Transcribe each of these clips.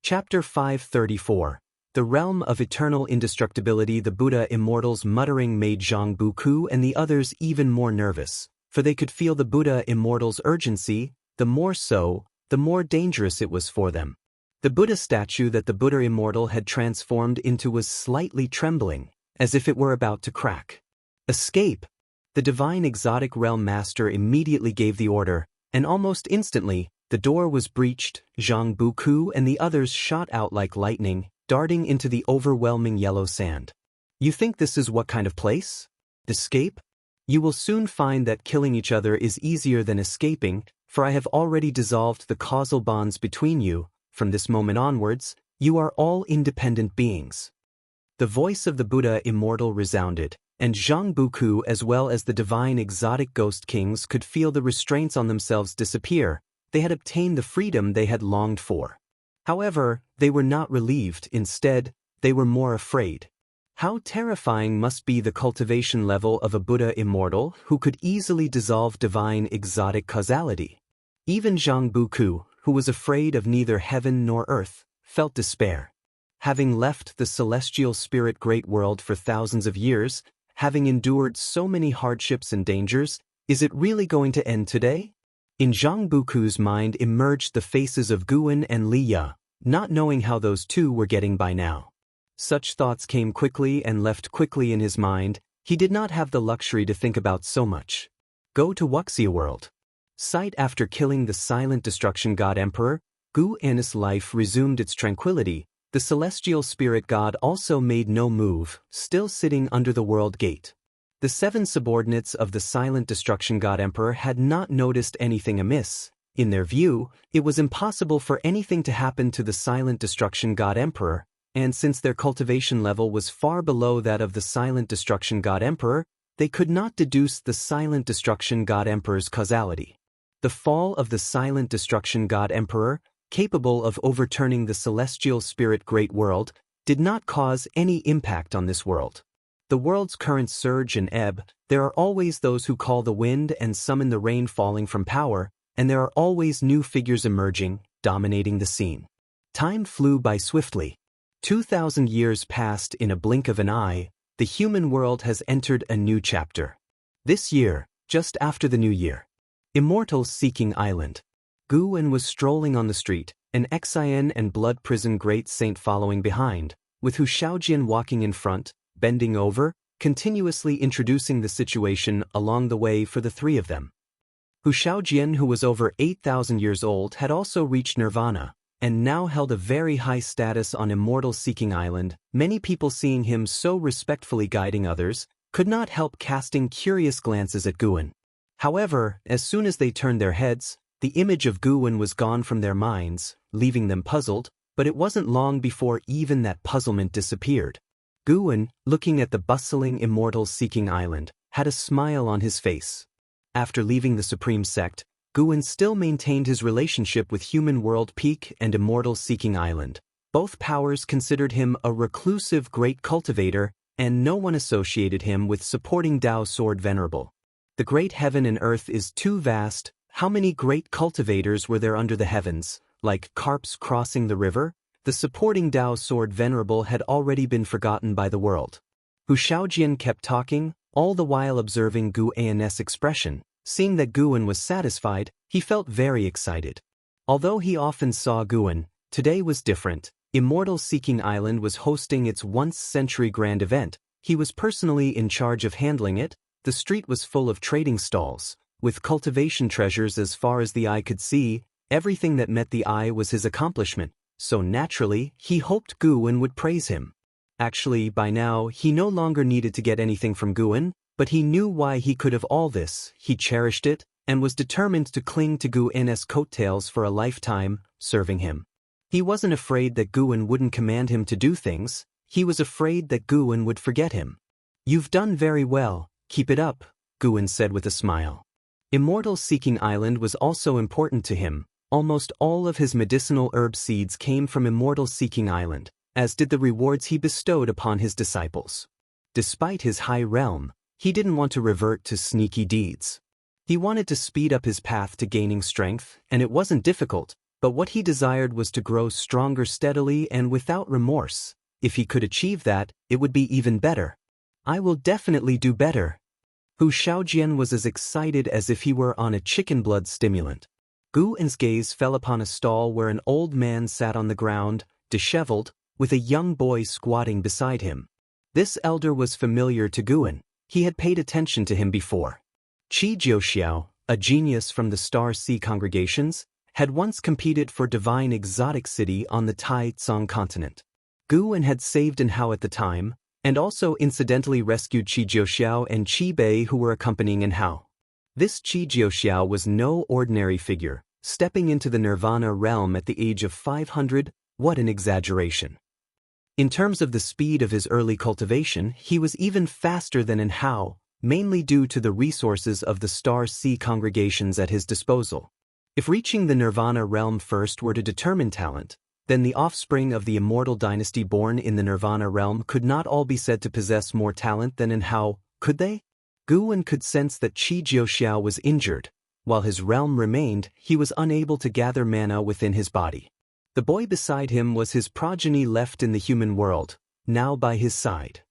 Chapter 534. The Realm of Eternal Indestructibility. The Buddha Immortal's muttering made Zhang Buku and the others even more nervous, for they could feel the Buddha Immortal's urgency. The more so, the more dangerous it was for them. The Buddha statue that the Buddha Immortal had transformed into was slightly trembling, as if it were about to crack. Escape! The divine exotic realm master immediately gave the order, and almost instantly, the door was breached. Zhang Buku and the others shot out like lightning, darting into the overwhelming yellow sand. You think this is what kind of place? Escape? You will soon find that killing each other is easier than escaping, for I have already dissolved the causal bonds between you. From this moment onwards, you are all independent beings. The voice of the Buddha Immortal resounded, and Zhang Buku as well as the divine exotic ghost kings could feel the restraints on themselves disappear. They had obtained the freedom they had longed for. However, they were not relieved. Instead, they were more afraid. How terrifying must be the cultivation level of a Buddha Immortal who could easily dissolve divine exotic causality. Even Zhang Buku, who was afraid of neither heaven nor earth, felt despair. Having left the celestial spirit great world for thousands of years, having endured so many hardships and dangers, is it really going to end today? In Zhang Buku's mind emerged the faces of Guan and Li Ya, not knowing how those two were getting by now. Such thoughts came quickly and left quickly in his mind. He did not have the luxury to think about so much. Go to Wuxia world. Sight after killing the silent destruction god emperor, Guan's life resumed its tranquility. The celestial spirit god also made no move, still sitting under the world gate. The 7 subordinates of the silent destruction god emperor had not noticed anything amiss. In their view, it was impossible for anything to happen to the silent destruction god emperor, and since their cultivation level was far below that of the silent destruction god emperor, they could not deduce the silent destruction god emperor's causality. The fall of the silent destruction god emperor, capable of overturning the celestial spirit great world, did not cause any impact on this world. The world's currents surge and ebb. There are always those who call the wind and summon the rain falling from power, and there are always new figures emerging, dominating the scene. Time flew by swiftly. 2,000 years passed in a blink of an eye. The human world has entered a new chapter. This year, just after the new year. Immortal seeking island. Guan was strolling on the street, an Xian and blood prison great saint following behind, with Hu Shaojian walking in front, bending over, continuously introducing the situation along the way for the 3 of them. Hu Shaojian, who was over 8,000 years old, had also reached nirvana, and now held a very high status on Immortal Seeking Island. Many people seeing him so respectfully guiding others, could not help casting curious glances at Guan. However, as soon as they turned their heads, the image of Guan was gone from their minds, leaving them puzzled, but it wasn't long before even that puzzlement disappeared. Guan, looking at the bustling Immortal Seeking Island, had a smile on his face. After leaving the Supreme Sect, Guan still maintained his relationship with Human World Peak and Immortal Seeking Island. Both powers considered him a reclusive great cultivator, and no one associated him with supporting Dao Sword Venerable. The great heaven and earth is too vast. How many great cultivators were there under the heavens, like carps crossing the river? The supporting Dao Sword Venerable had already been forgotten by the world. Hu Shaojian kept talking, all the while observing Guan's expression. Seeing that Guan was satisfied, he felt very excited. Although he often saw Guan, today was different. Immortal Seeking Island was hosting its once-century grand event. He was personally in charge of handling it. The street was full of trading stalls, with cultivation treasures as far as the eye could see. Everything that met the eye was his accomplishment. So naturally, he hoped Guan would praise him. Actually, by now, he no longer needed to get anything from Guan, but he knew why he could have all this. He cherished it, and was determined to cling to Guan's coattails for a lifetime, serving him. He wasn't afraid that Guan wouldn't command him to do things. He was afraid that Guan would forget him. "You've done very well, keep it up," Guan said with a smile. Immortal Seeking Island was also important to him. Almost all of his medicinal herb seeds came from Immortal Seeking Island, as did the rewards he bestowed upon his disciples. Despite his high realm, he didn't want to revert to sneaky deeds. He wanted to speed up his path to gaining strength, and it wasn't difficult. But what he desired was to grow stronger steadily and without remorse. If he could achieve that, it would be even better. I will definitely do better. Hu Xiaojian was as excited as if he were on a chicken blood stimulant. Gu En's gaze fell upon a stall where an old man sat on the ground, disheveled, with a young boy squatting beside him. This elder was familiar to Gu En. He had paid attention to him before. Qi Jiuxiao, a genius from the Star Sea congregations, had once competed for Divine Exotic City on the Tai Tsong continent. Gu En had saved Enhao at the time, and also incidentally rescued Qi Jiuxiao and Qi Bei who were accompanying Enhao. This Qi Jiuxiao was no ordinary figure, stepping into the Nirvana realm at the age of 500, what an exaggeration. In terms of the speed of his early cultivation, he was even faster than Enhao, mainly due to the resources of the Star Sea congregations at his disposal. If reaching the Nirvana realm first were to determine talent, then the offspring of the Immortal dynasty born in the Nirvana realm could not all be said to possess more talent than Enhao, could they? Gu En could sense that Qi Jiuxiao was injured. While his realm remained, he was unable to gather mana within his body. The boy beside him was his progeny left in the human world, now by his side.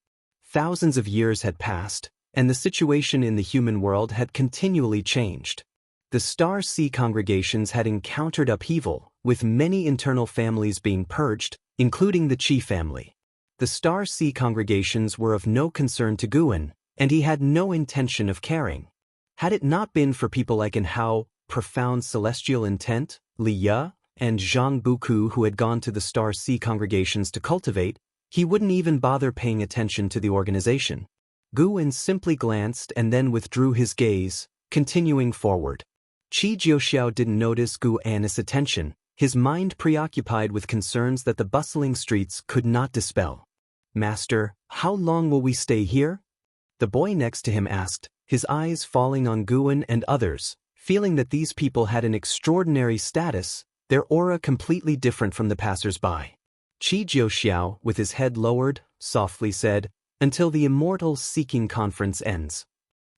Thousands of years had passed, and the situation in the human world had continually changed. The Star Sea congregations had encountered upheaval, with many internal families being purged, including the Qi family. The Star Sea congregations were of no concern to Gu En, and he had no intention of caring. Had it not been for people like Enhao, profound celestial intent, Li Ye, and Zhang Buku who had gone to the Star Sea congregations to cultivate, he wouldn't even bother paying attention to the organization. Gu En simply glanced and then withdrew his gaze, continuing forward. Qi Jiuxiao didn't notice Gu En's attention, his mind preoccupied with concerns that the bustling streets could not dispel. "Master, how long will we stay here?" The boy next to him asked, his eyes falling on Gu En and others, feeling that these people had an extraordinary status, their aura completely different from the passers-by. Qi Jiuxiao, with his head lowered, softly said, "Until the Immortal Seeking Conference ends."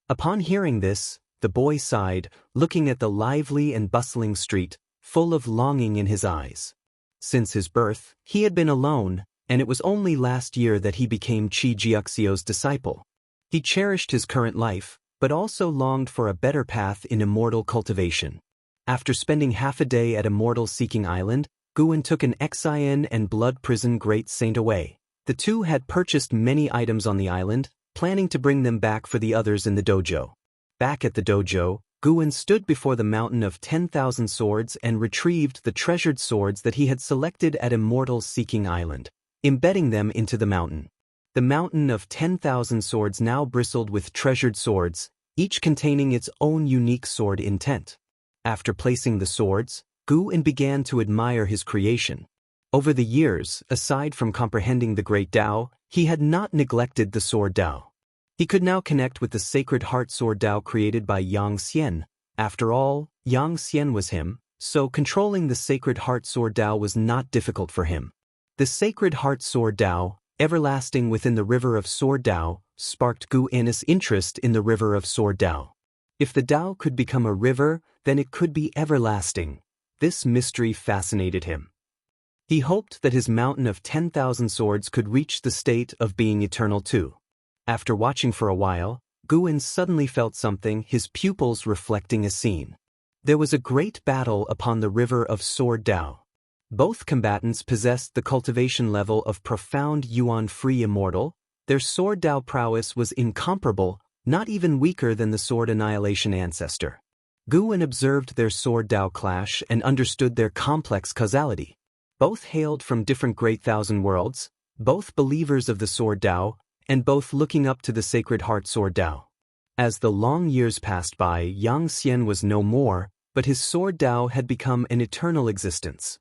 Upon hearing this, the boy sighed, looking at the lively and bustling street, full of longing in his eyes. Since his birth, he had been alone, and it was only last year that he became Qi Jiuxiao's disciple. He cherished his current life, but also longed for a better path in immortal cultivation. After spending half a day at Immortal Seeking Island, Gu En took an Xian and Blood Prison Great Saint away. The two had purchased many items on the island, planning to bring them back for the others in the dojo. Back at the dojo, Gu En stood before the mountain of 10,000 swords and retrieved the treasured swords that he had selected at Immortal Seeking Island, embedding them into the mountain. The mountain of 10,000 swords now bristled with treasured swords, each containing its own unique sword intent. After placing the swords, Gu En began to admire his creation. Over the years, aside from comprehending the Great Tao, he had not neglected the Sword Tao. He could now connect with the Sacred Heart Sword Tao created by Yang Xian. After all, Yang Xian was him, so controlling the Sacred Heart Sword Tao was not difficult for him. The Sacred Heart Sword Tao, everlasting within the river of Sword Tao, sparked Gu En's interest in the river of Sword Tao. If the Tao could become a river, then it could be everlasting. This mystery fascinated him. He hoped that his mountain of 10,000 swords could reach the state of being eternal too. After watching for a while, Gu En suddenly felt something, his pupils reflecting a scene. There was a great battle upon the river of Sword Tao. Both combatants possessed the cultivation level of profound yuan-free immortal. Their Sword Tao prowess was incomparable, not even weaker than the Sword Annihilation ancestor. Gu En observed their Sword Tao clash and understood their complex causality. Both hailed from different great thousand worlds, both believers of the Sword Tao, and both looking up to the Sacred Heart Sword Tao. As the long years passed by, Yang Xian was no more, but his Sword Tao had become an eternal existence.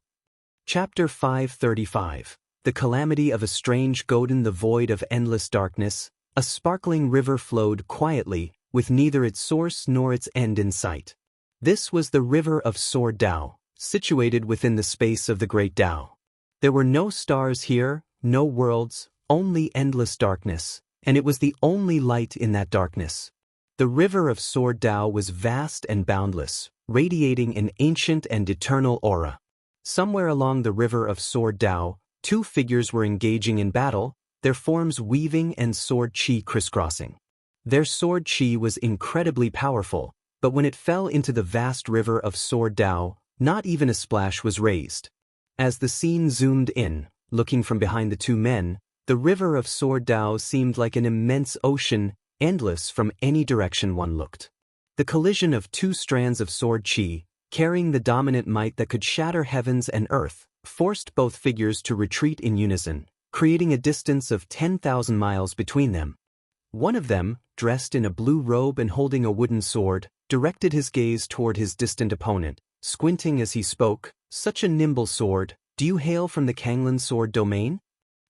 Chapter 535. The Calamity of a Strange Golden. The void of endless darkness, a sparkling river flowed quietly, with neither its source nor its end in sight. This was the river of Sword Tao, situated within the space of the Great Tao. There were no stars here, no worlds, only endless darkness, and it was the only light in that darkness. The river of Sword Tao was vast and boundless, radiating an ancient and eternal aura. Somewhere along the river of Sword Dao, two figures were engaging in battle, their forms weaving and sword chi crisscrossing. Their sword chi was incredibly powerful, but when it fell into the vast river of Sword Dao, not even a splash was raised. As the scene zoomed in, looking from behind the two men, the river of Sword Dao seemed like an immense ocean, endless from any direction one looked. The collision of two strands of sword chi, carrying the dominant might that could shatter heavens and earth, forced both figures to retreat in unison, creating a distance of 10,000 miles between them. One of them, dressed in a blue robe and holding a wooden sword, directed his gaze toward his distant opponent, squinting as he spoke, "Such a nimble sword, do you hail from the Kanglan sword domain?"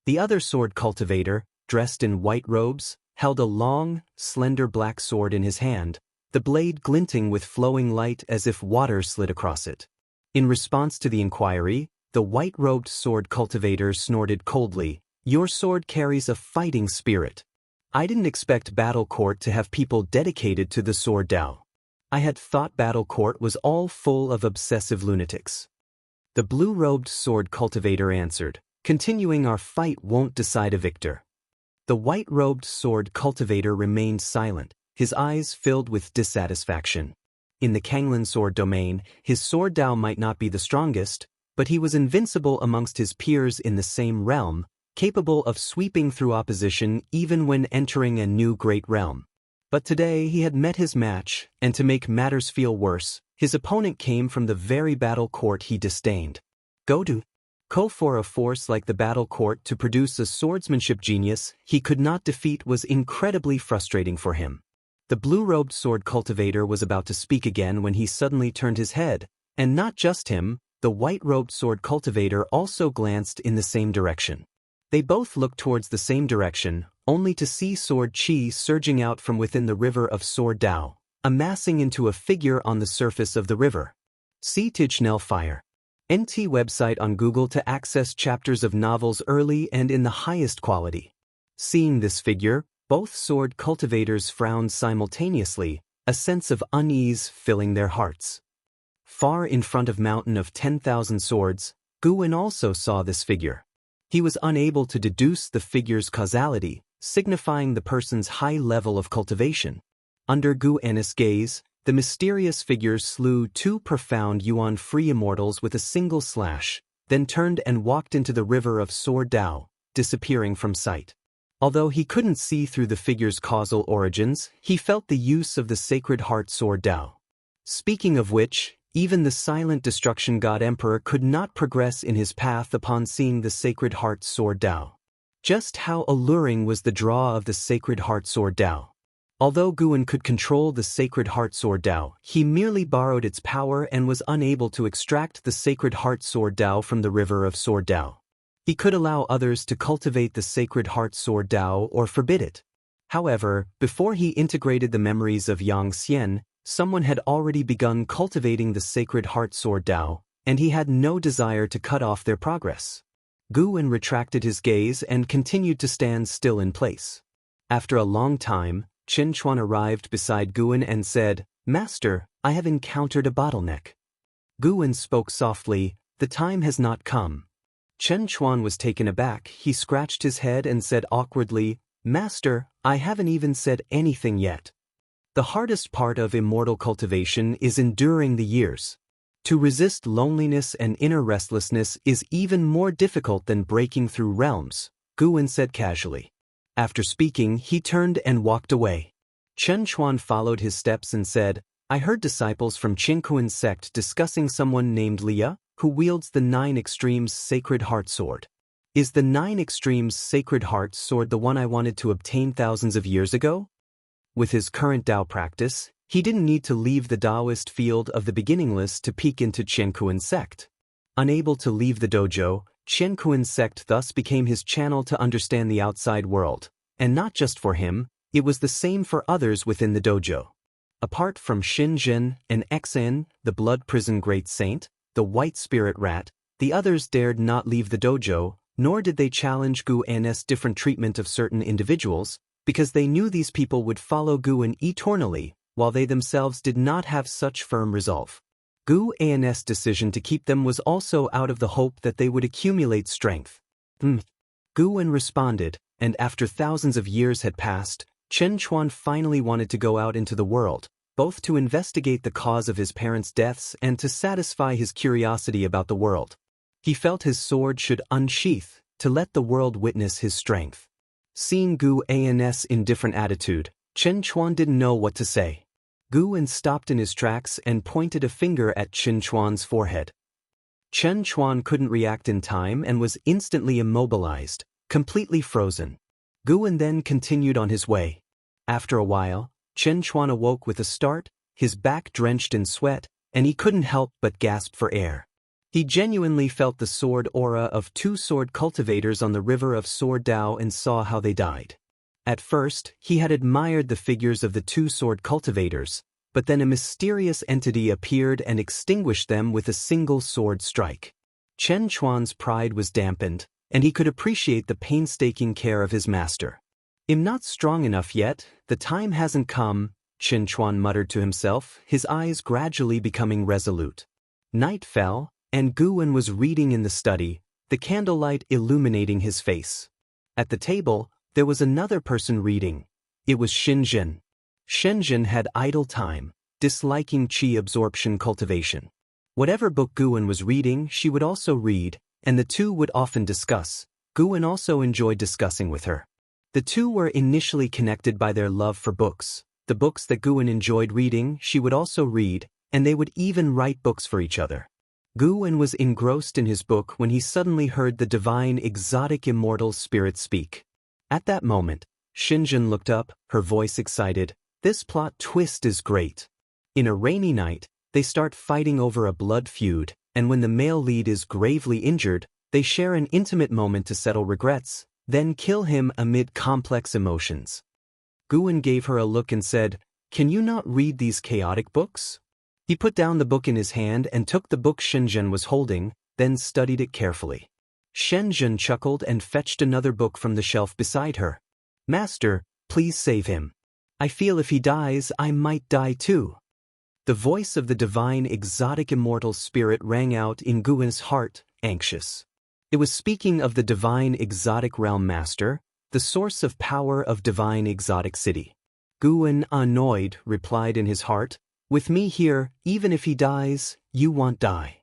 The other sword cultivator, dressed in white robes, held a long, slender black sword in his hand, the blade glinting with flowing light as if water slid across it. In response to the inquiry, the white-robed sword cultivator snorted coldly, "Your sword carries a fighting spirit. I didn't expect Battle Court to have people dedicated to the Sword Dao. I had thought Battle Court was all full of obsessive lunatics." The blue-robed sword cultivator answered, "Continuing our fight won't decide a victor." The white-robed sword cultivator remained silent, his eyes filled with dissatisfaction. In the Kanglan sword domain, his Sword Dao might not be the strongest, but he was invincible amongst his peers in the same realm, capable of sweeping through opposition even when entering a new great realm. But today he had met his match, and to make matters feel worse, his opponent came from the very battle court he disdained. For a force like the battle court to produce a swordsmanship genius he could not defeat was incredibly frustrating for him. The blue-robed sword cultivator was about to speak again when he suddenly turned his head, and not just him, the white-robed sword cultivator also glanced in the same direction. They both looked towards the same direction, only to see sword chi surging out from within the river of Sword Dao, amassing into a figure on the surface of the river. See Tichnell Fire. NT website on Google to access chapters of novels early and in the highest quality. Seeing this figure, both sword cultivators frowned simultaneously, a sense of unease filling their hearts. Far in front of Mountain of 10,000 Swords, Guwen also saw this figure. He was unable to deduce the figure's causality, signifying the person's high level of cultivation. Under Guwen's gaze, the mysterious figure slew two profound Yuan-free immortals with a single slash, then turned and walked into the river of Sword Dao, disappearing from sight. Although he couldn't see through the figure's causal origins, he felt the use of the Sacred Heart Sword Dao. Speaking of which, even the silent destruction god emperor could not progress in his path upon seeing the Sacred Heart Sword Dao. Just how alluring was the draw of the Sacred Heart Sword Dao. Although Guwen could control the Sacred Heart Sword Dao, he merely borrowed its power and was unable to extract the Sacred Heart Sword Dao from the river of Sword Dao. He could allow others to cultivate the Sacred Heart Sword Dao or forbid it. However, before he integrated the memories of Yang Xian, someone had already begun cultivating the Sacred Heart Sword Dao, and he had no desire to cut off their progress. Guwen retracted his gaze and continued to stand still in place. After a long time, Chen Chuan arrived beside Guwen and said, "Master, I have encountered a bottleneck." Guwen spoke softly, "The time has not come." Chen Chuan was taken aback. He scratched his head and said awkwardly, "Master, I haven't even said anything yet." The hardest part of immortal cultivation is enduring the years. To resist loneliness and inner restlessness is even more difficult than breaking through realms, Guwen said casually. After speaking, he turned and walked away. Chen Chuan followed his steps and said, "I heard disciples from Qingkuan's sect discussing someone named Lia, who wields the Nine Extremes Sacred Heart Sword. Is the Nine Extremes Sacred Heart Sword the one I wanted to obtain thousands of years ago?" With his current Dao practice, he didn't need to leave the Daoist field of the beginningless to peek into Qingkuan's sect. Unable to leave the dojo, Qingkuan's sect thus became his channel to understand the outside world, and not just for him, it was the same for others within the dojo. Apart from Xinzhen and Xen, the blood prison great saint, the white spirit rat, the others dared not leave the dojo, nor did they challenge Guwen's different treatment of certain individuals, because they knew these people would follow Guwen eternally, while they themselves did not have such firm resolve. Gu An's decision to keep them was also out of the hope that they would accumulate strength. Gu An responded, and after thousands of years had passed, Chen Chuan finally wanted to go out into the world, both to investigate the cause of his parents' deaths and to satisfy his curiosity about the world. He felt his sword should unsheath, to let the world witness his strength. Seeing Gu An's indifferent attitude, Chen Chuan didn't know what to say. Gu An stopped in his tracks and pointed a finger at Chen Chuan's forehead. Chen Chuan couldn't react in time and was instantly immobilized, completely frozen. Gu An then continued on his way. After a while, Chen Chuan awoke with a start, his back drenched in sweat, and he couldn't help but gasp for air. He genuinely felt the sword aura of two sword cultivators on the river of Sword Dao and saw how they died. At first, he had admired the figures of the two sword cultivators, but then a mysterious entity appeared and extinguished them with a single sword strike. Chen Chuan's pride was dampened, and he could appreciate the painstaking care of his master. "I'm not strong enough yet, the time hasn't come," Chen Chuan muttered to himself, his eyes gradually becoming resolute. Night fell, and Gu An was reading in the study, the candlelight illuminating his face. At the table, there was another person reading. It was Shenzhen. Shenzhen had idle time, disliking qi absorption cultivation. Whatever book Gu An was reading, she would also read, and the two would often discuss. Gu An also enjoyed discussing with her. The two were initially connected by their love for books. The books that Gu An enjoyed reading, she would also read, and they would even write books for each other. Gu An was engrossed in his book when he suddenly heard the divine exotic immortal spirit speak. At that moment, Shenzhen looked up, her voice excited. "This plot twist is great." In a rainy night, they start fighting over a blood feud, and when the male lead is gravely injured, they share an intimate moment to settle regrets, then kill him amid complex emotions. Gu An gave her a look and said, "Can you not read these chaotic books?" He put down the book in his hand and took the book Shenzhen was holding, then studied it carefully. Shenzhen chuckled and fetched another book from the shelf beside her. "Master, please save him. I feel if he dies, I might die too." The voice of the divine exotic immortal spirit rang out in Gu An's heart, anxious. It was speaking of the divine exotic realm master, the source of power of divine exotic city. Gu An, annoyed, replied in his heart, "With me here, even if he dies, you won't die."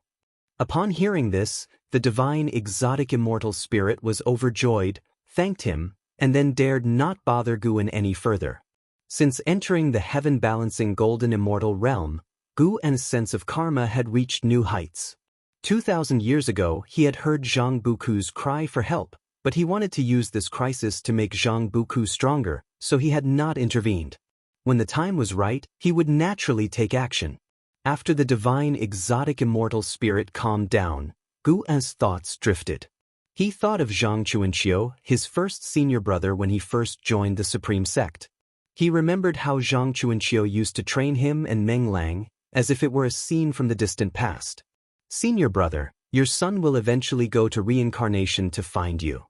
Upon hearing this, the divine exotic immortal spirit was overjoyed, thanked him, and then dared not bother Gu An any further. Since entering the heaven-balancing golden immortal realm, Gu An's sense of karma had reached new heights. 2,000 years ago, he had heard Zhang Buku's cry for help, but he wanted to use this crisis to make Zhang Buku stronger, so he had not intervened. When the time was right, he would naturally take action. After the divine exotic immortal spirit calmed down, Gu An's thoughts drifted. He thought of Zhang Chuanxiu, his first senior brother when he first joined the Supreme Sect. He remembered how Zhang Chuanxiu used to train him and Meng Lang, as if it were a scene from the distant past. "Senior brother, your son will eventually go to reincarnation to find you.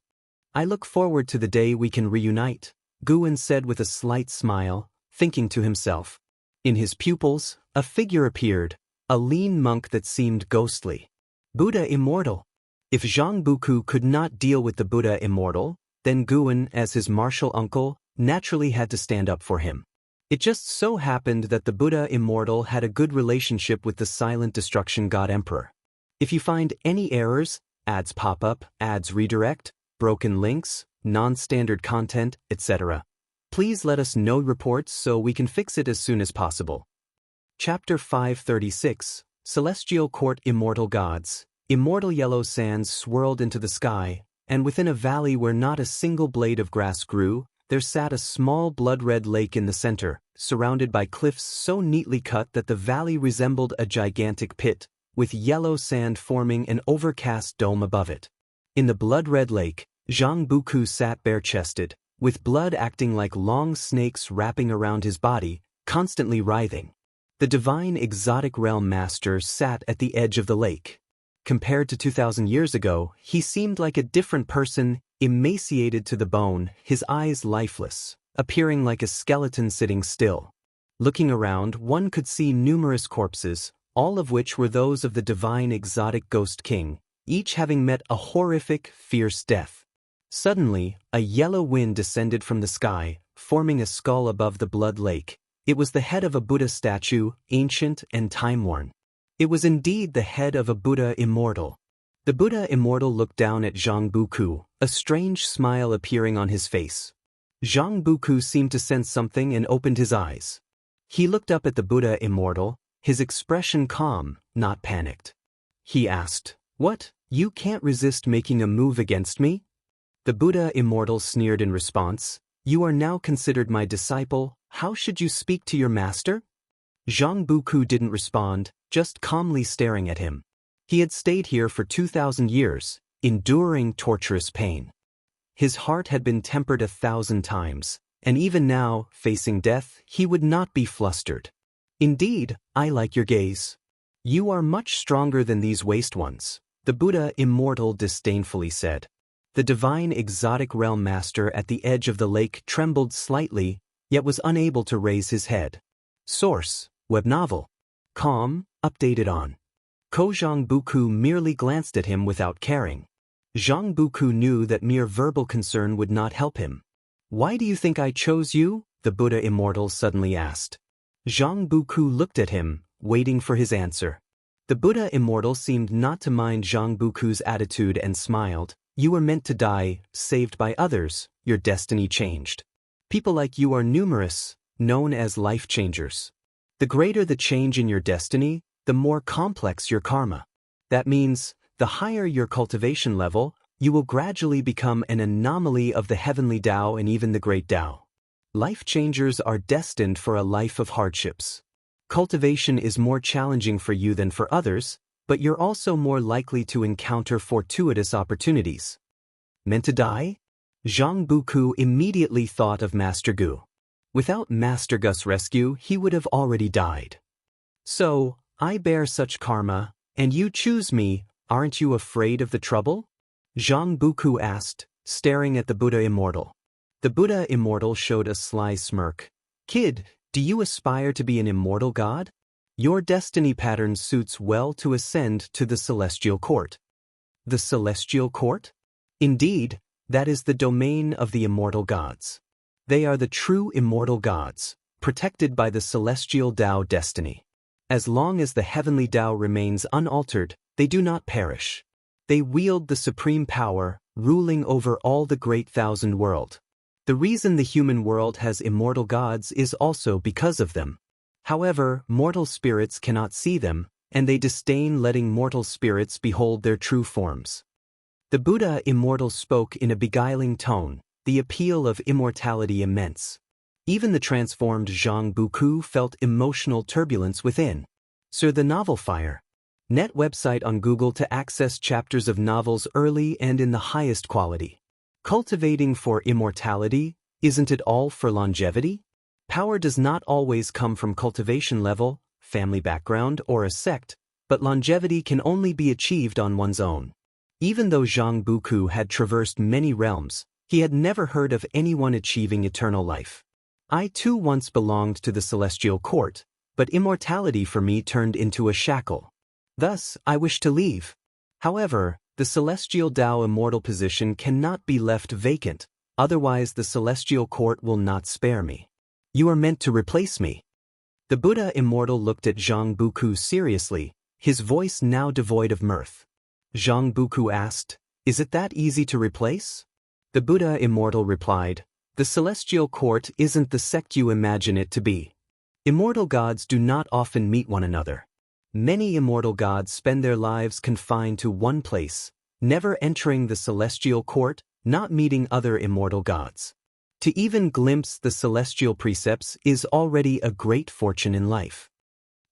I look forward to the day we can reunite," Gu An said with a slight smile, thinking to himself. In his pupils, a figure appeared, a lean monk that seemed ghostly. Buddha Immortal. If Zhang Buku could not deal with the Buddha Immortal, then Gu An, as his martial uncle, naturally had to stand up for him. It just so happened that the Buddha Immortal had a good relationship with the Silent Destruction God Emperor. If you find any errors, ads pop up, ads redirect, broken links, non-standard content, etc., please let us know reports so we can fix it as soon as possible. Chapter 536, Celestial Court Immortal Gods. Immortal yellow sands swirled into the sky, and within a valley where not a single blade of grass grew, there sat a small blood-red lake in the center, surrounded by cliffs so neatly cut that the valley resembled a gigantic pit, with yellow sand forming an overcast dome above it. In the blood-red lake, Zhang Buku sat bare-chested, with blood acting like long snakes wrapping around his body, constantly writhing. The divine exotic realm master sat at the edge of the lake. Compared to 2,000 years ago, he seemed like a different person, emaciated to the bone, his eyes lifeless, appearing like a skeleton sitting still. Looking around, one could see numerous corpses, all of which were those of the divine exotic ghost king, each having met a horrific, fierce death. Suddenly, a yellow wind descended from the sky, forming a skull above the blood lake. It was the head of a Buddha statue, ancient and time-worn. It was indeed the head of a Buddha immortal. The Buddha immortal looked down at Zhang Buku, a strange smile appearing on his face. Zhang Buku seemed to sense something and opened his eyes. He looked up at the Buddha immortal, his expression calm, not panicked. He asked, "What, you can't resist making a move against me?" The Buddha immortal sneered in response, "You are now considered my disciple, how should you speak to your master?" Zhang Buku didn't respond, just calmly staring at him. He had stayed here for 2,000 years, enduring torturous pain. His heart had been tempered 1,000 times, and even now, facing death, he would not be flustered. "Indeed, I like your gaze. You are much stronger than these waste ones," the Buddha immortal disdainfully said. The divine exotic realm master at the edge of the lake trembled slightly, yet was unable to raise his head. Source: web novel. Calm, updated on. Zhang Buku merely glanced at him without caring. Zhang Buku knew that mere verbal concern would not help him. "Why do you think I chose you?" the Buddha immortal suddenly asked. Zhang Buku looked at him, waiting for his answer. The Buddha immortal seemed not to mind Zhang Buku's attitude and smiled. "You were meant to die, saved by others, your destiny changed. People like you are numerous, known as life changers. The greater the change in your destiny, the more complex your karma. That means, the higher your cultivation level, you will gradually become an anomaly of the heavenly Tao and even the great Tao. Life changers are destined for a life of hardships. Cultivation is more challenging for you than for others, but you're also more likely to encounter fortuitous opportunities." Meant to die? Zhang Buku immediately thought of Master Gu. Without Master Gu's rescue, he would have already died. "So, I bear such karma, and you choose me, aren't you afraid of the trouble?" Zhang Buku asked, staring at the Buddha immortal. The Buddha immortal showed a sly smirk. "Kid, do you aspire to be an immortal god? Your destiny pattern suits well to ascend to the celestial court." The celestial court? Indeed, that is the domain of the immortal gods. They are the true immortal gods, protected by the celestial Tao destiny. As long as the heavenly Tao remains unaltered, they do not perish. They wield the supreme power, ruling over all the great thousand world. The reason the human world has immortal gods is also because of them. However, mortal spirits cannot see them, and they disdain letting mortal spirits behold their true forms. The Buddha immortal spoke in a beguiling tone, the appeal of immortality immense. Even the transformed Zhang Buku felt emotional turbulence within. Sir, the novel Fire. Net website on Google to access chapters of novels early and in the highest quality. Cultivating for immortality, isn't it all for longevity? Power does not always come from cultivation level, family background, or a sect, but longevity can only be achieved on one's own. Even though Zhang Buku had traversed many realms, he had never heard of anyone achieving eternal life. "I too once belonged to the celestial court, but immortality for me turned into a shackle. Thus, I wish to leave. However, the celestial Tao immortal position cannot be left vacant, otherwise the celestial court will not spare me. You are meant to replace me." The Buddha immortal looked at Zhang Buku seriously, his voice now devoid of mirth. Zhang Buku asked, "Is it that easy to replace?" The Buddha immortal replied, "The celestial court isn't the sect you imagine it to be. Immortal gods do not often meet one another. Many immortal gods spend their lives confined to one place, never entering the celestial court, not meeting other immortal gods. To even glimpse the celestial precepts is already a great fortune in life."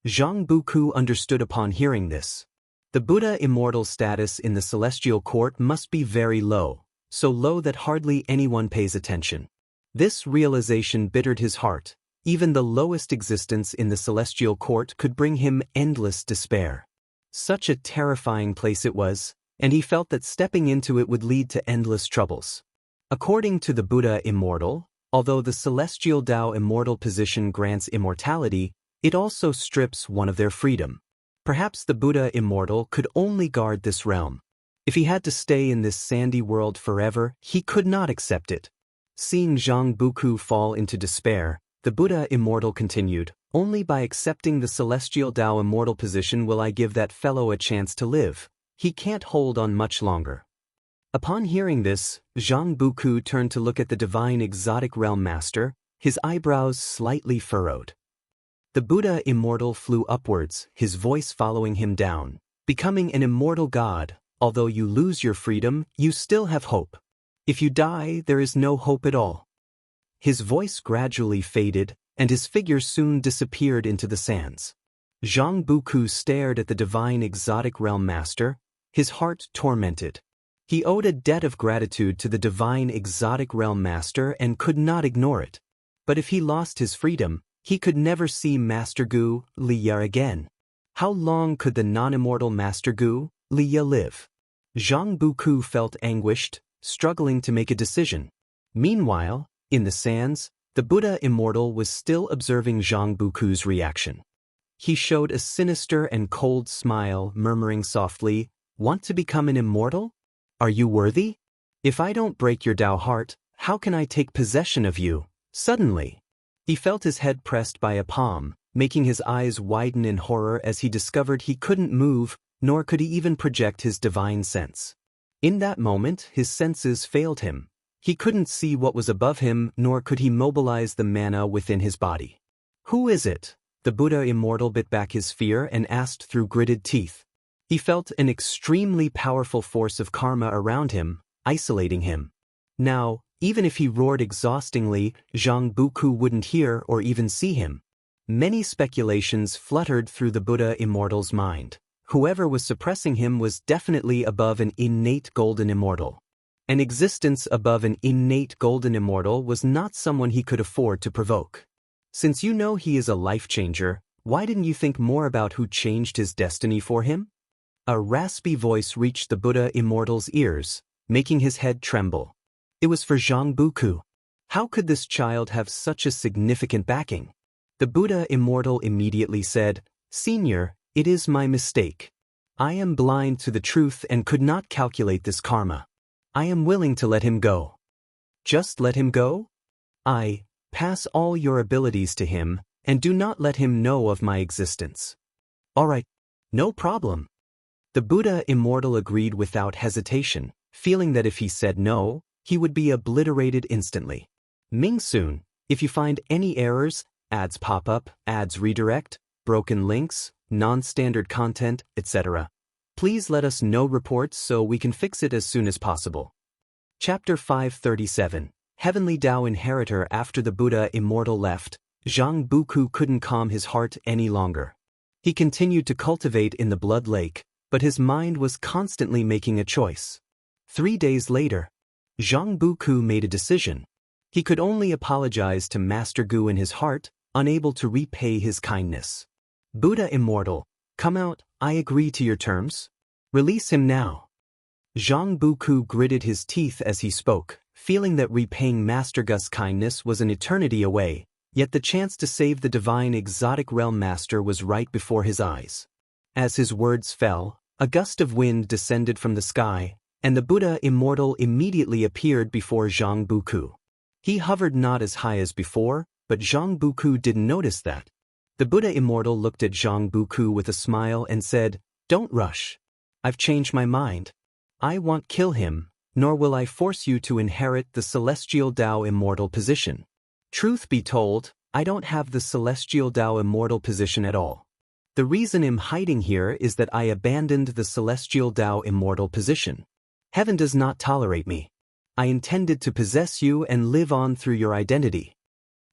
Zhang Buku understood upon hearing this. The Buddha immortal's status in the celestial court must be very low, so low that hardly anyone pays attention. This realization bittered his heart. Even the lowest existence in the celestial court could bring him endless despair. Such a terrifying place it was, and he felt that stepping into it would lead to endless troubles. According to the Buddha immortal, although the celestial Tao immortal position grants immortality, it also strips one of their freedom. Perhaps the Buddha Immortal could only guard this realm. If he had to stay in this sandy world forever, he could not accept it. Seeing Zhang Buku fall into despair, the Buddha Immortal continued, "Only by accepting the celestial Tao immortal position will I give that fellow a chance to live. He can't hold on much longer." Upon hearing this, Zhang Buku turned to look at the divine exotic realm master, his eyebrows slightly furrowed. The Buddha Immortal flew upwards, his voice following him down. "Becoming an immortal god, although you lose your freedom, you still have hope. If you die, there is no hope at all." His voice gradually faded, and his figure soon disappeared into the sands. Zhang Buku stared at the divine exotic realm master, his heart tormented. He owed a debt of gratitude to the divine exotic realm master and could not ignore it. But if he lost his freedom, he could never see Master Gu, Liya again. How long could the non-immortal Master Gu, Liya live? Zhang Buku felt anguished, struggling to make a decision. Meanwhile, in the sands, the Buddha Immortal was still observing Zhang Buku's reaction. He showed a sinister and cold smile, murmuring softly, "Want to become an immortal? Are you worthy? If I don't break your Tao heart, how can I take possession of you?" Suddenly, he felt his head pressed by a palm, making his eyes widen in horror as he discovered he couldn't move, nor could he even project his divine sense. In that moment, his senses failed him. He couldn't see what was above him, nor could he mobilize the mana within his body. "Who is it?" The Buddha Immortal bit back his fear and asked through gritted teeth. He felt an extremely powerful force of karma around him, isolating him. Now, even if he roared exhaustingly, Zhang Buku wouldn't hear or even see him. Many speculations fluttered through the Buddha Immortal's mind. Whoever was suppressing him was definitely above an innate golden immortal. An existence above an innate golden immortal was not someone he could afford to provoke. Since you know he is a life changer, why didn't you think more about who changed his destiny for him? A raspy voice reached the Buddha Immortal's ears, making his head tremble. It was for Zhang Buku. How could this child have such a significant backing? The Buddha Immortal immediately said, "Senior, it is my mistake. I am blind to the truth and could not calculate this karma. I am willing to let him go." "Just let him go?" "I pass all your abilities to him, and do not let him know of my existence." "All right, no problem." The Buddha Immortal agreed without hesitation, feeling that if he said no, he would be obliterated instantly. "Ming soon, if you find any errors, ads pop up, ads redirect, broken links, non-standard content, etc. please let us know reports so we can fix it as soon as possible." Chapter 537, Heavenly Tao Inheritor. After the Buddha Immortal left, Zhang Buku couldn't calm his heart any longer. He continued to cultivate in the blood lake, but his mind was constantly making a choice. 3 days later, Zhang Buku made a decision. He could only apologize to Master Gu in his heart, unable to repay his kindness. "Buddha Immortal, come out, I agree to your terms. Release him now." Zhang Buku gritted his teeth as he spoke, feeling that repaying Master Gu's kindness was an eternity away, yet the chance to save the divine exotic realm master was right before his eyes. As his words fell, a gust of wind descended from the sky, and the Buddha Immortal immediately appeared before Zhang Buku. He hovered not as high as before, but Zhang Buku didn't notice that. The Buddha Immortal looked at Zhang Buku with a smile and said, "Don't rush. I've changed my mind. I won't kill him, nor will I force you to inherit the celestial Tao immortal position. Truth be told, I don't have the celestial Tao immortal position at all. The reason I'm hiding here is that I abandoned the celestial Tao immortal position. Heaven does not tolerate me. I intended to possess you and live on through your identity."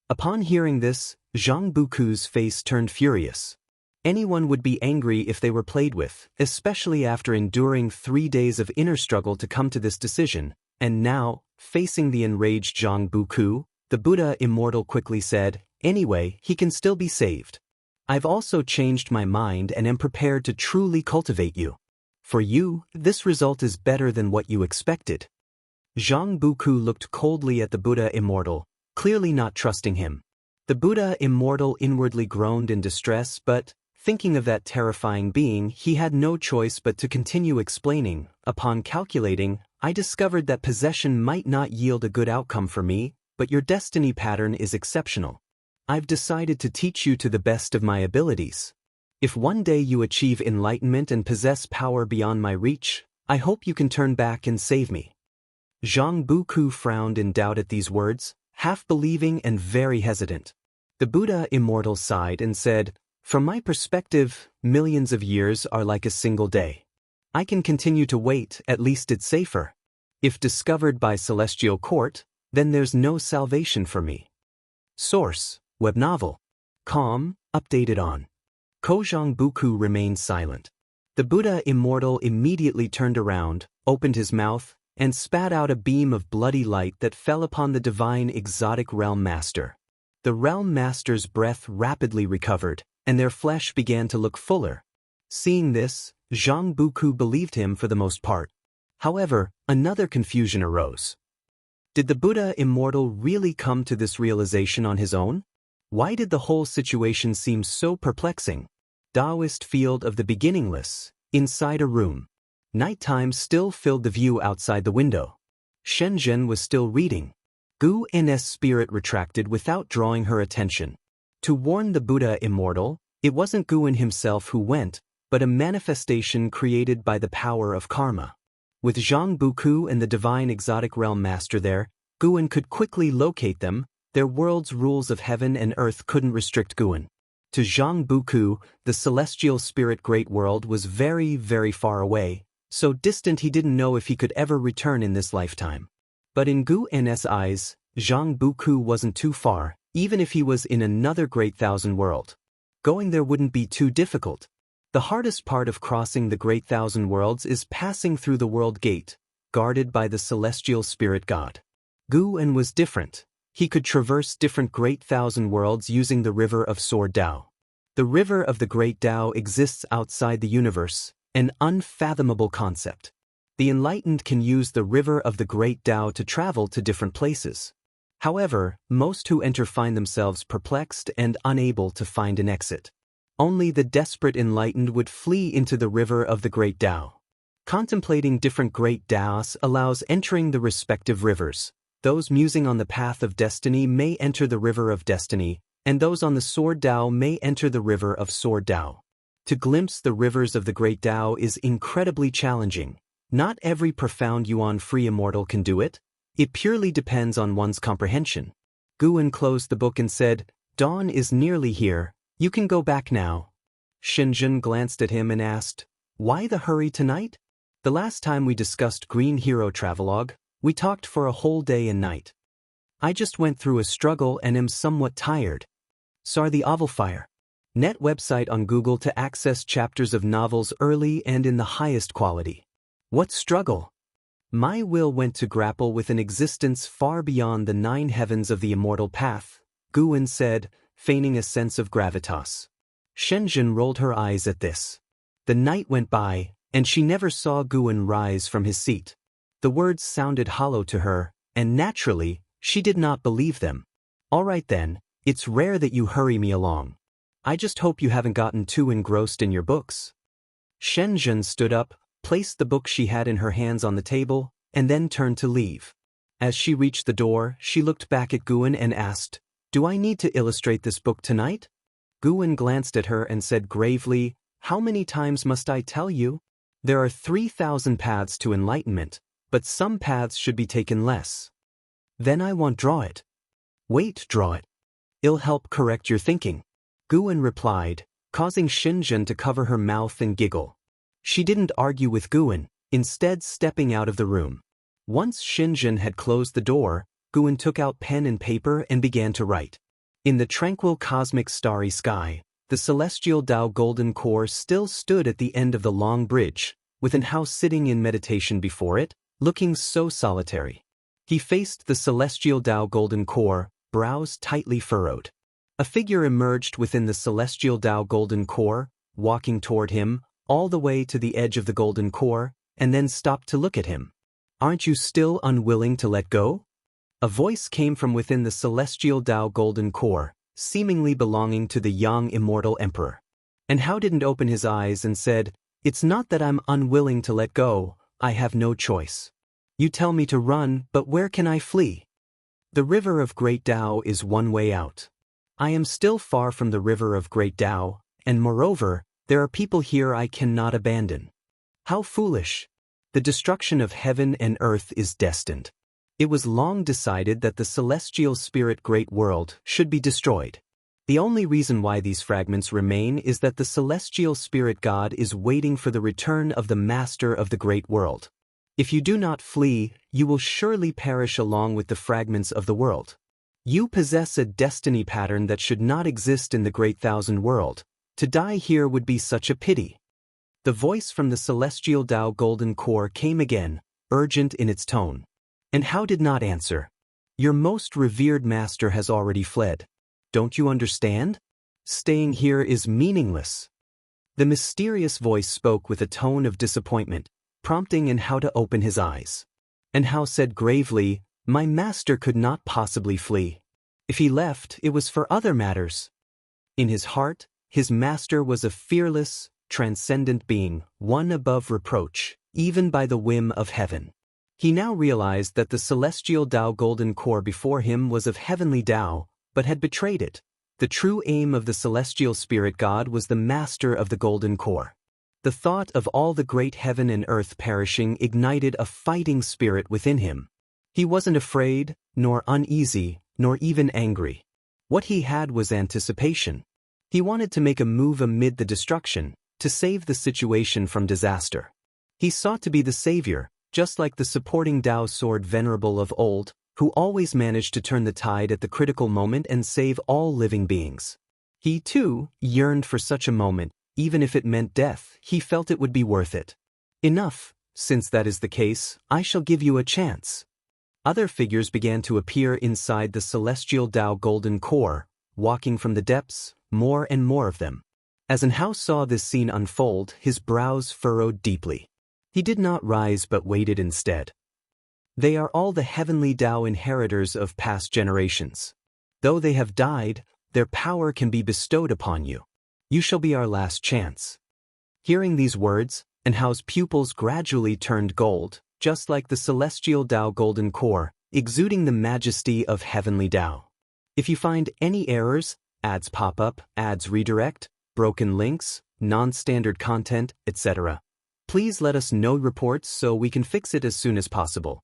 Upon hearing this, Zhang Buku's face turned furious. Anyone would be angry if they were played with, especially after enduring 3 days of inner struggle to come to this decision, and now, facing the enraged Zhang Buku, the Buddha Immortal quickly said, "Anyway, he can still be saved. I've also changed my mind and am prepared to truly cultivate you. For you, this result is better than what you expected." Zhang Buku looked coldly at the Buddha Immortal, clearly not trusting him. The Buddha Immortal inwardly groaned in distress, but, Thinking of that terrifying being, he had no choice but to continue explaining. Upon calculating, I discovered that possession might not yield a good outcome for me, but your destiny pattern is exceptional. I've decided to teach you to the best of my abilities. If one day you achieve enlightenment and possess power beyond my reach, I hope you can turn back and save me. Zhang Buku frowned in doubt at these words, half believing and very hesitant. The Buddha Immortal sighed and said, "From my perspective, millions of years are like a single day. I can continue to wait, at least it's safer. If discovered by Celestial Court, then there's no salvation for me." Source: Web novel. Calm, updated on. Zhang Buku remained silent. The Buddha Immortal immediately turned around, opened his mouth, and spat out a beam of bloody light that fell upon the divine exotic realm master. The realm master's breath rapidly recovered, and their flesh began to look fuller. Seeing this, Zhang Buku believed him for the most part. However, another confusion arose. Did the Buddha Immortal really come to this realization on his own? Why did the whole situation seem so perplexing? Daoist field of the beginningless, inside a room. Nighttime still filled the view outside the window. Shenzhen was still reading. Gu N's spirit retracted without drawing her attention. To warn the Buddha Immortal, it wasn't Guan himself who went, but a manifestation created by the power of karma. With Zhang Buku and the divine exotic realm master there, Guan could quickly locate them. Their world's rules of heaven and earth couldn't restrict Guan. To Zhang Buku, the celestial spirit great world was very, very far away, so distant he didn't know if he could ever return in this lifetime. But in Gu N's eyes, Zhang Buku wasn't too far, even if he was in another great thousand world. Going there wouldn't be too difficult. The hardest part of crossing the great thousand worlds is passing through the world gate, guarded by the celestial spirit god. Gu N was different. He could traverse different great thousand worlds using the river of Sword Tao. The river of the great Tao exists outside the universe, an unfathomable concept. The enlightened can use the river of the great Tao to travel to different places. However, most who enter find themselves perplexed and unable to find an exit. Only the desperate enlightened would flee into the river of the great Tao. Contemplating different great Taos allows entering the respective rivers. Those musing on the path of destiny may enter the river of destiny, and those on the Sword Tao may enter the river of Sword Tao. To glimpse the rivers of the great Tao is incredibly challenging. Not every profound yuan-free immortal can do it. It purely depends on one's comprehension. Guan closed the book and said, "Dawn is nearly here. You can go back now." Shenzhen glanced at him and asked, "Why the hurry tonight? The last time we discussed Green Hero Travelogue, we talked for a whole day and night. I just went through a struggle and am somewhat tired." Sar the Ovalfire. Net website on Google to access chapters of novels early and in the highest quality. What struggle? My will went to grapple with an existence far beyond the 9 heavens of the immortal path, Guan said, feigning a sense of gravitas. Shenzhen rolled her eyes at this. The night went by, and she never saw Guan rise from his seat. The words sounded hollow to her, and naturally, she did not believe them. "All right then, it's rare that you hurry me along. I just hope you haven't gotten too engrossed in your books." Shenzhen stood up, placed the book she had in her hands on the table, and then turned to leave. As she reached the door, she looked back at Guan and asked, "Do I need to illustrate this book tonight?" Guan glanced at her and said gravely, "How many times must I tell you? There are 3,000 paths to enlightenment, but some paths should be taken less." "Then I won't draw it." "Wait, draw it. It'll help correct your thinking," Guan replied, causing Shenzhen to cover her mouth and giggle. She didn't argue with Guan, instead stepping out of the room. Once Shenzhen had closed the door, Guan took out pen and paper and began to write. In the tranquil cosmic starry sky, the celestial Tao golden core still stood at the end of the long bridge, with an house sitting in meditation before it, looking so solitary. He faced the celestial Tao golden core, brows tightly furrowed. A figure emerged within the celestial Tao golden core, walking toward him, all the way to the edge of the golden core, and then stopped to look at him. "Aren't you still unwilling to let go?" A voice came from within the celestial Tao golden core, seemingly belonging to the young immortal emperor. And Hao didn't open his eyes and said, "It's not that I'm unwilling to let go, I have no choice. You tell me to run, but where can I flee? The river of great Tao is one way out. I am still far from the river of great Tao, and moreover, there are people here I cannot abandon. How foolish! The destruction of heaven and earth is destined. It was long decided that the celestial spirit great world should be destroyed. The only reason why these fragments remain is that the celestial spirit God is waiting for the return of the master of the great world. If you do not flee, you will surely perish along with the fragments of the world. You possess a destiny pattern that should not exist in the great thousand world. To die here would be such a pity." The voice from the celestial Tao golden core came again, urgent in its tone. And Hao did not answer. "Your most revered master has already fled. Don't you understand? Staying here is meaningless." The mysterious voice spoke with a tone of disappointment, prompting in Hao to open his eyes. And Hao said gravely, "My master could not possibly flee. If he left, it was for other matters." In his heart, his master was a fearless, transcendent being, one above reproach, even by the whim of heaven. He now realized that the celestial Tao golden core before him was of heavenly Tao, but had betrayed it. The true aim of the celestial spirit God was the master of the golden core. The thought of all the great heaven and earth perishing ignited a fighting spirit within him. He wasn't afraid, nor uneasy, nor even angry. What he had was anticipation. He wanted to make a move amid the destruction, to save the situation from disaster. He sought to be the savior, just like the supporting Tao sword venerable of old, who always managed to turn the tide at the critical moment and save all living beings. He, too, yearned for such a moment. Even if it meant death, he felt it would be worth it. "Enough, since that is the case, I shall give you a chance." Other figures began to appear inside the celestial Tao golden core, walking from the depths, more and more of them. As Hao saw this scene unfold, his brows furrowed deeply. He did not rise but waited instead. They are all the heavenly Tao inheritors of past generations. Though they have died, their power can be bestowed upon you. You shall be our last chance. Hearing these words, Hao's pupils gradually turned gold, just like the celestial Tao golden core, exuding the majesty of heavenly Tao. If you find any errors, ads pop up, ads redirect, broken links, non-standard content, etc., please let us know reports so we can fix it as soon as possible.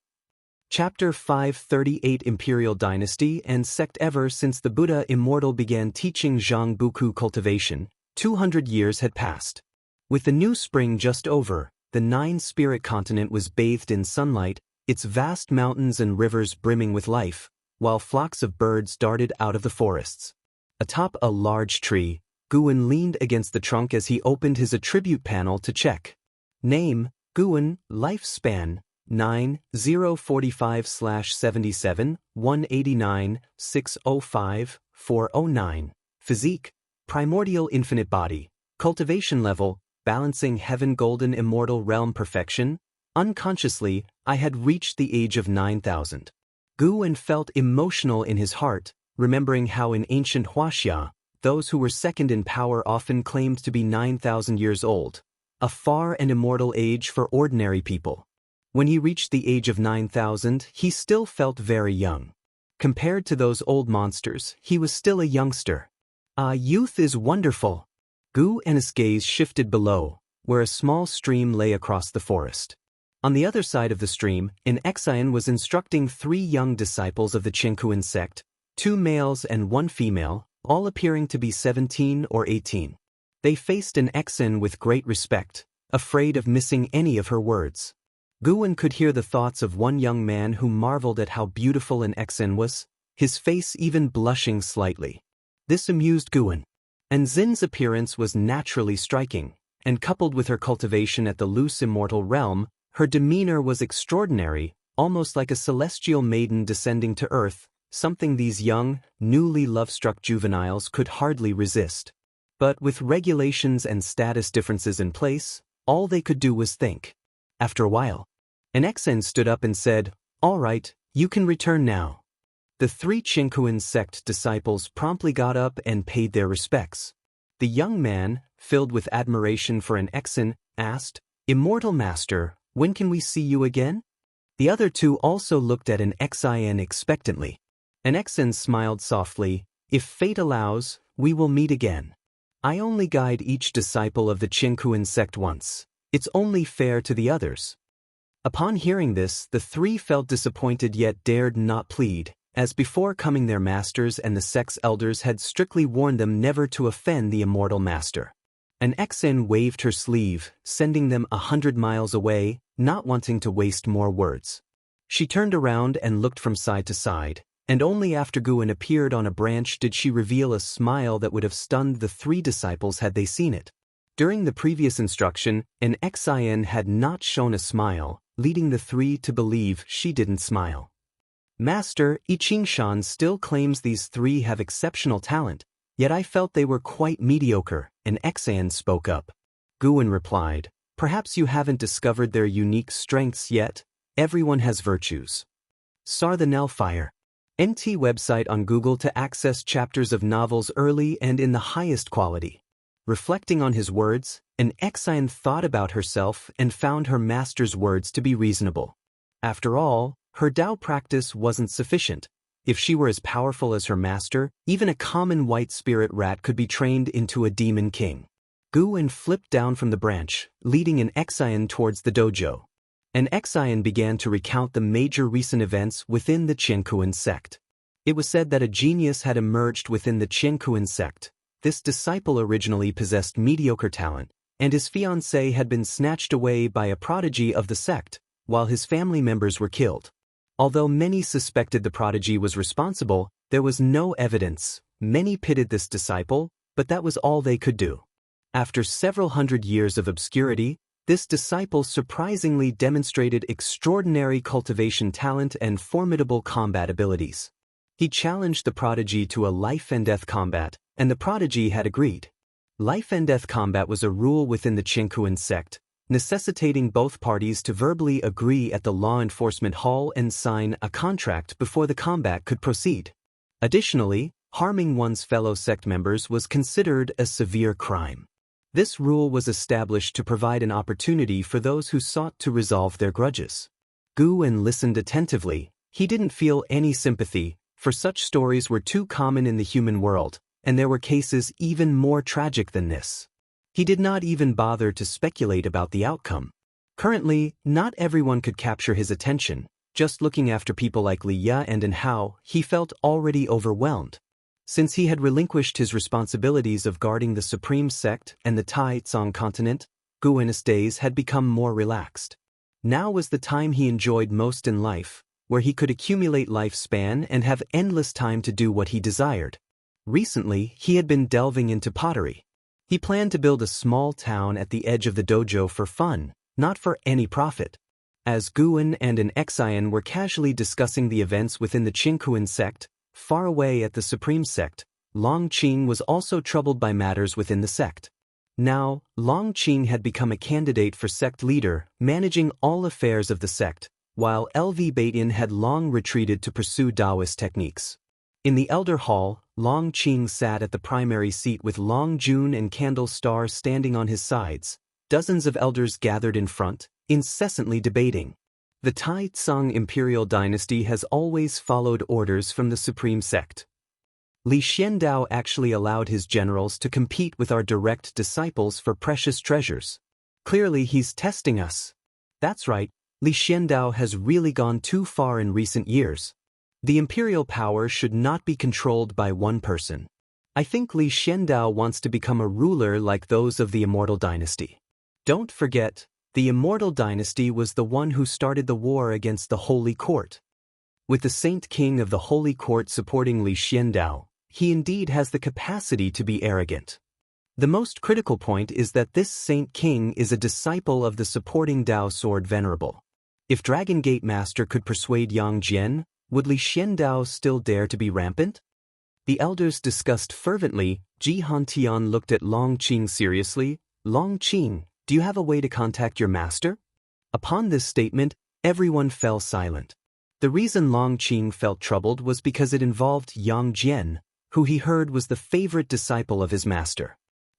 Chapter 538 Imperial Dynasty and Sect. Ever since the Buddha Immortal began teaching Zhang Buku cultivation, 200 years had passed. With the new spring just over, the nine-spirit continent was bathed in sunlight, its vast mountains and rivers brimming with life, while flocks of birds darted out of the forests. Atop a large tree, Guan leaned against the trunk as he opened his attribute panel to check. Name, Guan, lifespan, 9045/77, 189, 605, 409. Physique, primordial infinite body. Cultivation level, balancing heaven golden immortal realm perfection. Unconsciously, I had reached the age of 9,000. Guan felt emotional in his heart, remembering how in ancient Wuxia, those who were second in power often claimed to be 9,000 years old, a far and immortal age for ordinary people. When he reached the age of 9,000, he still felt very young. Compared to those old monsters, he was still a youngster. Youth is wonderful. Guan's gaze shifted below, where a small stream lay across the forest. On the other side of the stream, an Xian was instructing 3 young disciples of the Qingkuan sect, 2 males and 1 female, all appearing to be 17 or 18. They faced an Xian with great respect, afraid of missing any of her words. Guan could hear the thoughts of one young man who marveled at how beautiful an Xian was, his face even blushing slightly. This amused Guan. And Xin's appearance was naturally striking, and coupled with her cultivation at the loose immortal realm, her demeanor was extraordinary, almost like a celestial maiden descending to earth, something these young, newly love-struck juveniles could hardly resist. But with regulations and status differences in place, all they could do was think. After a while, an Xian stood up and said, "All right, you can return now." The 3 Qingkuan sect disciples promptly got up and paid their respects. The young man, filled with admiration for an Exan, asked, "Immortal Master, when can we see you again?" The other two also looked at an Xin expectantly. An Exan smiled softly, "If fate allows, we will meet again. I only guide each disciple of the Qiankuan sect once. It's only fair to the others." Upon hearing this, the three felt disappointed yet dared not plead, as before coming their masters and the sect's elders had strictly warned them never to offend the immortal master. An Exan waved her sleeve, sending them 100 miles away, not wanting to waste more words. She turned around and looked from side to side, and only after Guan appeared on a branch did she reveal a smile that would have stunned the three disciples had they seen it. During the previous instruction, an Xin had not shown a smile, leading the three to believe she didn't smile. "Master, Qingshan still claims these three have exceptional talent, yet I felt they were quite mediocre," an Xin spoke up. Guan replied, "Perhaps you haven't discovered their unique strengths yet. Everyone has virtues." Sar the Nelfire. NT website on Google to access chapters of novels early and in the highest quality. Reflecting on his words, an Xin thought about herself and found her master's words to be reasonable. After all, her Dao practice wasn't sufficient. If she were as powerful as her master, even a common white spirit rat could be trained into a demon king. Guan flipped down from the branch, leading an Xin towards the dojo. An Xin began to recount the major recent events within the Qiankuan sect. It was said that a genius had emerged within the Qiankuan sect. This disciple originally possessed mediocre talent, and his fiancée had been snatched away by a prodigy of the sect, while his family members were killed. Although many suspected the prodigy was responsible, there was no evidence. Many pitied this disciple, but that was all they could do. After several hundred years of obscurity, this disciple surprisingly demonstrated extraordinary cultivation talent and formidable combat abilities. He challenged the prodigy to a life-and-death combat, and the prodigy had agreed. Life-and-death combat was a rule within the Qiankuan sect, necessitating both parties to verbally agree at the law enforcement hall and sign a contract before the combat could proceed. Additionally, harming one's fellow sect members was considered a severe crime. This rule was established to provide an opportunity for those who sought to resolve their grudges. Guan listened attentively. He didn't feel any sympathy, for such stories were too common in the human world, and there were cases even more tragic than this. He did not even bother to speculate about the outcome. Currently, not everyone could capture his attention. Just looking after people like Li Ya and Hao, he felt already overwhelmed. Since he had relinquished his responsibilities of guarding the Supreme Sect and the Tai Tsong continent, Guan's days had become more relaxed. Now was the time he enjoyed most in life, where he could accumulate lifespan and have endless time to do what he desired. Recently, he had been delving into pottery. He planned to build a small town at the edge of the dojo for fun, not for any profit. As Guan and an Xin were casually discussing the events within the Qiankuan sect, far away at the Supreme Sect, Longqing was also troubled by matters within the sect. Now, Longqing had become a candidate for sect leader, managing all affairs of the sect, while LV Baitin had long retreated to pursue Daoist techniques. In the Elder Hall, Longqing sat at the primary seat with Long Jun and Candle Star standing on his sides. Dozens of elders gathered in front, incessantly debating. The Tai Tsong imperial dynasty has always followed orders from the Supreme Sect. Li Xiandao actually allowed his generals to compete with our direct disciples for precious treasures. Clearly he's testing us. That's right, Li Xiandao has really gone too far in recent years. The imperial power should not be controlled by one person. I think Li Xiandao wants to become a ruler like those of the Immortal dynasty. Don't forget, the Immortal dynasty was the one who started the war against the Holy Court. With the Saint King of the Holy Court supporting Li Xiandao, he indeed has the capacity to be arrogant. The most critical point is that this Saint King is a disciple of the supporting Dao Sword Venerable. If Dragon Gate Master could persuade Yang Jian, would Li Xiandao still dare to be rampant? The elders discussed fervently. Ji Hantian looked at Longqing seriously. Longqing, do you have a way to contact your master? Upon this statement, everyone fell silent. The reason Longqing felt troubled was because it involved Yang Jian, who he heard was the favorite disciple of his master.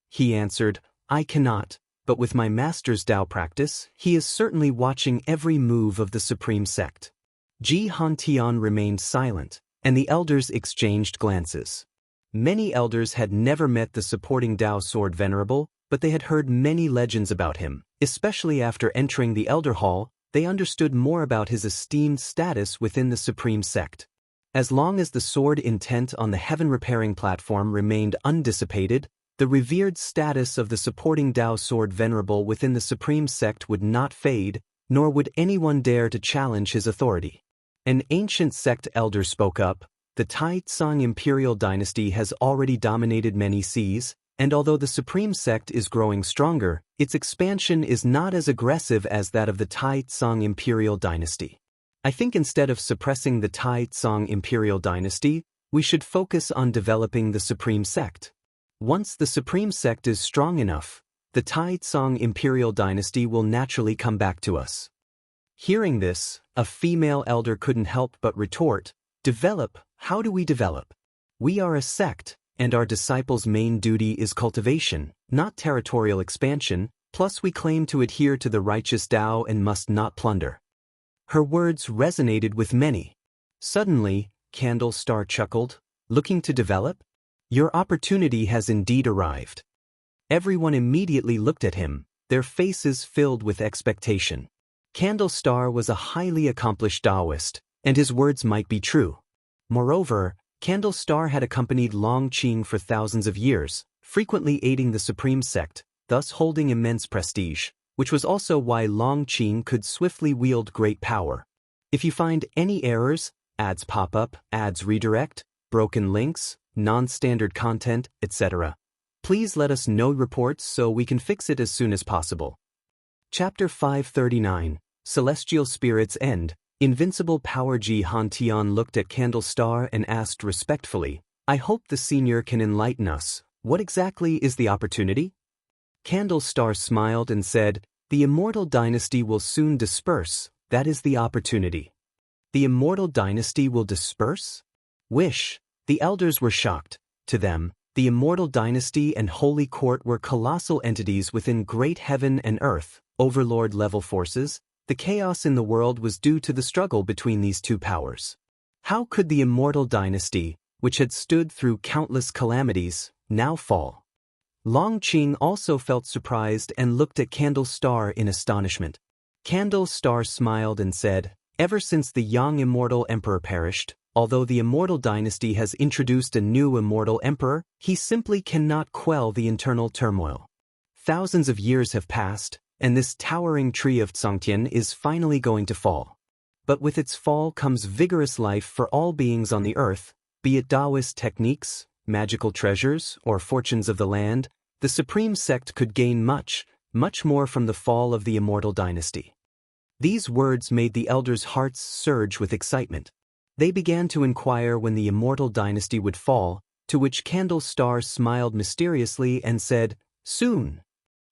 He answered, I cannot, but with my master's Tao practice, he is certainly watching every move of the supreme sect. Ji Hantian remained silent, and the elders exchanged glances. Many elders had never met the supporting Tao sword venerable, but they had heard many legends about him. Especially after entering the elder hall, they understood more about his esteemed status within the supreme sect. As long as the sword intent on the heaven-repairing platform remained undissipated, the revered status of the supporting Tao sword venerable within the supreme sect would not fade, nor would anyone dare to challenge his authority. An ancient sect elder spoke up. The Tai Tsang imperial dynasty has already dominated many seas, and although the supreme sect is growing stronger, its expansion is not as aggressive as that of the Tai Tsang imperial dynasty. I think instead of suppressing the Tai Tsang imperial dynasty, we should focus on developing the supreme sect. Once the supreme sect is strong enough, the Tai Tsang imperial dynasty will naturally come back to us. Hearing this, a female elder couldn't help but retort, "Develop? How do we develop? We are a sect, and our disciples' main duty is cultivation, not territorial expansion, plus we claim to adhere to the righteous Tao and must not plunder." Her words resonated with many. Suddenly, Candle Star chuckled, "Looking to develop? Your opportunity has indeed arrived." Everyone immediately looked at him, their faces filled with expectation. Candle Star was a highly accomplished Daoist, and his words might be true. Moreover, Candle Star had accompanied Longqing for thousands of years, frequently aiding the supreme sect, thus holding immense prestige, which was also why Longqing could swiftly wield great power. If you find any errors, ads pop up, ads redirect, broken links, non-standard content, etc., please let us know reports so we can fix it as soon as possible. Chapter 539, Celestial Spirits End. Invincible Power. Ji Hantian looked at Candle Star and asked respectfully, "I hope the senior can enlighten us. What exactly is the opportunity?" Candle Star smiled and said, "The Immortal dynasty will soon disperse. That is the opportunity." The Immortal dynasty will disperse? Wish. The elders were shocked. To them, the Immortal dynasty and Holy Court were colossal entities within great heaven and earth, overlord-level forces. The chaos in the world was due to the struggle between these two powers. How could the Immortal dynasty, which had stood through countless calamities, now fall? Longqing also felt surprised and looked at Candle Star in astonishment. Candle Star smiled and said, "Ever since the young Immortal Emperor perished, although the Immortal dynasty has introduced a new Immortal Emperor, he simply cannot quell the internal turmoil. Thousands of years have passed, and this towering tree of Tsangtian is finally going to fall. But with its fall comes vigorous life for all beings on the earth, be it Daoist techniques, magical treasures, or fortunes of the land. The supreme sect could gain much, much more from the fall of the Immortal dynasty." These words made the elders' hearts surge with excitement. They began to inquire when the Immortal dynasty would fall, to which Candle Star smiled mysteriously and said, "Soon."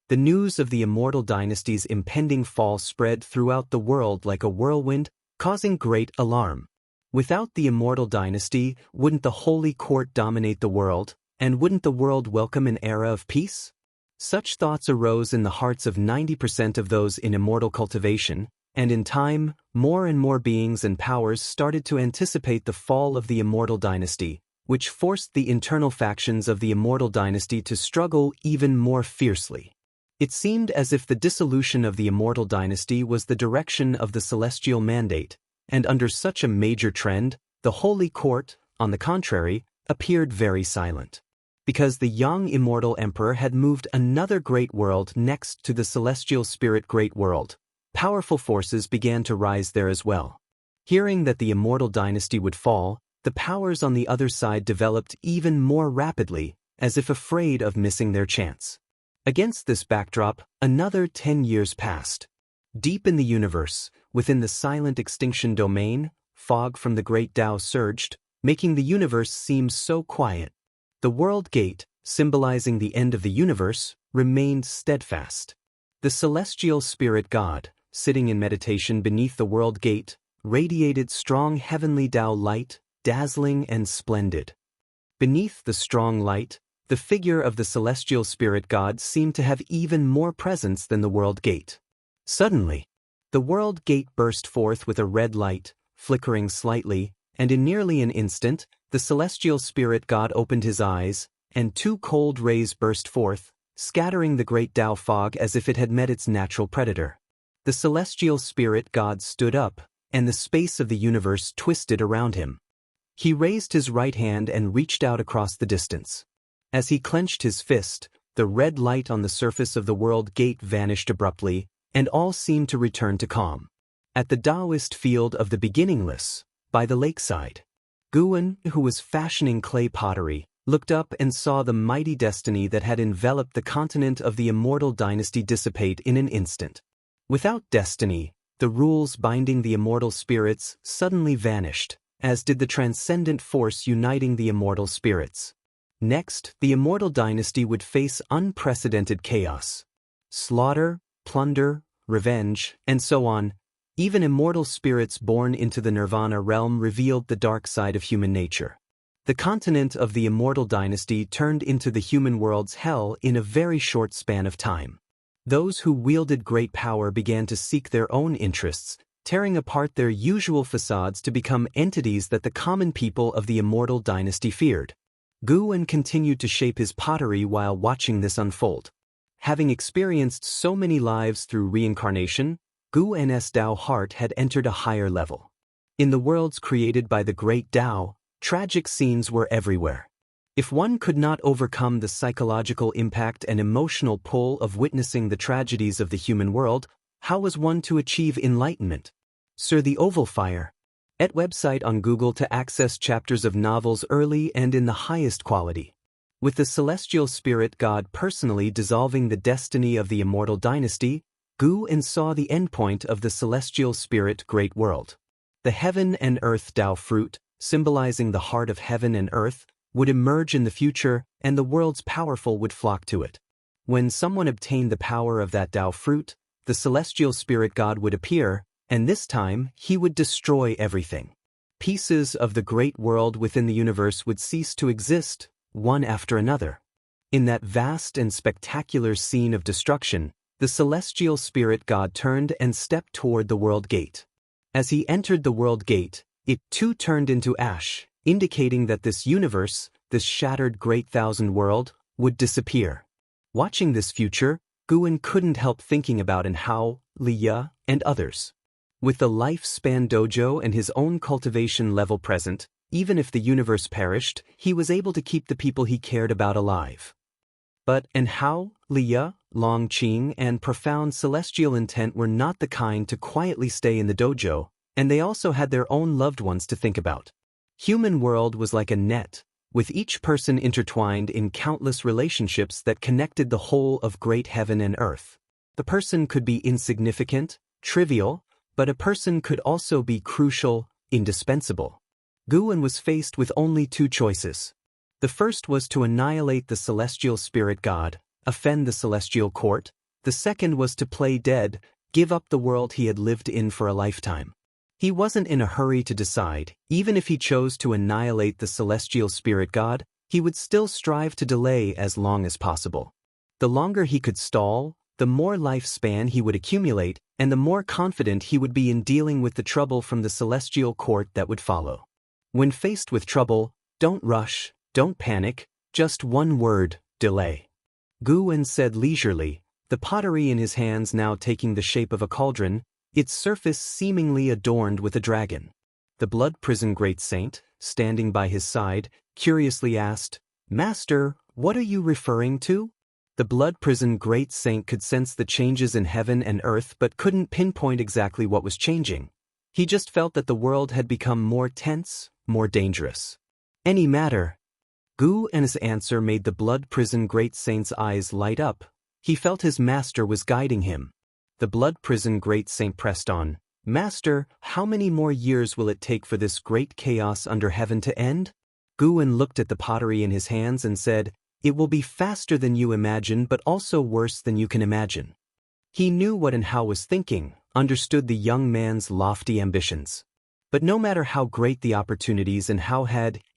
The news of the Immortal dynasty's impending fall spread throughout the world like a whirlwind, causing great alarm. Without the Immortal dynasty, wouldn't the Holy Court dominate the world, and wouldn't the world welcome an era of peace? Such thoughts arose in the hearts of 90% of those in immortal cultivation, and in time, more and more beings and powers started to anticipate the fall of the Immortal dynasty, which forced the internal factions of the Immortal dynasty to struggle even more fiercely. It seemed as if the dissolution of the Immortal dynasty was the direction of the celestial mandate, and under such a major trend, the Holy Court, on the contrary, appeared very silent. Because the young Immortal Emperor had moved another great world next to the celestial spirit great world, powerful forces began to rise there as well. Hearing that the Immortal dynasty would fall, the powers on the other side developed even more rapidly, as if afraid of missing their chance. Against this backdrop, another 10 years passed. Deep in the universe, within the silent extinction domain, fog from the great Tao surged, making the universe seem so quiet. The world gate, symbolizing the end of the universe, remained steadfast. The celestial spirit god, sitting in meditation beneath the world gate, radiated strong heavenly Tao light, dazzling and splendid. Beneath the strong light, the figure of the celestial spirit god seemed to have even more presence than the world gate. Suddenly, the world gate burst forth with a red light, flickering slightly, and in nearly an instant, the celestial spirit god opened his eyes, and two cold rays burst forth, scattering the great Tao fog as if it had met its natural predator. The celestial spirit god stood up, and the space of the universe twisted around him. He raised his right hand and reached out across the distance. As he clenched his fist, the red light on the surface of the world gate vanished abruptly, and all seemed to return to calm. At the Daoist field of the beginningless, by the lakeside, Guan, who was fashioning clay pottery, looked up and saw the mighty destiny that had enveloped the continent of the Immortal dynasty dissipate in an instant. Without destiny, the rules binding the immortal spirits suddenly vanished, as did the transcendent force uniting the immortal spirits. Next, the Immortal dynasty would face unprecedented chaos. Slaughter, plunder, revenge, and so on. Even immortal spirits born into the Nirvana realm revealed the dark side of human nature. The continent of the Immortal dynasty turned into the human world's hell in a very short span of time. Those who wielded great power began to seek their own interests, tearing apart their usual facades to become entities that the common people of the Immortal dynasty feared. Guan continued to shape his pottery while watching this unfold. Having experienced so many lives through reincarnation, Guan's Tao heart had entered a higher level. In the worlds created by the great Tao, tragic scenes were everywhere. If one could not overcome the psychological impact and emotional pull of witnessing the tragedies of the human world, how was one to achieve enlightenment? Sir the Oval Fire. At website on Google to access chapters of novels early and in the highest quality. With the celestial spirit god personally dissolving the destiny of the Immortal dynasty, Guan saw the endpoint of the celestial spirit great world. The heaven and earth Tao fruit, symbolizing the heart of heaven and earth, would emerge in the future, and the world's powerful would flock to it. When someone obtained the power of that Tao fruit, the celestial spirit god would appear, and this time he would destroy everything. Pieces of the great world within the universe would cease to exist, one after another. In that vast and spectacular scene of destruction, the celestial spirit god turned and stepped toward the world gate. As he entered the world gate, it too turned into ash, indicating that this universe, this shattered great thousand world, would disappear. Watching this future, Guan couldn't help thinking about Hao, Liya, and others. With the lifespan dojo and his own cultivation level present, even if the universe perished, he was able to keep the people he cared about alive. But Hao, Liya, Longqing, and profound celestial intent were not the kind to quietly stay in the dojo, and they also had their own loved ones to think about. Human world was like a net, with each person intertwined in countless relationships that connected the whole of great heaven and earth. The person could be insignificant, trivial, but a person could also be crucial, indispensable. Guan was faced with only two choices. The first was to annihilate the celestial spirit god, offend the celestial court. The second was to play dead, give up the world he had lived in for a lifetime. He wasn't in a hurry to decide. Even if he chose to annihilate the celestial spirit god, he would still strive to delay as long as possible. The longer he could stall, the more lifespan he would accumulate, and the more confident he would be in dealing with the trouble from the celestial court that would follow. When faced with trouble, don't rush, don't panic, just one word, delay. Guan said leisurely, the pottery in his hands now taking the shape of a cauldron, its surface seemingly adorned with a dragon. The blood prison great saint, standing by his side, curiously asked, "Master, what are you referring to?" The blood prison great saint could sense the changes in heaven and earth but couldn't pinpoint exactly what was changing. He just felt that the world had become more tense, more dangerous. Any matter? Guan's answer made the blood prison great saint's eyes light up. He felt his master was guiding him. The blood prison great saint pressed on, "Master, how many more years will it take for this great chaos under heaven to end?" Guan looked at the pottery in his hands and said, "It will be faster than you imagine but also worse than you can imagine." He knew what Hao was thinking, understood the young man's lofty ambitions. But no matter how great the opportunities and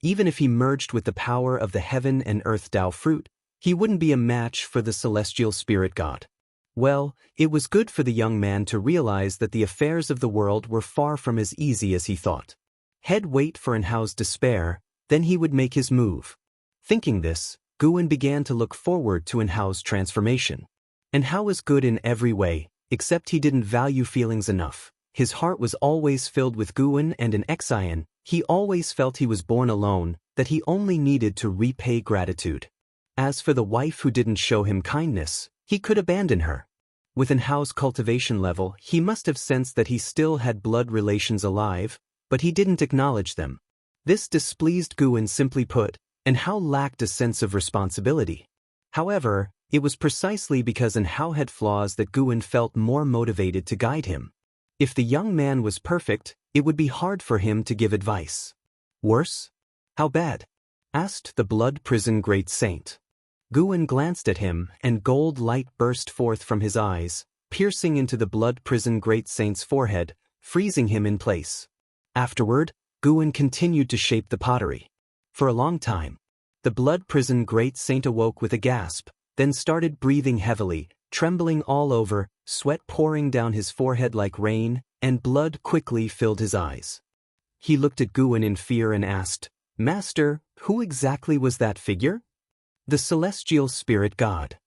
even if he merged with the power of the heaven and earth Tao fruit, he wouldn't be a match for the celestial spirit god. Well, it was good for the young man to realize that the affairs of the world were far from as easy as he thought. He'd wait for Enhao's despair, then he would make his move. Thinking this, Guan began to look forward to Enhao's transformation. Enhao was good in every way, except he didn't value feelings enough. His heart was always filled with Guan and in Xian, he always felt he was born alone, that he only needed to repay gratitude. As for the wife who didn't show him kindness, he could abandon her. With Enhao's cultivation level, he must have sensed that he still had blood relations alive, but he didn't acknowledge them. This displeased Guan. Simply put, Enhao lacked a sense of responsibility. However, it was precisely because Enhao had flaws that Guan felt more motivated to guide him. If the young man was perfect, it would be hard for him to give advice. Worse? How bad? Asked the blood prison great saint. Guan glanced at him, and gold light burst forth from his eyes, piercing into the blood prison great saint's forehead, freezing him in place. Afterward, Guan continued to shape the pottery. For a long time, the blood prison great saint awoke with a gasp, then started breathing heavily, trembling all over, sweat pouring down his forehead like rain, and blood quickly filled his eyes. He looked at Guan in fear and asked, "Master, who exactly was that figure?" "The celestial spirit god."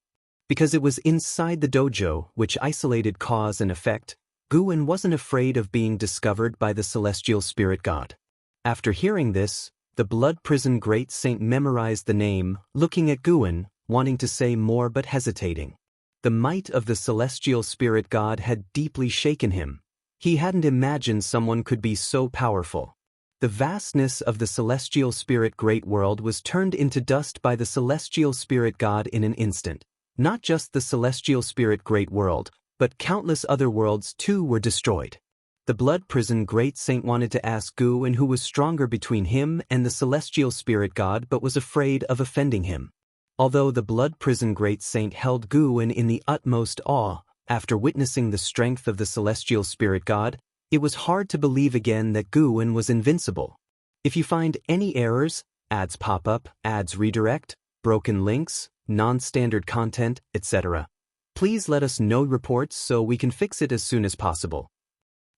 Because it was inside the dojo, which isolated cause and effect, Guan wasn't afraid of being discovered by the celestial spirit god. After hearing this, the blood prison great saint memorized the name, looking at Guan, wanting to say more but hesitating. The might of the celestial spirit god had deeply shaken him. He hadn't imagined someone could be so powerful. The vastness of the celestial spirit great world was turned into dust by the celestial spirit god in an instant. Not just the celestial spirit great world, but countless other worlds too were destroyed. The blood prison great saint wanted to ask Guan who was stronger between him and the celestial spirit god but was afraid of offending him. Although the blood prison great saint held Guan in the utmost awe, after witnessing the strength of the celestial spirit god, it was hard to believe again that Guan was invincible. If you find any errors, ads pop up, ads redirect, broken links, non-standard content, etc., please let us know reports so we can fix it as soon as possible.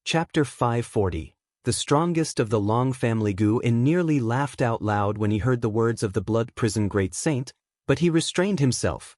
Chapter 540. The strongest of the Long family. Guan nearly laughed out loud when he heard the words of the blood prison great saint, but he restrained himself.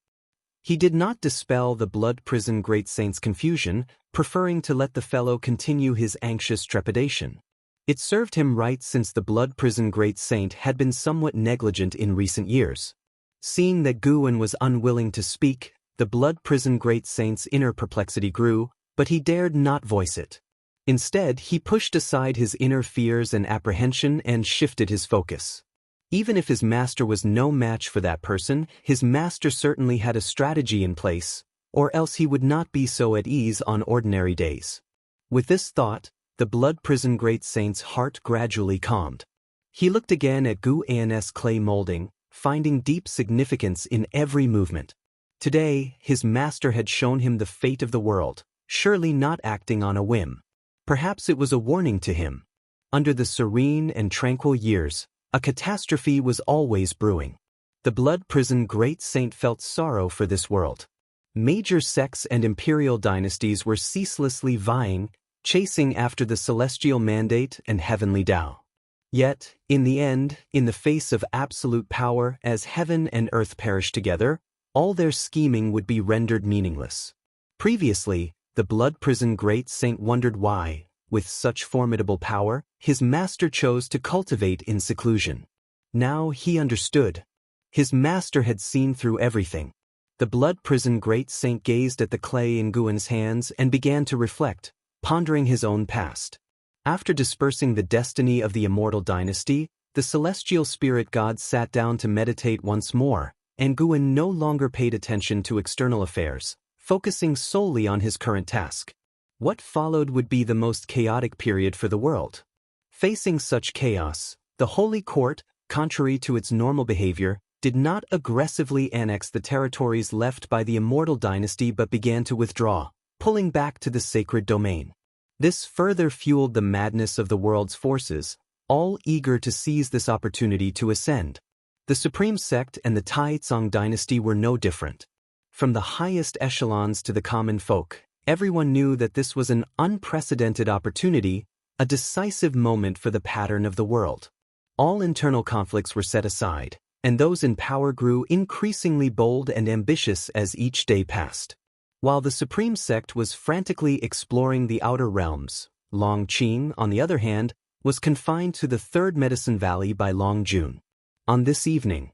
He did not dispel the blood prison great saint's confusion, preferring to let the fellow continue his anxious trepidation. It served him right since the blood prison great saint had been somewhat negligent in recent years. Seeing that Guan was unwilling to speak, the blood prison great saint's inner perplexity grew, but he dared not voice it. Instead, he pushed aside his inner fears and apprehension and shifted his focus. Even if his master was no match for that person, his master certainly had a strategy in place, or else he would not be so at ease on ordinary days. With this thought, the blood prison great saint's heart gradually calmed. He looked again at Guan's clay molding, finding deep significance in every movement. Today, his master had shown him the fate of the world, surely not acting on a whim. Perhaps it was a warning to him. Under the serene and tranquil years, a catastrophe was always brewing. The blood prison great saint felt sorrow for this world. Major sects and imperial dynasties were ceaselessly vying, chasing after the celestial mandate and heavenly Tao. Yet, in the end, in the face of absolute power, as heaven and earth perished together, all their scheming would be rendered meaningless. Previously, the blood prison great saint wondered why, with such formidable power, his master chose to cultivate in seclusion. Now he understood. His master had seen through everything. The blood prison great saint gazed at the clay in Guan's hands and began to reflect, pondering his own past. After dispersing the destiny of the immortal dynasty, the celestial spirit god sat down to meditate once more, and Guan no longer paid attention to external affairs, focusing solely on his current task. What followed would be the most chaotic period for the world. Facing such chaos, the Holy Court, contrary to its normal behavior, did not aggressively annex the territories left by the Immortal dynasty but began to withdraw, pulling back to the sacred domain. This further fueled the madness of the world's forces, all eager to seize this opportunity to ascend. The supreme sect and the Taizong dynasty were no different. From the highest echelons to the common folk, everyone knew that this was an unprecedented opportunity, a decisive moment for the pattern of the world. All internal conflicts were set aside, and those in power grew increasingly bold and ambitious as each day passed. While the supreme sect was frantically exploring the outer realms, Longqing, on the other hand, was confined to the third Medicine Valley by Longjun. On this evening,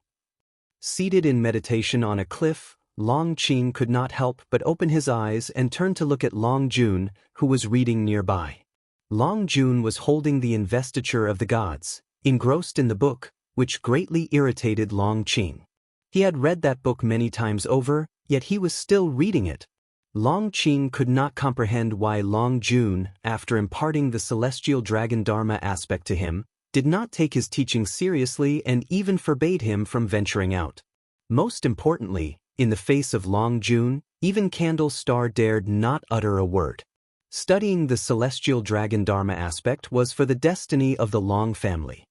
seated in meditation on a cliff, Longqing could not help but open his eyes and turn to look at Longjun, who was reading nearby. Longjun was holding the investiture of the gods, engrossed in the book, which greatly irritated Longqing. He had read that book many times over, yet he was still reading it. Longqing could not comprehend why Longjun, after imparting the celestial dragon Dharma aspect to him, did not take his teaching seriously and even forbade him from venturing out. Most importantly, in the face of Longjun, even Candle Star dared not utter a word. Studying the celestial dragon Dharma aspect was for the destiny of the Long family.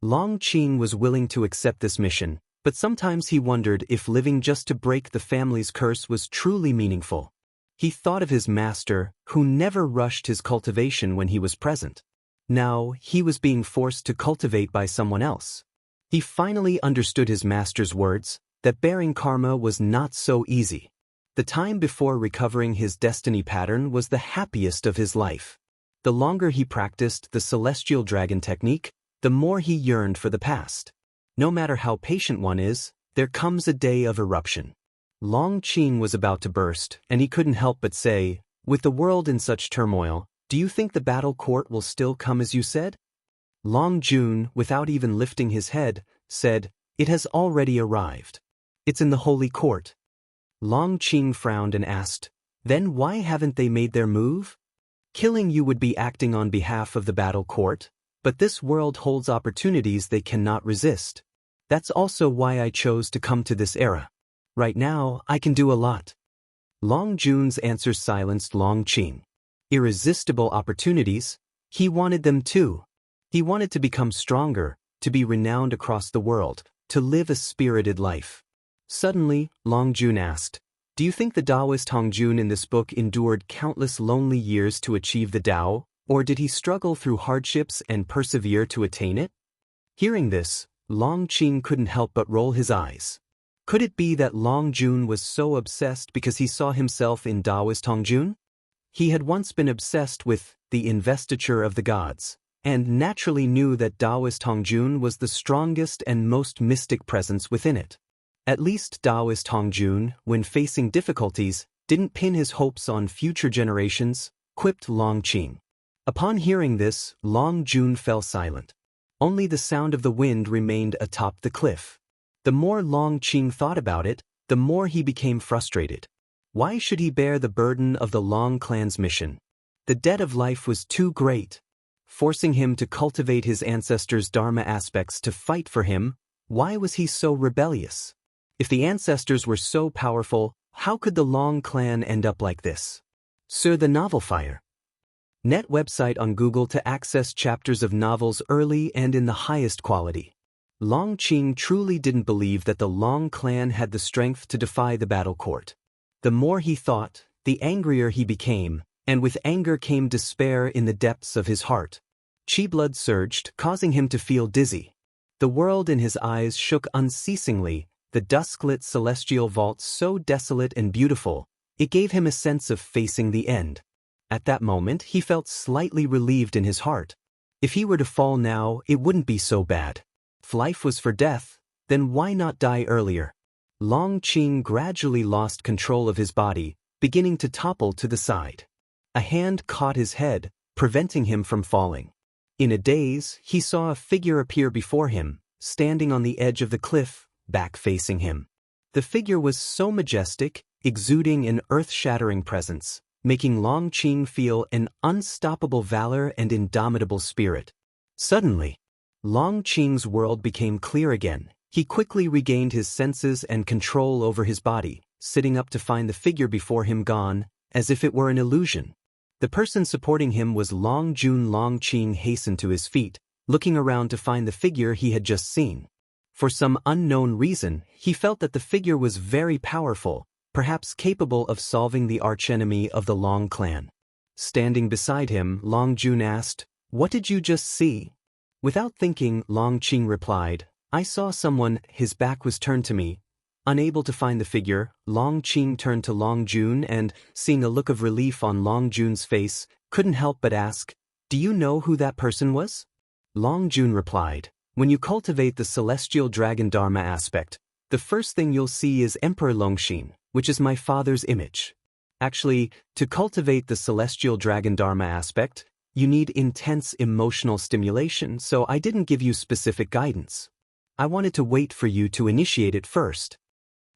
Longqing was willing to accept this mission, but sometimes he wondered if living just to break the family's curse was truly meaningful. He thought of his master, who never rushed his cultivation when he was present. Now, he was being forced to cultivate by someone else. He finally understood his master's words, that bearing karma was not so easy. The time before recovering his destiny pattern was the happiest of his life. The longer he practiced the celestial dragon technique, the more he yearned for the past. No matter how patient one is, there comes a day of eruption. Longqing was about to burst, and he couldn't help but say, "With the world in such turmoil, do you think the battle court will still come as you said?" Longjun, without even lifting his head, said, "It has already arrived. It's in the holy court." Longqing frowned and asked, "Then why haven't they made their move? Killing you would be acting on behalf of the battle court, but this world holds opportunities they cannot resist. That's also why I chose to come to this era. Right now, I can do a lot." Longjun's answer silenced Longqing. Irresistible opportunities? He wanted them too. He wanted to become stronger, to be renowned across the world, to live a spirited life. Suddenly, Longjun asked, "Do you think the Daoist Hongjun in this book endured countless lonely years to achieve the Tao, or did he struggle through hardships and persevere to attain it?" Hearing this, Longqing couldn't help but roll his eyes. Could it be that Longjun was so obsessed because he saw himself in Daoist Hongjun? He had once been obsessed with the investiture of the gods, and naturally knew that Daoist Hongjun was the strongest and most mystic presence within it. At least Daoist Hongjun, when facing difficulties, didn't pin his hopes on future generations, quipped Longqing. Upon hearing this, Longjun fell silent. Only the sound of the wind remained atop the cliff. The more Longqing thought about it, the more he became frustrated. Why should he bear the burden of the Long clan's mission? The debt of life was too great. Forcing him to cultivate his ancestors' Dharma aspects to fight for him, why was he so rebellious? If the ancestors were so powerful, how could the Long clan end up like this? Sir the Novel Fire. Net website on Google to access chapters of novels early and in the highest quality. Longqing truly didn't believe that the Long clan had the strength to defy the battle court. The more he thought, the angrier he became, and with anger came despair in the depths of his heart. Chi blood surged, causing him to feel dizzy. The world in his eyes shook unceasingly, the dusk-lit celestial vault so desolate and beautiful, it gave him a sense of facing the end. At that moment, he felt slightly relieved in his heart. If he were to fall now, it wouldn't be so bad. If life was for death, then why not die earlier? Longqing gradually lost control of his body, beginning to topple to the side. A hand caught his head, preventing him from falling. In a daze, he saw a figure appear before him, standing on the edge of the cliff, back facing him. The figure was so majestic, exuding an earth-shattering presence, making Longqing feel an unstoppable valor and indomitable spirit. Suddenly, Longqing's world became clear again. He quickly regained his senses and control over his body, sitting up to find the figure before him gone, as if it were an illusion. The person supporting him was Long Jun. Long Qing hastened to his feet, looking around to find the figure he had just seen. For some unknown reason, he felt that the figure was very powerful, perhaps capable of solving the archenemy of the Long clan. Standing beside him, Long Jun asked, "What did you just see?" Without thinking, Long Qing replied, "I saw someone, his back was turned to me." Unable to find the figure, Long Qing turned to Long Jun and, seeing a look of relief on Long Jun's face, couldn't help but ask, "Do you know who that person was?" Long Jun replied, "When you cultivate the celestial dragon Dharma aspect, the first thing you'll see is Emperor Longxin, which is my father's image. Actually, to cultivate the celestial dragon Dharma aspect, you need intense emotional stimulation, so I didn't give you specific guidance. I wanted to wait for you to initiate it first."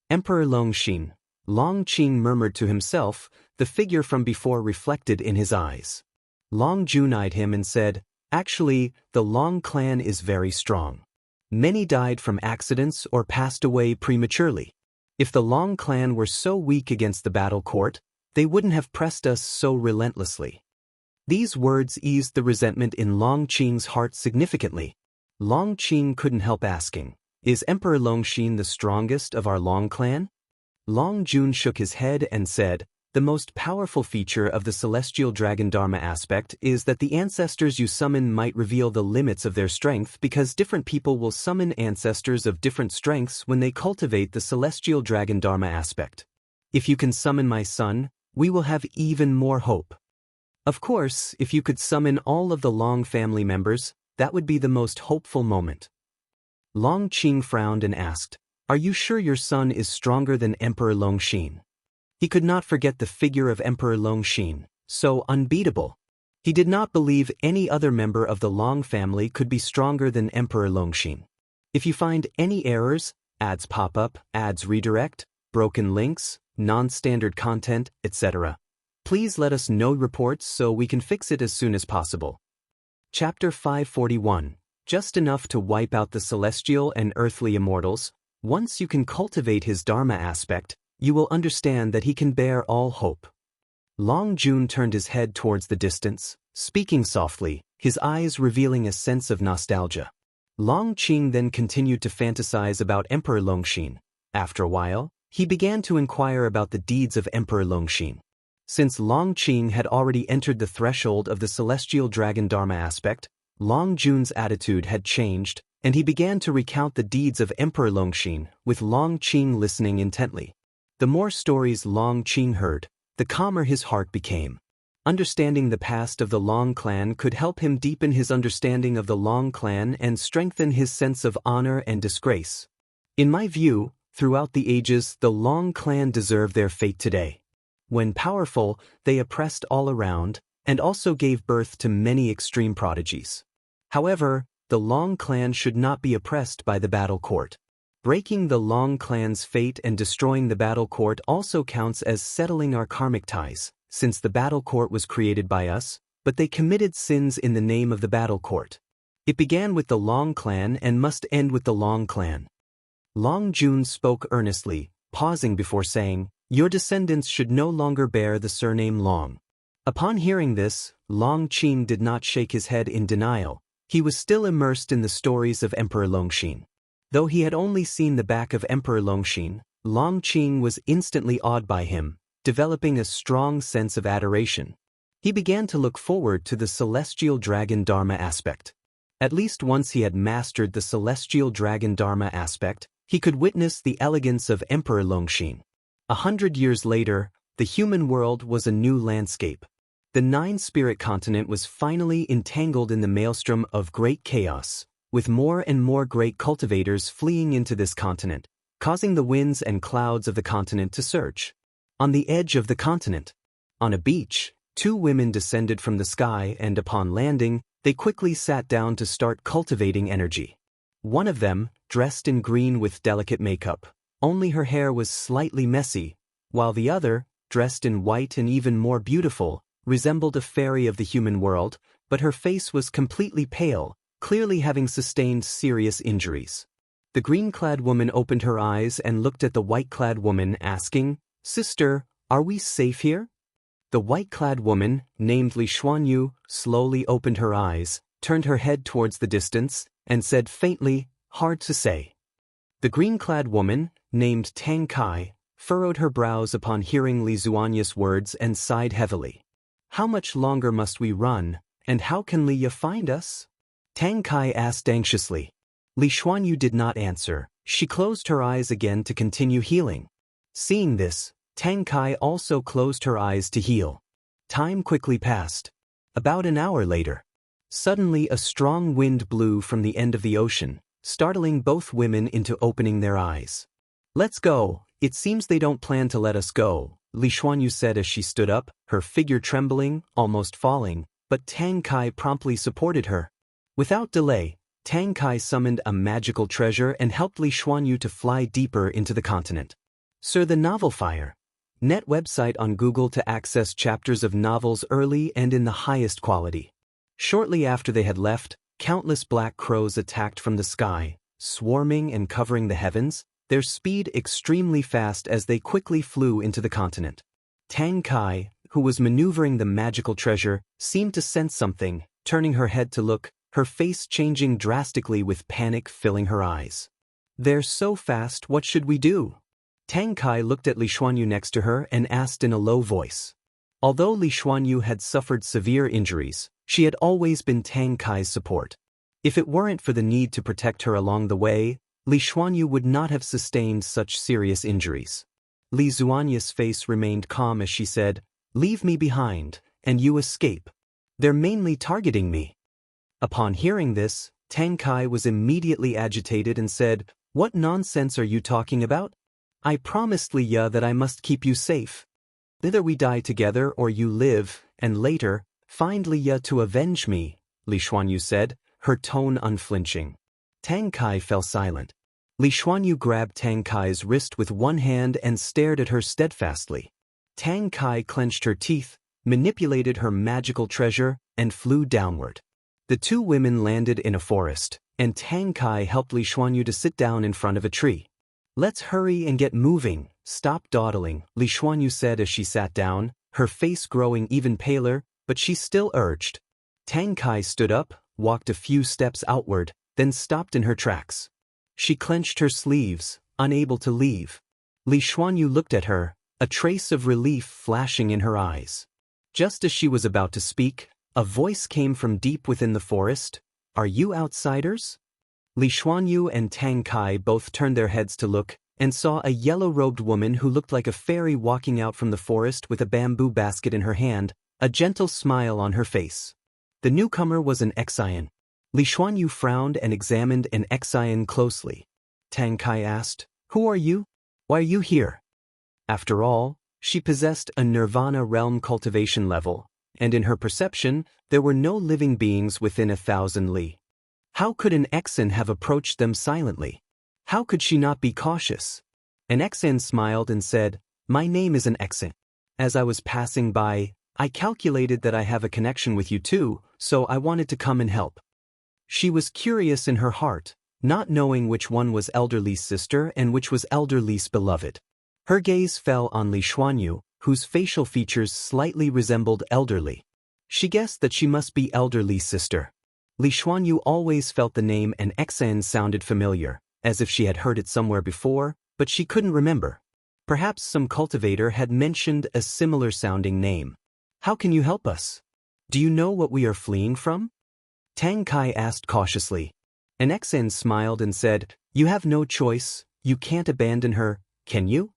Emperor Longxin, Long Qing murmured to himself, the figure from before reflected in his eyes. Long Jun eyed him and said, "Actually, the Long clan is very strong. Many died from accidents or passed away prematurely. If the Long clan were so weak against the battle court, they wouldn't have pressed us so relentlessly." These words eased the resentment in Long Qing's heart significantly. Long Qing couldn't help asking, "Is Emperor Longxin the strongest of our Long clan?" Long Jun shook his head and said, "The most powerful feature of the celestial dragon Dharma aspect is that the ancestors you summon might reveal the limits of their strength because different people will summon ancestors of different strengths when they cultivate the celestial dragon Dharma aspect. If you can summon my son, we will have even more hope. Of course, if you could summon all of the Long family members, that would be the most hopeful moment." Long Qing frowned and asked, "Are you sure your son is stronger than Emperor Longxin?" He could not forget the figure of Emperor Longxin, so unbeatable. He did not believe any other member of the Long family could be stronger than Emperor Longxin. If you find any errors, ads pop up, ads redirect, broken links, non-standard content, etc., please let us know reports so we can fix it as soon as possible. Chapter 541. Just enough to wipe out the celestial and earthly immortals. Once you can cultivate his Dharma aspect, you will understand that he can bear all hope. Long Jun turned his head towards the distance, speaking softly, his eyes revealing a sense of nostalgia. Long Qing then continued to fantasize about Emperor Longxin. After a while, he began to inquire about the deeds of Emperor Longxin. Since Long Qing had already entered the threshold of the celestial dragon Dharma aspect, Long Jun's attitude had changed, and he began to recount the deeds of Emperor Longxin, with Long Qing listening intently. The more stories Long Qing heard, the calmer his heart became. Understanding the past of the Long clan could help him deepen his understanding of the Long clan and strengthen his sense of honor and disgrace. In my view, throughout the ages, the Long clan deserve their fate today. When powerful, they oppressed all around, and also gave birth to many extreme prodigies. However, the Long clan should not be oppressed by the battle court. Breaking the Long clan's fate and destroying the battle court also counts as settling our karmic ties, since the battle court was created by us, but they committed sins in the name of the battle court. It began with the Long clan and must end with the Long clan. Long Jun spoke earnestly, pausing before saying, "Your descendants should no longer bear the surname Long." Upon hearing this, Long Qing did not shake his head in denial. He was still immersed in the stories of Emperor Longxin. Though he had only seen the back of Emperor Longxin, Long Qing was instantly awed by him, developing a strong sense of adoration. He began to look forward to the celestial dragon Dharma aspect. At least once he had mastered the celestial dragon Dharma aspect, he could witness the elegance of Emperor Longxin. 100 years later, the human world was a new landscape. The nine-spirit continent was finally entangled in the maelstrom of great chaos, with more and more great cultivators fleeing into this continent, causing the winds and clouds of the continent to surge. On the edge of the continent, on a beach, two women descended from the sky and upon landing, they quickly sat down to start cultivating energy. One of them, dressed in green with delicate makeup, only her hair was slightly messy, while the other, dressed in white and even more beautiful, resembled a fairy of the human world, but her face was completely pale, clearly having sustained serious injuries. The green-clad woman opened her eyes and looked at the white-clad woman, asking, "Sister, are we safe here?" The white-clad woman, named Li Xuanyu, slowly opened her eyes, turned her head towards the distance, and said faintly, "Hard to say." The green-clad woman, named Tang Kai, furrowed her brows upon hearing Li Xuanyu's words and sighed heavily. "How much longer must we run, and how can Li Ya find us?" Tang Kai asked anxiously. Li Xuanyu did not answer. She closed her eyes again to continue healing. Seeing this, Tang Kai also closed her eyes to heal. Time quickly passed. About an hour later, suddenly a strong wind blew from the end of the ocean, startling both women into opening their eyes. "Let's go. It seems they don't plan to let us go," Li Xuanyu said as she stood up, her figure trembling, almost falling, but Tang Kai promptly supported her. Without delay, Tang Kai summoned a magical treasure and helped Li Xuanyu to fly deeper into the continent. Sir, the Novel Fire net website on Google to access chapters of novels early and in the highest quality. Shortly after they had left, countless black crows attacked from the sky, swarming and covering the heavens, their speed extremely fast as they quickly flew into the continent. Tang Kai, who was maneuvering the magical treasure, seemed to sense something, turning her head to look, her face changing drastically with panic filling her eyes. "They're so fast, what should we do?" Tang Kai looked at Li Xuanyu next to her and asked in a low voice. Although Li Xuanyu had suffered severe injuries, she had always been Tang Kai's support. If it weren't for the need to protect her along the way, Li Xuanyu would not have sustained such serious injuries. Li Xuanyu's face remained calm as she said, "Leave me behind, and you escape. They're mainly targeting me." Upon hearing this, Tang Kai was immediately agitated and said, "What nonsense are you talking about? I promised Li Ya that I must keep you safe. Either we die together or you live, and later, find Li Ya to avenge me," Li Xuanyu said, her tone unflinching. Tang Kai fell silent. Li Xuanyu grabbed Tang Kai's wrist with one hand and stared at her steadfastly. Tang Kai clenched her teeth, manipulated her magical treasure, and flew downward. The two women landed in a forest, and Tang Kai helped Li Xuanyu to sit down in front of a tree. "Let's hurry and get moving, stop dawdling," Li Xuanyu said as she sat down, her face growing even paler, but she still urged. Tang Kai stood up, walked a few steps outward, then stopped in her tracks. She clenched her sleeves, unable to leave. Li Xuanyu looked at her, a trace of relief flashing in her eyes. Just as she was about to speak, a voice came from deep within the forest. "Are you outsiders?" Li Xuanyu and Tang Kai both turned their heads to look, and saw a yellow-robed woman who looked like a fairy walking out from the forest with a bamboo basket in her hand, a gentle smile on her face. The newcomer was an Xian. Li Xuanyu frowned and examined an Xian closely. Tang Kai asked, "Who are you? Why are you here?" After all, she possessed a nirvana realm cultivation level, and in her perception, there were no living beings within 1,000 li. How could an Xian have approached them silently? How could she not be cautious? An Xian smiled and said, "My name is an Xian. As I was passing by, I calculated that I have a connection with you too, so I wanted to come and help." She was curious in her heart, not knowing which one was Elder Li's sister and which was Elder Li's beloved. Her gaze fell on Li Xuanyu, whose facial features slightly resembled Elder Li. She guessed that she must be Elder Li's sister. Li Xuanyu always felt the name an Xian sounded familiar, as if she had heard it somewhere before, but she couldn't remember. Perhaps some cultivator had mentioned a similar-sounding name. "How can you help us? Do you know what we are fleeing from?" Tang Kai asked cautiously. An Xian smiled and said, "You have no choice, you can't abandon her, can you?"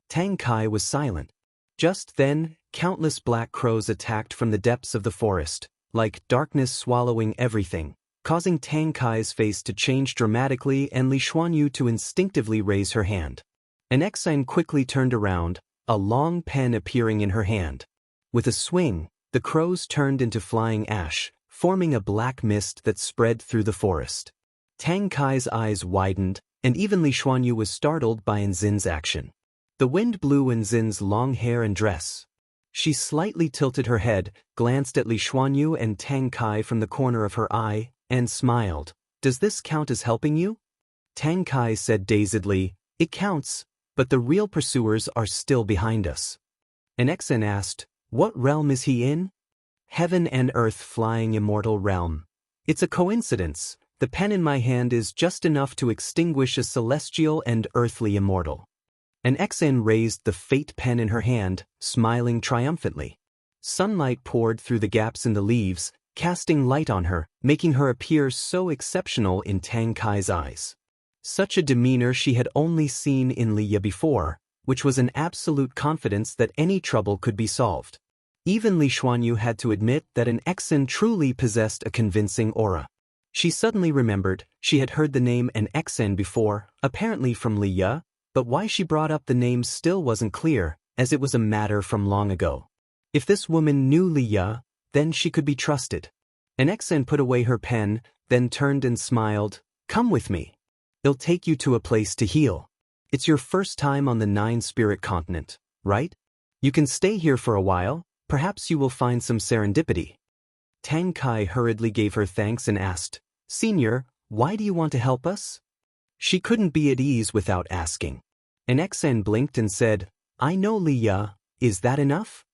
Tang Kai was silent. Just then, countless black crows attacked from the depths of the forest, like darkness swallowing everything, causing Tang Kai's face to change dramatically and Li Xuanyu to instinctively raise her hand. An Xian quickly turned around, a long pen appearing in her hand. With a swing, the crows turned into flying ash, forming a black mist that spread through the forest. Tang Kai's eyes widened, and even Li Xuanyu was startled by Nzin's action. The wind blew Nzin's long hair and dress. She slightly tilted her head, glanced at Li Xuanyu and Tang Kai from the corner of her eye, and smiled. "Does this count as helping you?" Tang Kai said dazedly, "It counts, but the real pursuers are still behind us." An Xian asked, What realm is he in? Heaven and earth flying immortal realm. It's a coincidence. The pen in my hand is just enough to extinguish a celestial and earthly immortal. An Xen raised the fate pen in her hand, smiling triumphantly. Sunlight poured through the gaps in the leaves, casting light on her, making her appear so exceptional in Tang Kai's eyes. Such a demeanor she had only seen in Li Ye before, which was an absolute confidence that any trouble could be solved. Even Li Xuanyu had to admit that an Xen truly possessed a convincing aura. She suddenly remembered she had heard the name an Xen before, apparently from Li Ye, but why she brought up the name still wasn't clear, as it was a matter from long ago. If this woman knew Li Ye, then she could be trusted. An Xen put away her pen, then turned and smiled. Come with me. It'll take you to a place to heal. It's your first time on the Nine-Spirit continent, right? You can stay here for a while, perhaps you will find some serendipity. Tang Kai hurriedly gave her thanks and asked, Senior, why do you want to help us? She couldn't be at ease without asking. An Xen blinked and said, I know Li Ye, is that enough?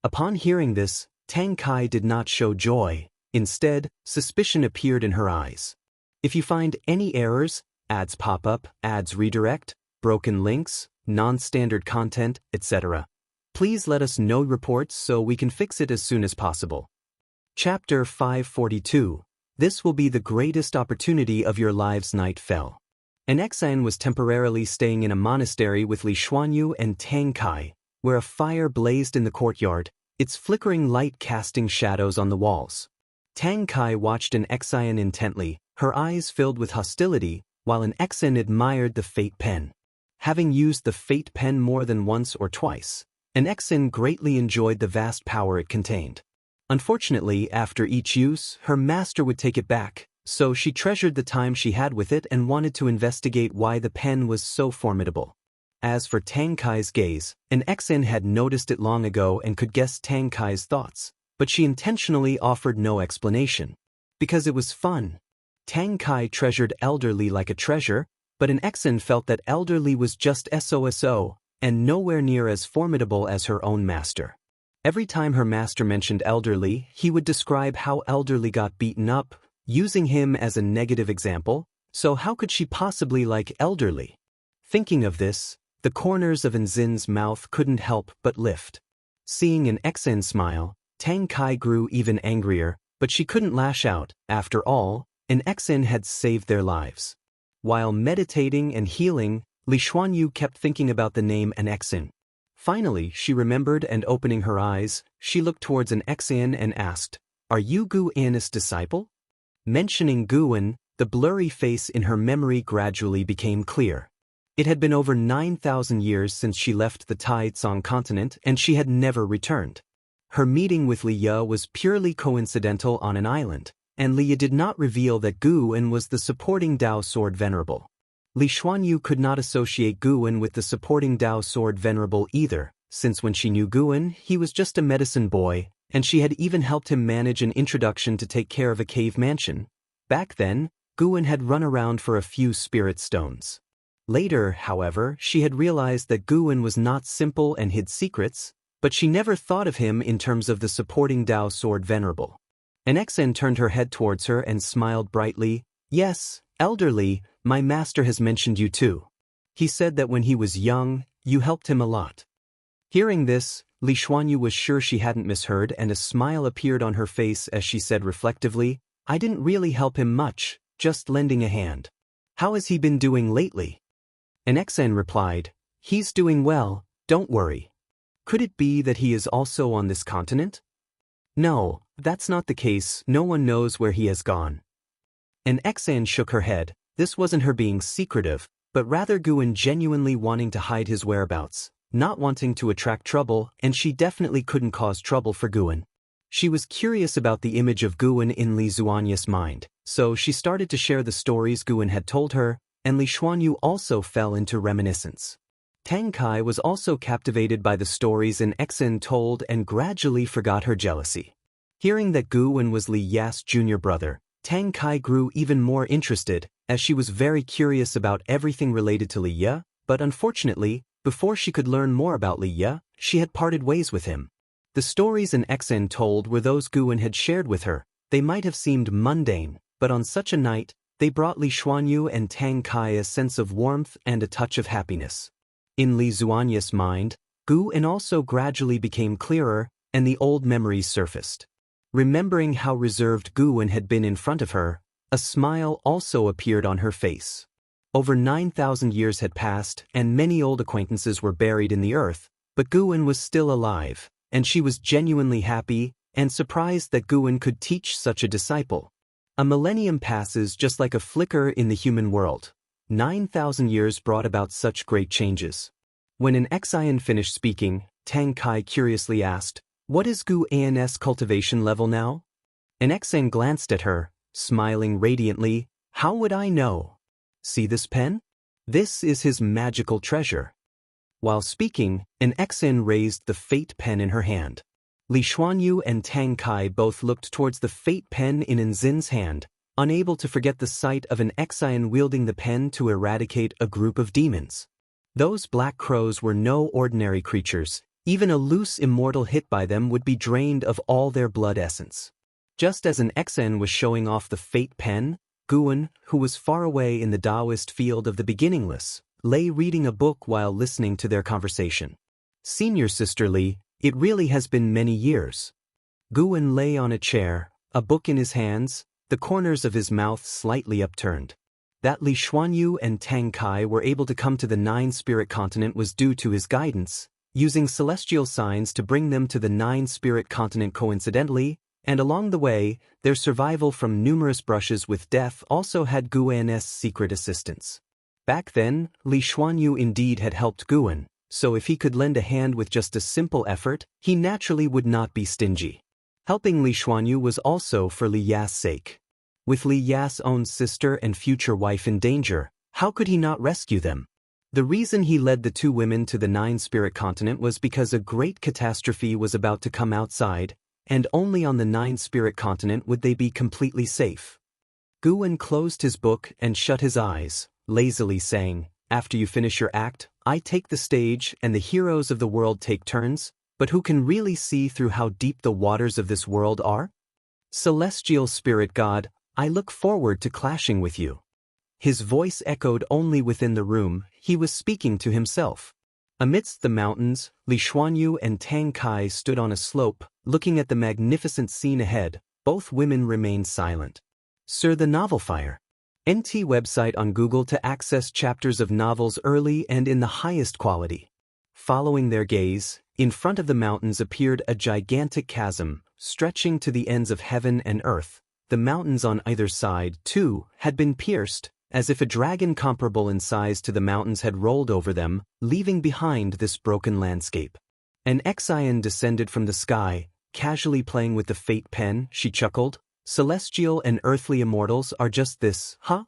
Upon hearing this, Tang Kai did not show joy. Instead, suspicion appeared in her eyes. If you find any errors, ads pop up, ads redirect, broken links, non-standard content, etc., please let us know reports so we can fix it as soon as possible. Chapter 542. This will be the greatest opportunity of your lives. Night fell. An Xen was temporarily staying in a monastery with Li Xuanyu and Tang Kai, where a fire blazed in the courtyard, its flickering light casting shadows on the walls. Tang Kai watched an Xen intently, her eyes filled with hostility, while an Xen admired the fate pen. Having used the fate pen more than once or twice, an Xen greatly enjoyed the vast power it contained. Unfortunately, after each use, her master would take it back, so she treasured the time she had with it and wanted to investigate why the pen was so formidable. As for Tang Kai's gaze, an Xen had noticed it long ago and could guess Tang Kai's thoughts, but she intentionally offered no explanation. Because it was fun. Tang Kai treasured elderly like a treasure, but an Xen felt that elderly was just SOSO, and nowhere near as formidable as her own master. Every time her master mentioned elderly, he would describe how elderly got beaten up, using him as a negative example, so how could she possibly like elderly? Thinking of this, the corners of An Xin's mouth couldn't help but lift. Seeing an Xen smile, Tang Kai grew even angrier, but she couldn't lash out. After all, an Xen had saved their lives. While meditating and healing, Li Xuanyu kept thinking about the name an Xen. Finally, she remembered, and opening her eyes, she looked towards an Xen and asked, Are you Gu An's disciple? Mentioning Guan, the blurry face in her memory gradually became clear. It had been over 9,000 years since she left the Taicang continent, and she had never returned. Her meeting with Li Ye was purely coincidental on an island, and Li Ye did not reveal that Guan was the supporting Dao sword venerable. Li Xuanyu could not associate Guan with the supporting Dao sword venerable either, since when she knew Guan, he was just a medicine boy, and she had even helped him manage an introduction to take care of a cave mansion. Back then, Guan had run around for a few spirit stones. Later, however, she had realized that Guan was not simple and hid secrets, but she never thought of him in terms of the supporting Dao sword venerable. An Xen turned her head towards her and smiled brightly. Yes, elderly, my master has mentioned you too. He said that when he was young, you helped him a lot. Hearing this, Li Xuanyu was sure she hadn't misheard, and a smile appeared on her face as she said reflectively, I didn't really help him much, just lending a hand. How has he been doing lately? An Xen replied, He's doing well, don't worry. Could it be that he is also on this continent? No, that's not the case, no one knows where he has gone. An Xen shook her head. This wasn't her being secretive, but rather Guan genuinely wanting to hide his whereabouts, not wanting to attract trouble, and she definitely couldn't cause trouble for Guan. She was curious about the image of Guan in Li Xuanyu's mind, so she started to share the stories Guan had told her, and Li Xuanyu also fell into reminiscence. Tang Kai was also captivated by the stories an Xen told and gradually forgot her jealousy. Hearing that Guan was Li Ya's junior brother, Tang Kai grew even more interested, as she was very curious about everything related to Li Ye, but unfortunately, before she could learn more about Li Ye, she had parted ways with him. The stories an Xen told were those Guan had shared with her. They might have seemed mundane, but on such a night, they brought Li Xuanyu and Tang Kai a sense of warmth and a touch of happiness. In Li Xuanyu's mind, Guan also gradually became clearer, and the old memories surfaced. Remembering how reserved Guan had been in front of her, a smile also appeared on her face. Over 9,000 years had passed, and many old acquaintances were buried in the earth, but Guan was still alive, and she was genuinely happy and surprised that Guan could teach such a disciple. A millennium passes just like a flicker in the human world. 9,000 years brought about such great changes. When an Xian finished speaking, Tang Kai curiously asked, "What is Guan's cultivation level now?" An Xian glanced at her, smiling radiantly. "How would I know? See this pen? This is his magical treasure." While speaking, an Xian raised the fate pen in her hand. Li Xuanyu and Tang Kai both looked towards the fate pen in Enzin's hand, unable to forget the sight of an Xian wielding the pen to eradicate a group of demons. Those black crows were no ordinary creatures. Even a loose immortal hit by them would be drained of all their blood essence. Just as an Xian was showing off the fate pen, Guan, who was far away in the Daoist field of the beginningless, lay reading a book while listening to their conversation. "Senior Sister Li, it really has been many years." Guan lay on a chair, a book in his hands, the corners of his mouth slightly upturned. That Li Xuanyu and Tang Kai were able to come to the Nine-Spirit continent was due to his guidance, using celestial signs to bring them to the Nine-Spirit continent coincidentally, and along the way, their survival from numerous brushes with death also had Guan's secret assistance. Back then, Li Xuanyu indeed had helped Guan, so if he could lend a hand with just a simple effort, he naturally would not be stingy. Helping Li Xuanyu was also for Li Ya's sake. With Li Ya's own sister and future wife in danger, how could he not rescue them? The reason he led the two women to the Nine-Spirit continent was because a great catastrophe was about to come outside, and only on the Nine-Spirit continent would they be completely safe. Guan closed his book and shut his eyes, lazily saying, "After you finish your act, I take the stage and the heroes of the world take turns, but who can really see through how deep the waters of this world are? Celestial Spirit God, I look forward to clashing with you." His voice echoed only within the room. He was speaking to himself. Amidst the mountains, Li Xuanyu and Tang Kai stood on a slope, looking at the magnificent scene ahead. Both women remained silent. Sir, the novel fire. NT website on Google to access chapters of novels early and in the highest quality. Following their gaze, in front of the mountains appeared a gigantic chasm, stretching to the ends of heaven and earth. The mountains on either side, too, had been pierced, as if a dragon comparable in size to the mountains had rolled over them, leaving behind this broken landscape. An Xian descended from the sky, casually playing with the fate pen. She chuckled. "Celestial and earthly immortals are just this, huh?"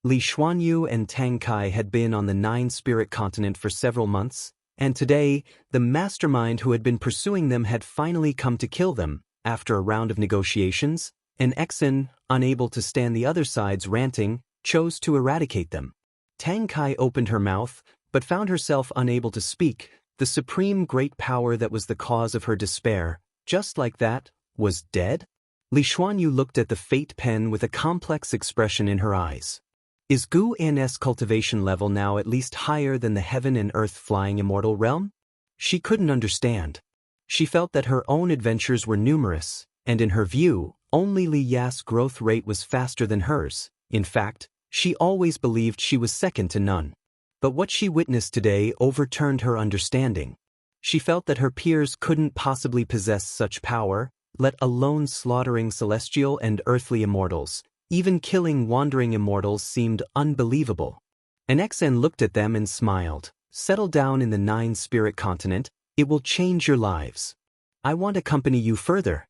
Li Xuanyu and Tang Kai had been on the Nine-Spirit continent for several months, and today, the mastermind who had been pursuing them had finally come to kill them. After a round of negotiations, an Xian, unable to stand the other side's ranting, chose to eradicate them. Tang Kai opened her mouth, but found herself unable to speak. The supreme great power that was the cause of her despair, just like that, was dead? Li Xuanyu looked at the fate pen with a complex expression in her eyes. Is Guan's cultivation level now at least higher than the heaven and earth flying immortal realm? She couldn't understand. She felt that her own adventures were numerous, and in her view, only Li Ya's growth rate was faster than hers. In fact, she always believed she was second to none. But what she witnessed today overturned her understanding. She felt that her peers couldn't possibly possess such power, let alone slaughtering celestial and earthly immortals. Even killing wandering immortals seemed unbelievable. An Xian looked at them and smiled. "Settle down in the Nine-Spirit continent. It will change your lives. I want to accompany you further."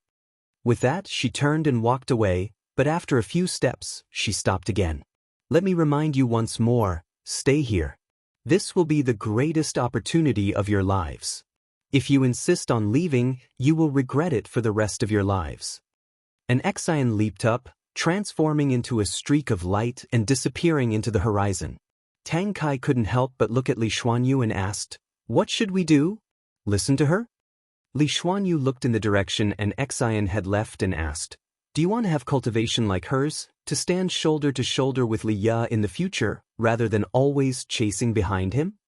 With that, she turned and walked away, but after a few steps, she stopped again. "Let me remind you once more, stay here. This will be the greatest opportunity of your lives. If you insist on leaving, you will regret it for the rest of your lives." An Xian leaped up, transforming into a streak of light and disappearing into the horizon. Tang Kai couldn't help but look at Li Xuanyu and asked, "What should we do? Listen to her?" Li Xuanyu looked in the direction and Xian had left and asked, "Do you want to have cultivation like hers, to stand shoulder to shoulder with Li Ya in the future, rather than always chasing behind him?"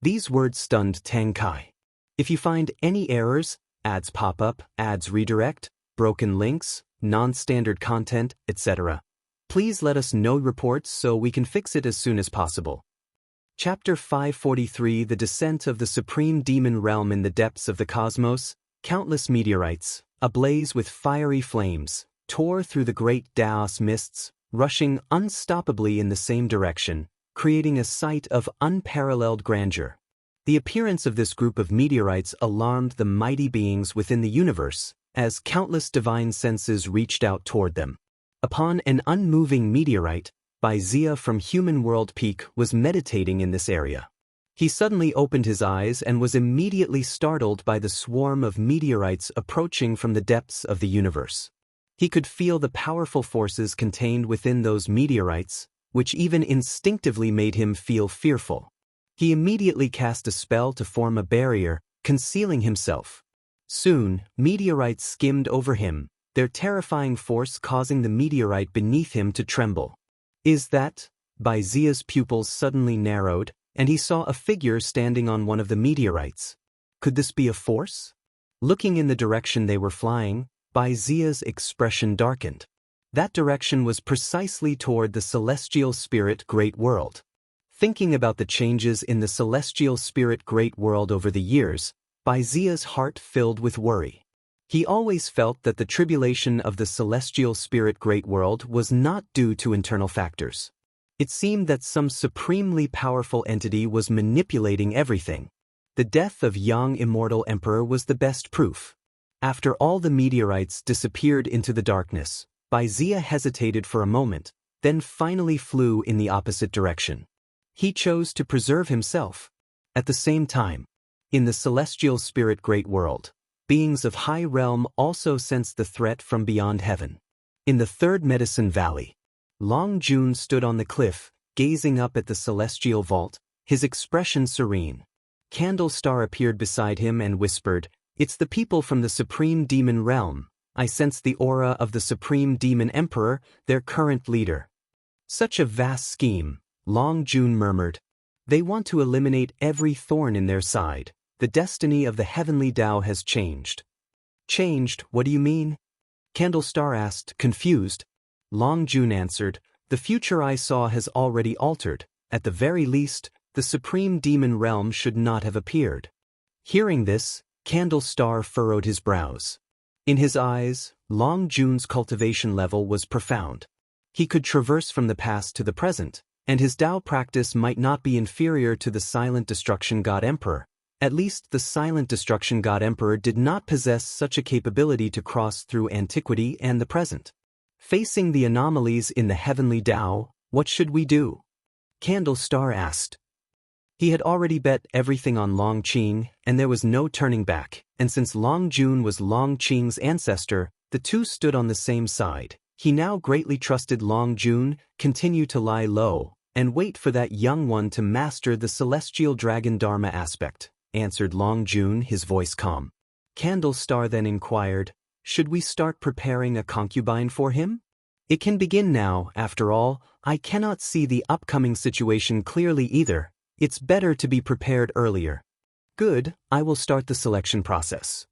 These words stunned Tang Kai. "If you find any errors, ads pop up, ads redirect, broken links, non-standard content, etc., please let us know reports so we can fix it as soon as possible." Chapter 543 The Descent of the Supreme Demon Realm. In the depths of the cosmos, countless meteorites, ablaze with fiery flames, tore through the great Daoist mists, rushing unstoppably in the same direction, creating a sight of unparalleled grandeur. The appearance of this group of meteorites alarmed the mighty beings within the universe, as countless divine senses reached out toward them. Upon an unmoving meteorite, Zia from Human World Peak was meditating in this area. He suddenly opened his eyes and was immediately startled by the swarm of meteorites approaching from the depths of the universe. He could feel the powerful forces contained within those meteorites, which even instinctively made him feel fearful. He immediately cast a spell to form a barrier, concealing himself. Soon, meteorites skimmed over him, their terrifying force causing the meteorite beneath him to tremble. "Is that?" Zia's pupils suddenly narrowed, and he saw a figure standing on one of the meteorites. Could this be a force? Looking in the direction they were flying, Zia's expression darkened. That direction was precisely toward the celestial spirit Great World. Thinking about the changes in the celestial spirit Great World over the years, Zia's heart filled with worry. He always felt that the tribulation of the celestial spirit Great World was not due to internal factors. It seemed that some supremely powerful entity was manipulating everything. The death of young Immortal Emperor was the best proof. After all the meteorites disappeared into the darkness, Zia hesitated for a moment, then finally flew in the opposite direction. He chose to preserve himself. At the same time, in the celestial spirit Great World, beings of high realm also sensed the threat from beyond heaven. In the third Medicine Valley, Long Jun stood on the cliff, gazing up at the celestial vault, his expression serene. Candle Star appeared beside him and whispered, "It's the people from the Supreme Demon Realm. I sense the aura of the Supreme Demon Emperor, their current leader." "Such a vast scheme," Long Jun murmured. "They want to eliminate every thorn in their side. The destiny of the heavenly Tao has changed." "Changed, what do you mean?" Candle Star asked, confused. Long Jun answered, "The future I saw has already altered. At the very least, the Supreme Demon Realm should not have appeared." Hearing this, Candle Star furrowed his brows. In his eyes, Long Jun's cultivation level was profound. He could traverse from the past to the present, and his Tao practice might not be inferior to the Silent Destruction God Emperor. At least the Silent Destruction God Emperor did not possess such a capability to cross through antiquity and the present. Facing the anomalies in the heavenly Tao, what should we do? Candle Star asked. He had already bet everything on Long Qing, and there was no turning back, and since Long Jun was Long Qing's ancestor, the two stood on the same side. He now greatly trusted Long Jun, continue to lie low, and wait for that young one to master the celestial dragon Dharma aspect, answered Long Jun, his voice calm. Candle Star then inquired, "Should we start preparing a concubine for him?" "It can begin now, after all. I cannot see the upcoming situation clearly either. It's better to be prepared earlier." "Good, I will start the selection process."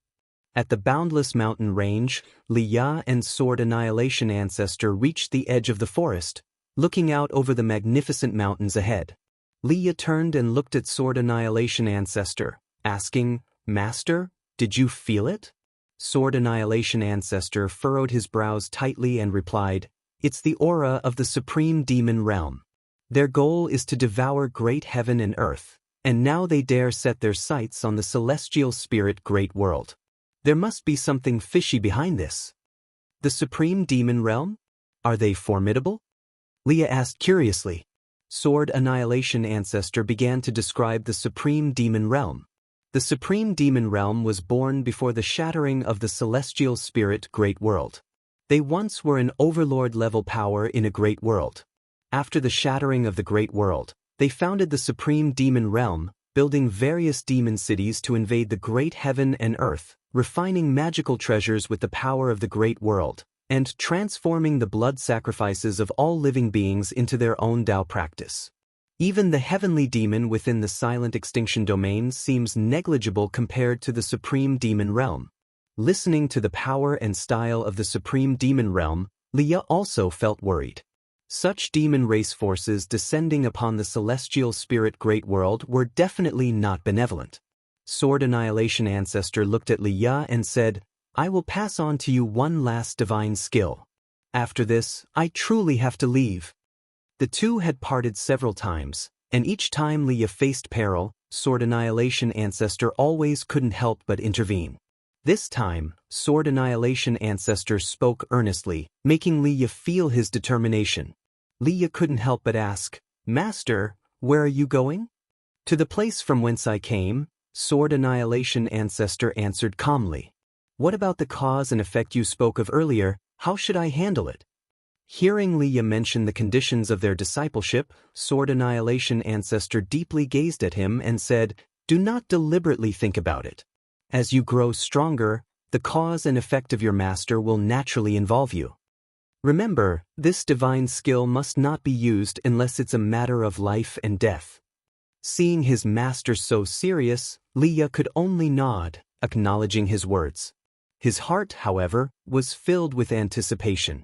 At the boundless mountain range, Li Ya and Sword Annihilation Ancestor reached the edge of the forest, looking out over the magnificent mountains ahead. Li Ya turned and looked at Sword Annihilation Ancestor, asking, "Master, did you feel it?" Sword Annihilation Ancestor furrowed his brows tightly and replied, "It's the aura of the Supreme Demon Realm. Their goal is to devour great heaven and earth, and now they dare set their sights on the celestial spirit Great World. There must be something fishy behind this." "The Supreme Demon Realm? Are they formidable?" Leah asked curiously. Sword Annihilation Ancestor began to describe the Supreme Demon Realm. The Supreme Demon Realm was born before the shattering of the celestial spirit Great World. They once were an overlord-level power in a great world. After the shattering of the Great World, they founded the Supreme Demon Realm, building various demon cities to invade the great heaven and earth, refining magical treasures with the power of the great world, and transforming the blood sacrifices of all living beings into their own Dao practice. Even the heavenly demon within the silent extinction domain seems negligible compared to the supreme demon realm. Listening to the power and style of the supreme demon realm, Leah also felt worried. Such demon race forces descending upon the celestial spirit great world were definitely not benevolent. Sword Annihilation Ancestor looked at Leah and said, "I will pass on to you one last divine skill. After this, I truly have to leave." The two had parted several times, and each time Leah faced peril, Sword Annihilation Ancestor always couldn't help but intervene. This time, Sword Annihilation Ancestor spoke earnestly, making Leah feel his determination. Leah couldn't help but ask, "Master, where are you going?" "To the place from whence I came," Sword Annihilation Ancestor answered calmly. "What about the cause and effect you spoke of earlier? How should I handle it?" Hearing Leah mention the conditions of their discipleship, Sword Annihilation Ancestor deeply gazed at him and said, "Do not deliberately think about it. As you grow stronger, the cause and effect of your master will naturally involve you. Remember, this divine skill must not be used unless it's a matter of life and death." Seeing his master so serious, Leah could only nod, acknowledging his words. His heart, however, was filled with anticipation.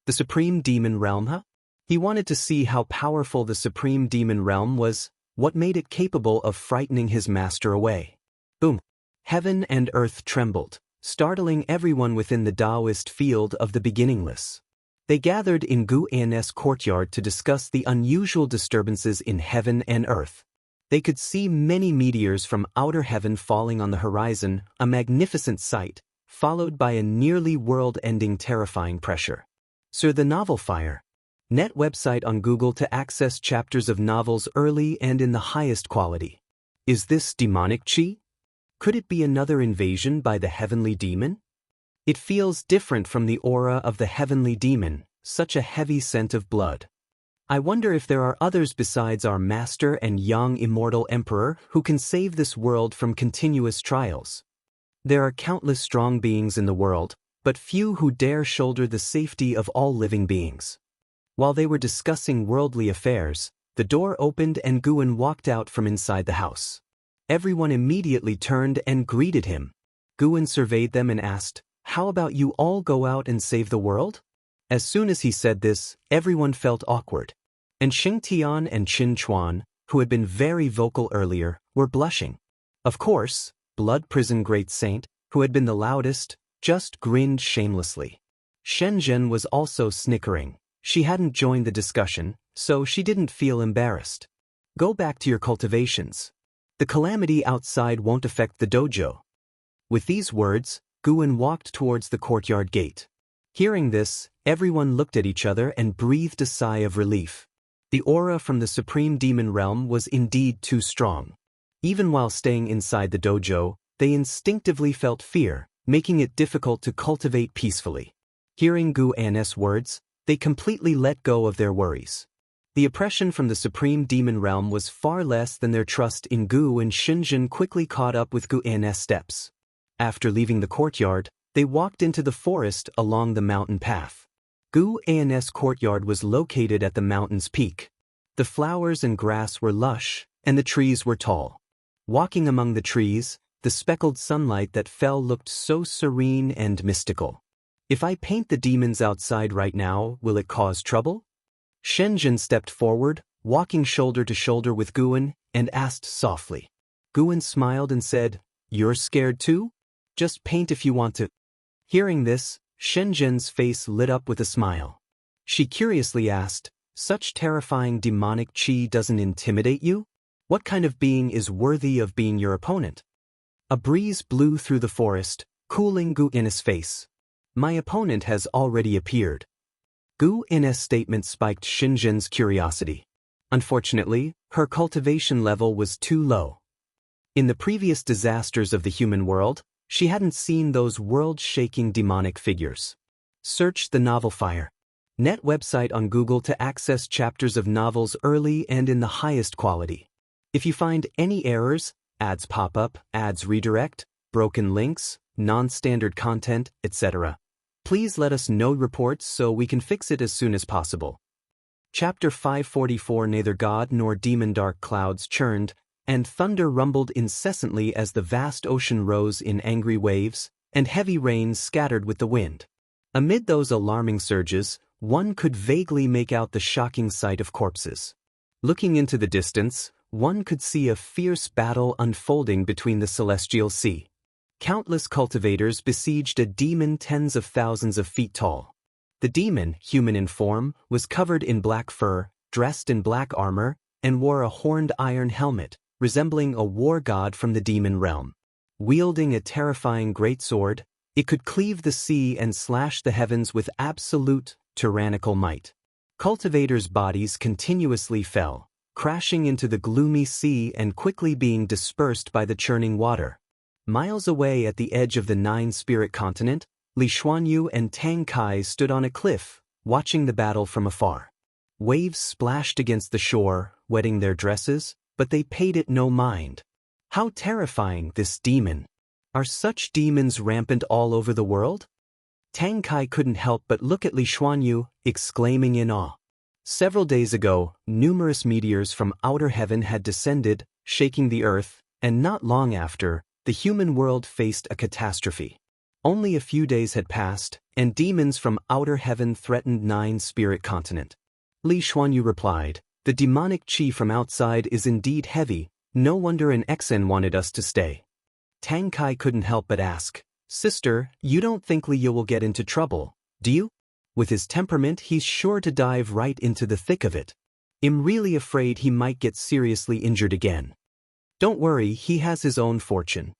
The Supreme Demon Realm, huh? He wanted to see how powerful the Supreme Demon Realm was, what made it capable of frightening his master away. Boom! Heaven and earth trembled, startling everyone within the Daoist field of the beginningless. They gathered in Gu An's courtyard to discuss the unusual disturbances in heaven and earth. They could see many meteors from outer heaven falling on the horizon, a magnificent sight, followed by a nearly world-ending terrifying pressure. Sir, the novel fire. Net website on Google to access chapters of novels early and in the highest quality. Is this demonic chi? Could it be another invasion by the heavenly demon? It feels different from the aura of the heavenly demon, such a heavy scent of blood. I wonder if there are others besides our master and young immortal emperor who can save this world from continuous trials. There are countless strong beings in the world, but few who dare shoulder the safety of all living beings. While they were discussing worldly affairs, the door opened and Guan walked out from inside the house. Everyone immediately turned and greeted him. Guan surveyed them and asked, "How about you all go out and save the world?" As soon as he said this, everyone felt awkward. And Xing Tian and Qin Chuan, who had been very vocal earlier, were blushing. Of course, Blood Prison Great Saint, who had been the loudest, just grinned shamelessly. Shenzhen was also snickering. She hadn't joined the discussion, so she didn't feel embarrassed. "Go back to your cultivations. The calamity outside won't affect the dojo." With these words, Guan walked towards the courtyard gate. Hearing this, everyone looked at each other and breathed a sigh of relief. The aura from the Supreme Demon Realm was indeed too strong. Even while staying inside the dojo, they instinctively felt fear, making it difficult to cultivate peacefully. Hearing Gu An's words, they completely let go of their worries. The oppression from the Supreme Demon Realm was far less than their trust in Gu, and Shenzhen quickly caught up with Gu An's steps. After leaving the courtyard, they walked into the forest along the mountain path. Gu An's courtyard was located at the mountain's peak. The flowers and grass were lush, and the trees were tall. Walking among the trees, the speckled sunlight that fell looked so serene and mystical. "If I paint the demons outside right now, will it cause trouble?" Shenzhen stepped forward, walking shoulder to shoulder with Guan, and asked softly. Guan smiled and said, "You're scared too? Just paint if you want to." Hearing this, Shenzhen's face lit up with a smile. She curiously asked, "Such terrifying demonic chi doesn't intimidate you? What kind of being is worthy of being your opponent?" A breeze blew through the forest, cooling Gu In's face. "My opponent has already appeared." Gu In's statement spiked Shenzhen's curiosity. Unfortunately, her cultivation level was too low. In the previous disasters of the human world, she hadn't seen those world-shaking demonic figures. Search the novel fire. Net website on Google to access chapters of novels early and in the highest quality. If you find any errors, ads pop up, ads redirect, broken links, non-standard content, etc., please let us know reports so we can fix it as soon as possible. Chapter 544. Neither god nor demon. Dark clouds churned, and thunder rumbled incessantly as the vast ocean rose in angry waves, and heavy rains scattered with the wind. Amid those alarming surges, one could vaguely make out the shocking sight of corpses. Looking into the distance, one could see a fierce battle unfolding between the celestial sea. Countless cultivators besieged a demon tens of thousands of feet tall. The demon, human in form, was covered in black fur, dressed in black armor, and wore a horned iron helmet, resembling a war god from the demon realm. Wielding a terrifying greatsword, it could cleave the sea and slash the heavens with absolute, tyrannical might. Cultivators' bodies continuously fell, crashing into the gloomy sea and quickly being dispersed by the churning water. Miles away at the edge of the nine-spirit continent, Li Xuanyu and Tang Kai stood on a cliff, watching the battle from afar. Waves splashed against the shore, wetting their dresses, but they paid it no mind. How terrifying, this demon! Are such demons rampant all over the world? Tang Kai couldn't help but look at Li Xuanyu, exclaiming in awe. Several days ago, numerous meteors from outer heaven had descended, shaking the earth, and not long after, the human world faced a catastrophe. Only a few days had passed, and demons from outer heaven threatened nine-spirit continent. Li Xuanyu replied, "The demonic qi from outside is indeed heavy, no wonder an Xen wanted us to stay." Tang Kai couldn't help but ask, "Sister, you don't think Liu will get into trouble, do you? With his temperament, he's sure to dive right into the thick of it. I'm really afraid he might get seriously injured again." "Don't worry, he has his own fortune.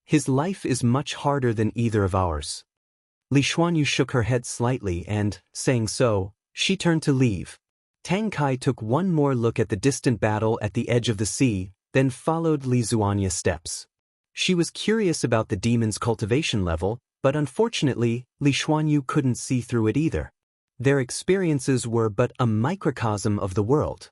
His life is much harder than either of ours." Li Xuanyu shook her head slightly and, saying so, she turned to leave. Tang Kai took one more look at the distant battle at the edge of the sea, then followed Li Xuanya's steps. She was curious about the demon's cultivation level, but unfortunately, Li Xuanyu couldn't see through it either. Their experiences were but a microcosm of the world.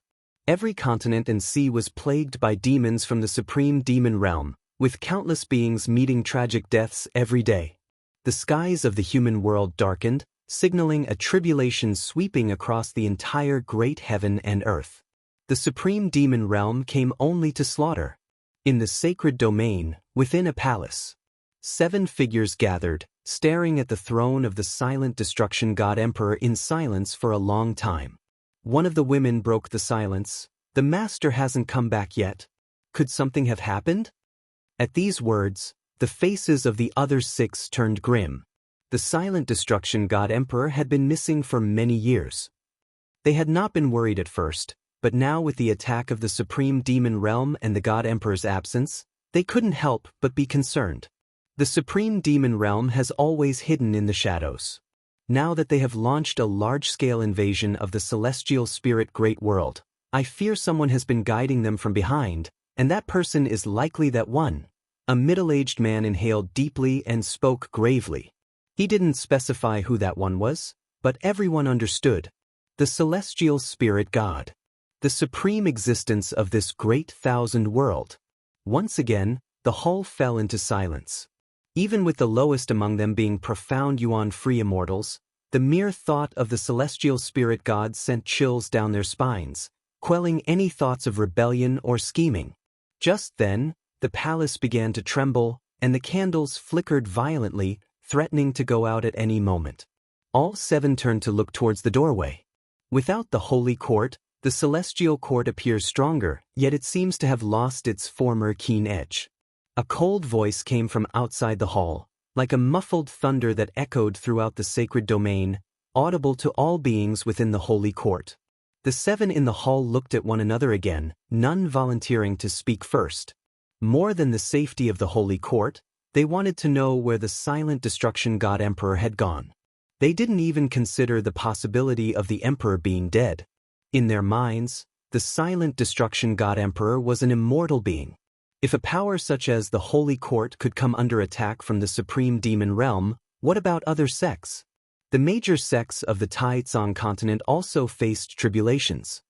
Every continent and sea was plagued by demons from the supreme demon realm, with countless beings meeting tragic deaths every day. The skies of the human world darkened, signaling a tribulation sweeping across the entire great heaven and earth. The supreme demon realm came only to slaughter. In the sacred domain, within a palace, 7 figures gathered, staring at the throne of the silent destruction god emperor in silence for a long time. One of the women broke the silence. "The master hasn't come back yet. Could something have happened?" At these words, the faces of the other 6 turned grim. The silent destruction god emperor had been missing for many years. They had not been worried at first, but now with the attack of the supreme demon realm and the god emperor's absence, they couldn't help but be concerned. The supreme demon realm has always hidden in the shadows. Now that they have launched a large-scale invasion of the celestial spirit great world, I fear someone has been guiding them from behind, and that person is likely that one. A middle-aged man inhaled deeply and spoke gravely. He didn't specify who that one was, but everyone understood. The celestial spirit god. The supreme existence of this great thousand world. Once again, the hall fell into silence. Even with the lowest among them being profound yuan-free immortals, the mere thought of the celestial spirit god sent chills down their spines, quelling any thoughts of rebellion or scheming. Just then, the palace began to tremble, and the candles flickered violently, threatening to go out at any moment. All 7 turned to look towards the doorway. Without the holy court, the celestial court appears stronger, yet it seems to have lost its former keen edge. A cold voice came from outside the hall, like a muffled thunder that echoed throughout the sacred domain, audible to all beings within the holy court. The 7 in the hall looked at one another again, none volunteering to speak first. More than the safety of the holy court, they wanted to know where the silent destruction god emperor had gone. They didn't even consider the possibility of the emperor being dead. In their minds, the silent destruction god emperor was an immortal being. If a power such as the holy court could come under attack from the supreme demon realm, what about other sects? The major sects of the Taizong continent also faced tribulations.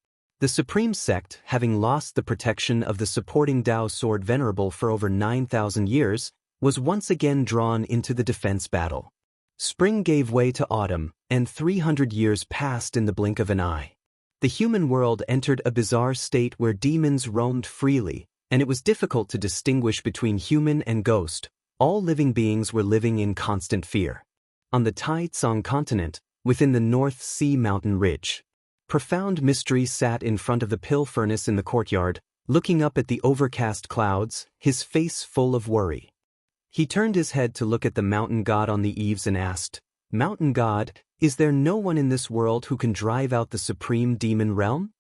The supreme sect, having lost the protection of the supporting Dao sword venerable for over 9,000 years, was once again drawn into the defense battle. Spring gave way to autumn, and 300 years passed in the blink of an eye. The human world entered a bizarre state where demons roamed freely, and it was difficult to distinguish between human and ghost. All living beings were living in constant fear. On the Taicang continent, within the North Sea mountain ridge, profound mystery sat in front of the pill furnace in the courtyard, looking up at the overcast clouds, his face full of worry. He turned his head to look at the mountain god on the eaves and asked, "Mountain god, is there no one in this world who can drive out the supreme demon realm?"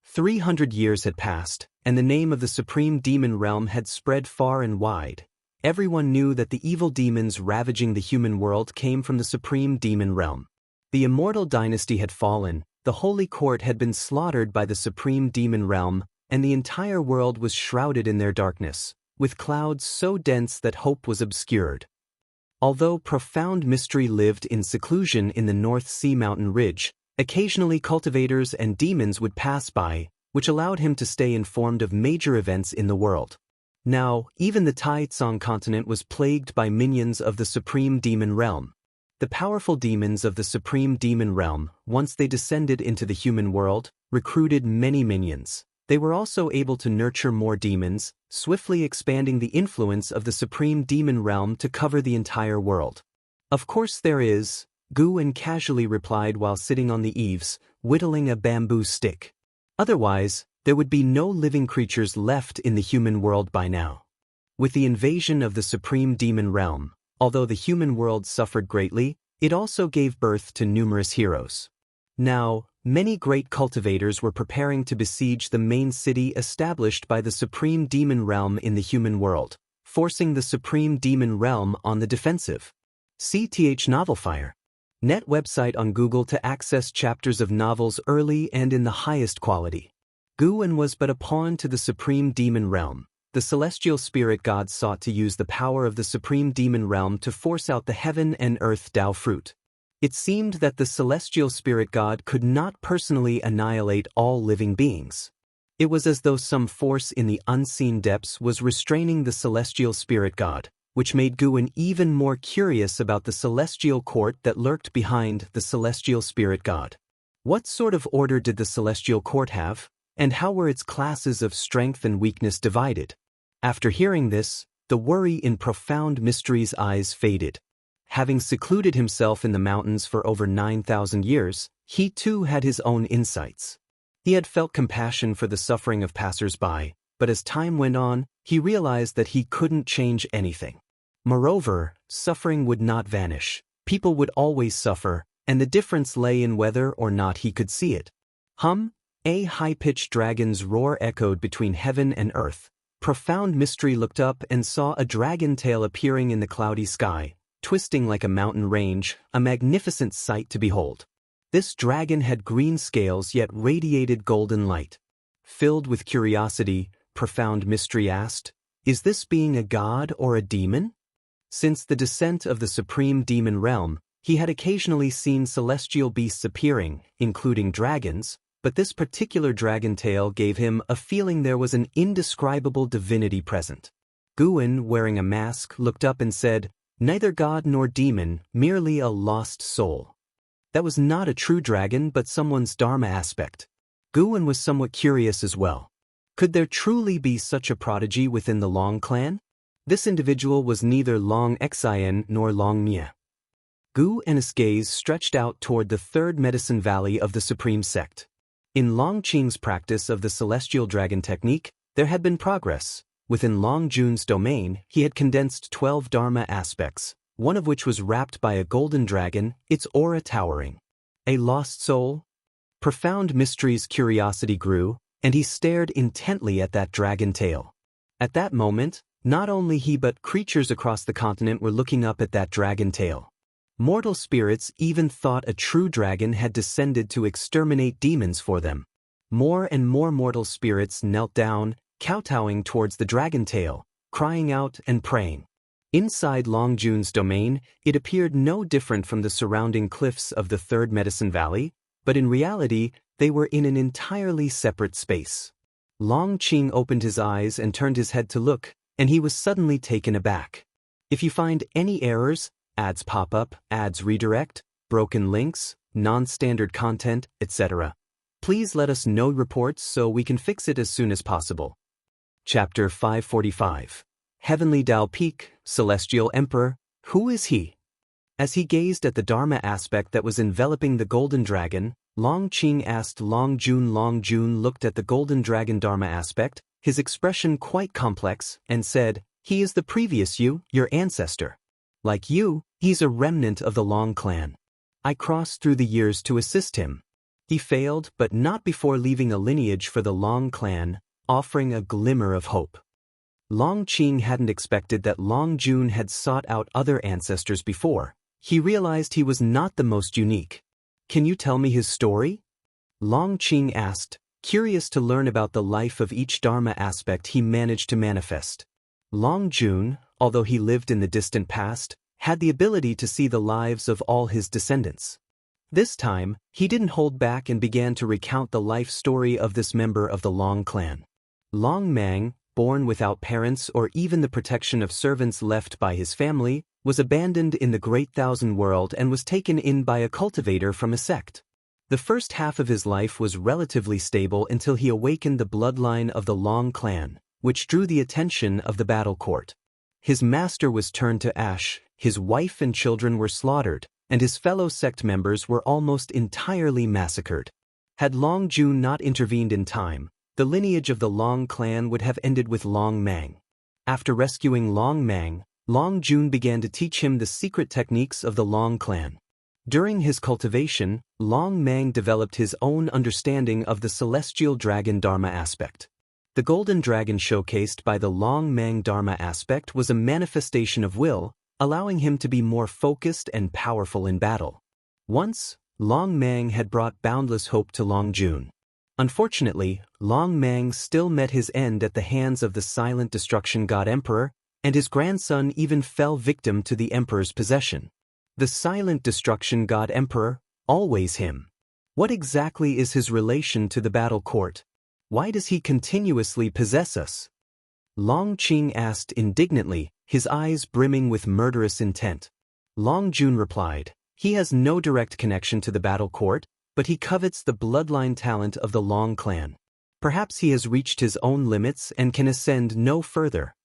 300 years had passed, and the name of the supreme demon realm had spread far and wide. Everyone knew that the evil demons ravaging the human world came from the supreme demon realm. The Immortal dynasty had fallen, the holy court had been slaughtered by the supreme demon realm, and the entire world was shrouded in their darkness, with clouds so dense that hope was obscured. Although profound mystery lived in seclusion in the North Sea mountain ridge, occasionally cultivators and demons would pass by, which allowed him to stay informed of major events in the world. Now, even the Taicang continent was plagued by minions of the supreme demon realm. The powerful demons of the supreme demon realm, once they descended into the human world, recruited many minions. They were also able to nurture more demons, swiftly expanding the influence of the supreme demon realm to cover the entire world. "Of course there is," Guan casually replied while sitting on the eaves, whittling a bamboo stick. "Otherwise, there would be no living creatures left in the human world by now." With the invasion of the supreme demon realm, although the human world suffered greatly, it also gave birth to numerous heroes. Now, many great cultivators were preparing to besiege the main city established by the supreme demon realm in the human world, forcing the supreme demon realm on the defensive. CTH Novelfire. Net website on Google to access chapters of novels early and in the highest quality. Guan was but a pawn to the supreme demon realm. The celestial spirit god sought to use the power of the supreme demon realm to force out the heaven and earth Dao fruit. It seemed that the celestial spirit god could not personally annihilate all living beings. It was as though some force in the unseen depths was restraining the celestial spirit god, which made Guan even more curious about the celestial court that lurked behind the celestial spirit god. What sort of order did the celestial court have, and how were its classes of strength and weakness divided? After hearing this, the worry in profound mystery's eyes faded. Having secluded himself in the mountains for over 9,000 years, he too had his own insights. He had felt compassion for the suffering of passers-by, but as time went on, he realized that he couldn't change anything. Moreover, suffering would not vanish. People would always suffer, and the difference lay in whether or not he could see it. A high-pitched dragon's roar echoed between heaven and earth. Profound mystery looked up and saw a dragon tail appearing in the cloudy sky, twisting like a mountain range, a magnificent sight to behold. This dragon had green scales yet radiated golden light. Filled with curiosity, profound mystery asked, "Is this being a god or a demon?" Since the descent of the supreme demon realm, he had occasionally seen celestial beasts appearing, including dragons, but this particular dragon tail gave him a feeling there was an indescribable divinity present. Guan, wearing a mask, looked up and said, "Neither god nor demon, merely a lost soul." That was not a true dragon but someone's dharma aspect. Guan was somewhat curious as well. Could there truly be such a prodigy within the Long clan? This individual was neither Long Xian nor Long Mie. Guan's gaze stretched out toward the third medicine valley of the supreme sect. In Long Qing's practice of the celestial dragon technique, there had been progress. Within Long Jun's domain, he had condensed 12 dharma aspects, one of which was wrapped by a golden dragon, its aura towering. A lost soul? Profound mystery's curiosity grew, and he stared intently at that dragon tail. At that moment, not only he but creatures across the continent were looking up at that dragon tail. Mortal spirits even thought a true dragon had descended to exterminate demons for them. More and more mortal spirits knelt down, kowtowing towards the dragon tail, crying out and praying. Inside Long Jun's domain, it appeared no different from the surrounding cliffs of the Third Medicine Valley, but in reality, They were in an entirely separate space. Longqing opened his eyes and turned his head to look, and he was suddenly taken aback. If you find any errors, ads pop up, ads redirect, broken links, non-standard content, etc., please let us know reports so we can fix it as soon as possible. Chapter 545. Heavenly Dao Peak, Celestial Emperor, who is he? As he gazed at the Dharma aspect that was enveloping the golden dragon, Longqing asked Longjun. Longjun looked at the golden dragon Dharma aspect, his expression quite complex, and said, "He is the previous you, your ancestor. Like you, he's a remnant of the Long clan. I crossed through the years to assist him. He failed, but not before leaving a lineage for the Long clan, offering a glimmer of hope." Longqing hadn't expected that Longjun had sought out other ancestors before. He realized he was not the most unique. "Can you tell me his story?" Longqing asked, curious to learn about the life of each Dharma aspect he managed to manifest. Longjun, although he lived in the distant past, had the ability to see the lives of all his descendants. This time, he didn't hold back and began to recount the life story of this member of the Long clan. Long Mang, born without parents or even the protection of servants left by his family, was abandoned in the Great Thousand World and was taken in by a cultivator from a sect. The first half of his life was relatively stable until he awakened the bloodline of the Long clan, which drew the attention of the battle court. His master was turned to ash, his wife and children were slaughtered, and his fellow sect members were almost entirely massacred. Had Longjun not intervened in time, the lineage of the Long clan would have ended with Long Mang. After rescuing Long Mang, Longjun began to teach him the secret techniques of the Long clan. During his cultivation, Long Mang developed his own understanding of the celestial dragon Dharma aspect. The golden dragon showcased by the Long Mang Dharma aspect was a manifestation of will, allowing him to be more focused and powerful in battle. Once, Long Mang had brought boundless hope to Longjun. Unfortunately, Long Mang still met his end at the hands of the silent destruction god Emperor, and his grandson even fell victim to the Emperor's possession. The silent destruction god Emperor, always him. What exactly is his relation to the battle court? Why does he continuously possess us? Longqing asked indignantly, his eyes brimming with murderous intent. Longjun replied, "He has no direct connection to the battle court, but he covets the bloodline talent of the Long clan. Perhaps he has reached his own limits and can ascend no further."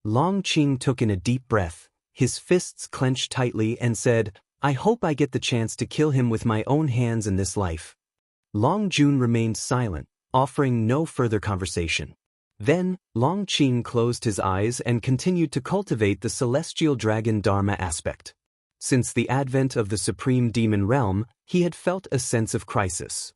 Longqing took in a deep breath, his fists clenched tightly, and said, "I hope I get the chance to kill him with my own hands in this life." Longjun remained silent, offering no further conversation. Then, Longqing closed his eyes and continued to cultivate the celestial dragon Dharma aspect. Since the advent of the supreme demon realm, he had felt a sense of crisis.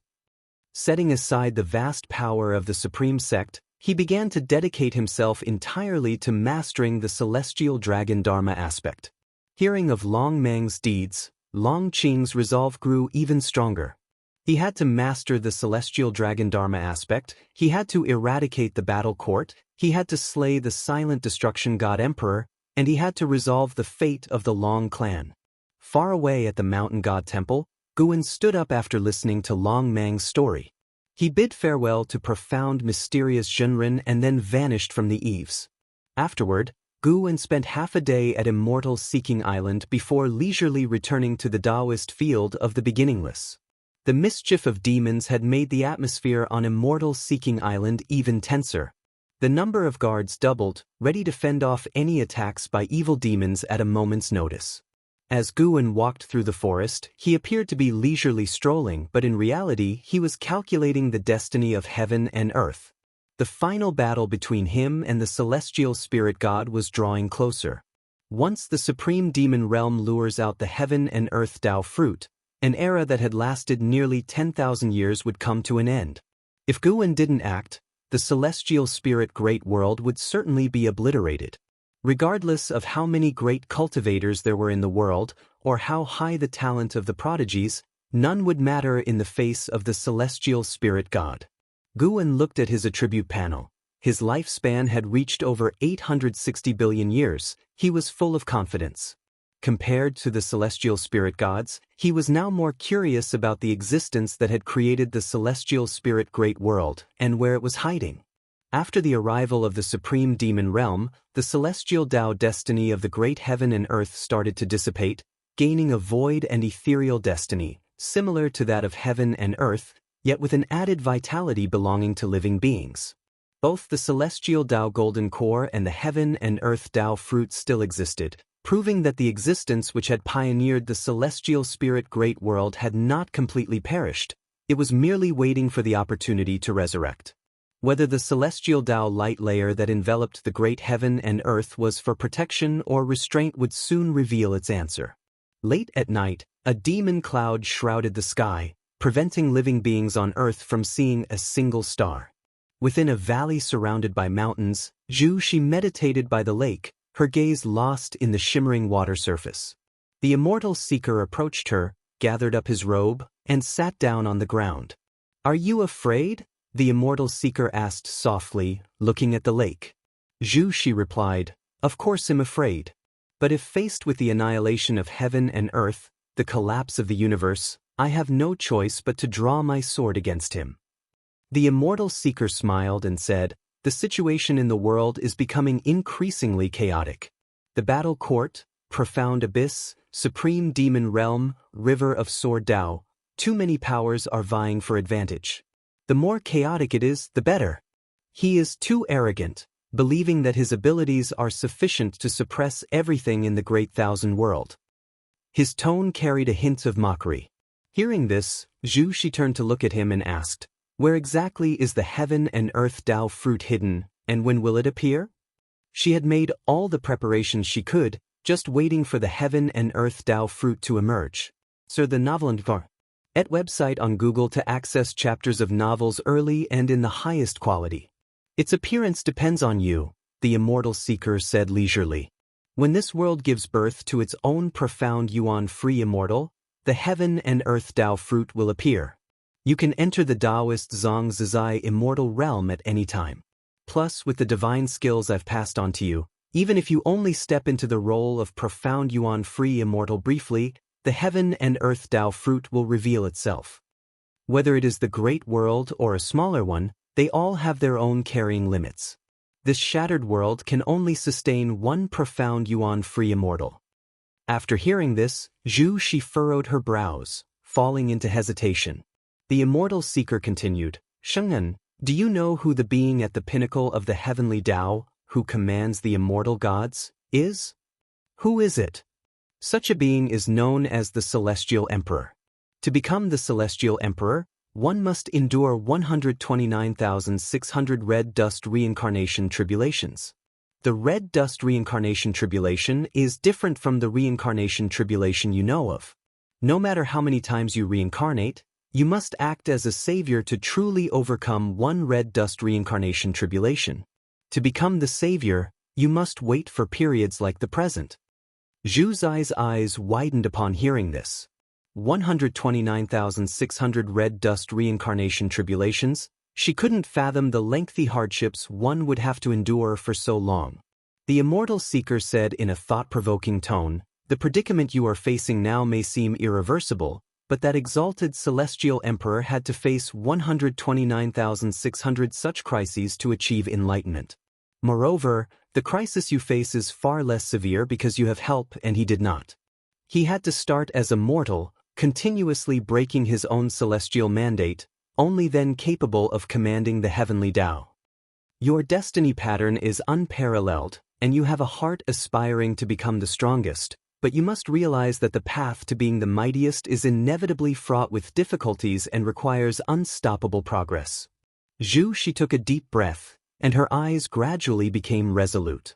Setting aside the vast power of the supreme sect, he began to dedicate himself entirely to mastering the celestial dragon Dharma aspect. Hearing of Long Mang's deeds, Longqing's resolve grew even stronger. He had to master the celestial dragon Dharma aspect, he had to eradicate the battle court, he had to slay the silent destruction god Emperor, and he had to resolve the fate of the Long clan. Far away at the mountain god temple, Guan stood up after listening to Long Mang's story. He bid farewell to profound mysterious Zhenren and then vanished from the eaves. Afterward, Guan spent half a day at Immortal Seeking Island before leisurely returning to the Daoist field of the beginningless. The mischief of demons had made the atmosphere on Immortal Seeking Island even tenser. The number of guards doubled, ready to fend off any attacks by evil demons at a moment's notice. As Guan walked through the forest, he appeared to be leisurely strolling, but in reality he was calculating the destiny of heaven and earth. The final battle between him and the celestial spirit god was drawing closer. Once the supreme demon realm lures out the heaven and earth Dao fruit, an era that had lasted nearly 10,000 years would come to an end. If Guan didn't act, the celestial spirit great world would certainly be obliterated. Regardless of how many great cultivators there were in the world, or how high the talent of the prodigies, none would matter in the face of the celestial spirit god. Guan looked at his attribute panel. His lifespan had reached over 860 billion years. He was full of confidence. Compared to the celestial spirit gods, he was now more curious about the existence that had created the celestial spirit great world and where it was hiding. After the arrival of the supreme demon realm, the celestial Tao destiny of the great heaven and earth started to dissipate, gaining a void and ethereal destiny, similar to that of heaven and earth, yet with an added vitality belonging to living beings. Both the celestial Tao golden core and the heaven and earth Tao fruit still existed, proving that the existence which had pioneered the celestial spirit great world had not completely perished. It was merely waiting for the opportunity to resurrect. Whether the celestial Tao light layer that enveloped the great heaven and earth was for protection or restraint would soon reveal its answer. Late at night, a demon cloud shrouded the sky, preventing living beings on earth from seeing a single star. Within a valley surrounded by mountains, she meditated by the lake, her gaze lost in the shimmering water surface. The immortal seeker approached her, gathered up his robe, and sat down on the ground. "Are you afraid?" the immortal seeker asked softly, looking at the lake. She replied, "Of course I'm afraid. But if faced with the annihilation of heaven and earth, the collapse of the universe, I have no choice but to draw my sword against him." The immortal seeker smiled and said, "The situation in the world is becoming increasingly chaotic. The battle court, profound abyss, supreme demon realm, river of sword Tao, too many powers are vying for advantage. The more chaotic it is, the better. He is too arrogant, believing that his abilities are sufficient to suppress everything in the great thousand world." His tone carried a hint of mockery. Hearing this, she turned to look at him and asked, "Where exactly is the heaven and earth Tao fruit hidden, and when will it appear?" She had made all the preparations she could, just waiting for the heaven and earth Tao fruit to emerge. Sir the novel and at website on Google to access chapters of novels early and in the highest quality. "Its appearance depends on you," the immortal seeker said leisurely. "When this world gives birth to its own profound yuan-free immortal, the heaven and earth Tao fruit will appear. You can enter the Daoist Zhang Zizai immortal realm at any time. Plus, with the divine skills I've passed on to you, even if you only step into the role of profound yuan-free immortal briefly, the heaven and earth Tao fruit will reveal itself. Whether it is the great world or a smaller one, they all have their own carrying limits. This shattered world can only sustain one profound yuan-free immortal." After hearing this, she furrowed her brows, falling into hesitation. The immortal seeker continued, "Sheng'en, do you know who the being at the pinnacle of the heavenly Tao, who commands the immortal gods, is? Who is it?" "Such a being is known as the Celestial Emperor. To become the Celestial Emperor, one must endure 129,600 red dust reincarnation tribulations. The red dust reincarnation tribulation is different from the reincarnation tribulation you know of. No matter how many times you reincarnate, you must act as a savior to truly overcome one red dust reincarnation tribulation. To become the savior, you must wait for periods like the present." Zhu Zai's eyes widened upon hearing this. 129,600 red dust reincarnation tribulations? She couldn't fathom the lengthy hardships one would have to endure for so long. The immortal seeker said in a thought-provoking tone, "The predicament you are facing now may seem irreversible, but that exalted celestial emperor had to face 129,600 such crises to achieve enlightenment. Moreover, the crisis you face is far less severe because you have help and he did not. He had to start as a mortal, continuously breaking his own celestial mandate, only then capable of commanding the heavenly Tao. Your destiny pattern is unparalleled, and you have a heart aspiring to become the strongest, but you must realize that the path to being the mightiest is inevitably fraught with difficulties and requires unstoppable progress." She took a deep breath, and her eyes gradually became resolute.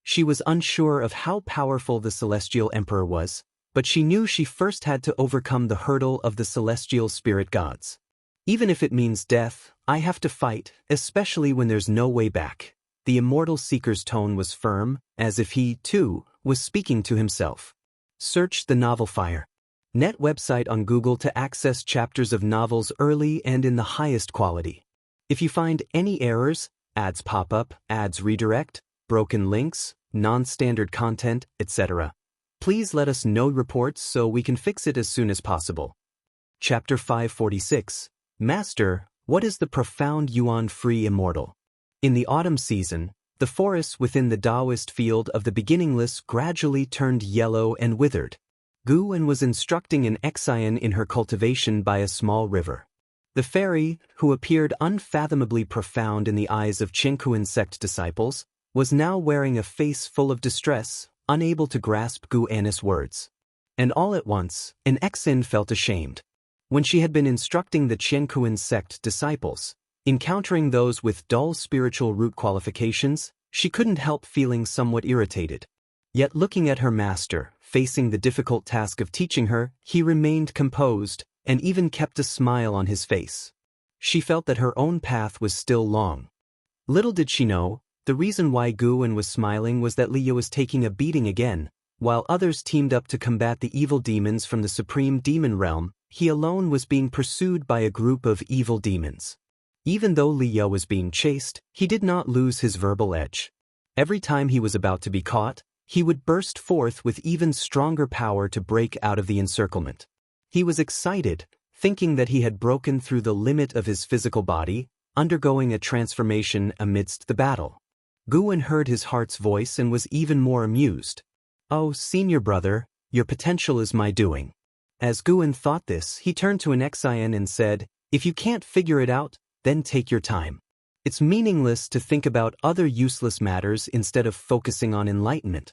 She was unsure of how powerful the Celestial Emperor was, but she knew she first had to overcome the hurdle of the celestial spirit gods. "Even if it means death, I have to fight, especially when there's no way back." The immortal seeker's tone was firm, as if he, too, was speaking to himself. Search the novel Fire. Net website on Google to access chapters of novels early and in the highest quality. If you find any errors, ads pop up, ads redirect, broken links, non-standard content, etc., Please let us know reports so we can fix it as soon as possible. Chapter 546. Master, what is the profound yuan-free immortal? In the autumn season, the forests within the Daoist field of the beginningless gradually turned yellow and withered. Guan was instructing an Xian in her cultivation by a small river. The fairy, who appeared unfathomably profound in the eyes of Qingkuan sect disciples, was now wearing a face full of distress, unable to grasp Guan's words. And all at once, an Xian felt ashamed. When she had been instructing the Qingkuan sect disciples, encountering those with dull spiritual root qualifications, she couldn't help feeling somewhat irritated. Yet looking at her master, facing the difficult task of teaching her, he remained composed, and even kept a smile on his face. She felt that her own path was still long. Little did she know, the reason why Guan was smiling was that Liya was taking a beating again. While others teamed up to combat the evil demons from the supreme demon realm, he alone was being pursued by a group of evil demons. Even though Liya was being chased, he did not lose his verbal edge. Every time he was about to be caught, he would burst forth with even stronger power to break out of the encirclement. He was excited, thinking that he had broken through the limit of his physical body, undergoing a transformation amidst the battle. Guan heard his heart's voice and was even more amused. "Oh, senior brother, your potential is my doing." As Guan thought this, he turned to an Xian and said, "If you can't figure it out, then take your time. It's meaningless to think about other useless matters instead of focusing on enlightenment."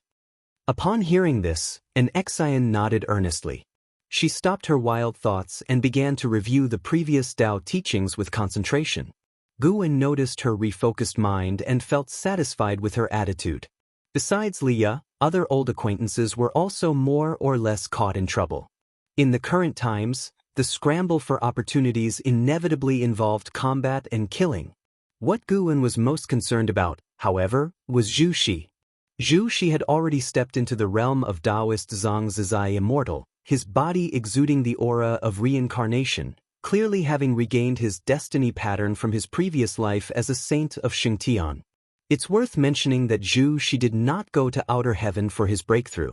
Upon hearing this, an Xian nodded earnestly. She stopped her wild thoughts and began to review the previous Dao teachings with concentration. Guan noticed her refocused mind and felt satisfied with her attitude. Besides Liya, other old acquaintances were also more or less caught in trouble. In the current times, the scramble for opportunities inevitably involved combat and killing. What Guan was most concerned about, however, was Zhu Shi. Zhu Shi had already stepped into the realm of Daoist Xianxia Immortal, his body exuding the aura of reincarnation, clearly having regained his destiny pattern from his previous life as a saint of Xingtian. It's worth mentioning that Zhu Shi did not go to outer heaven for his breakthrough.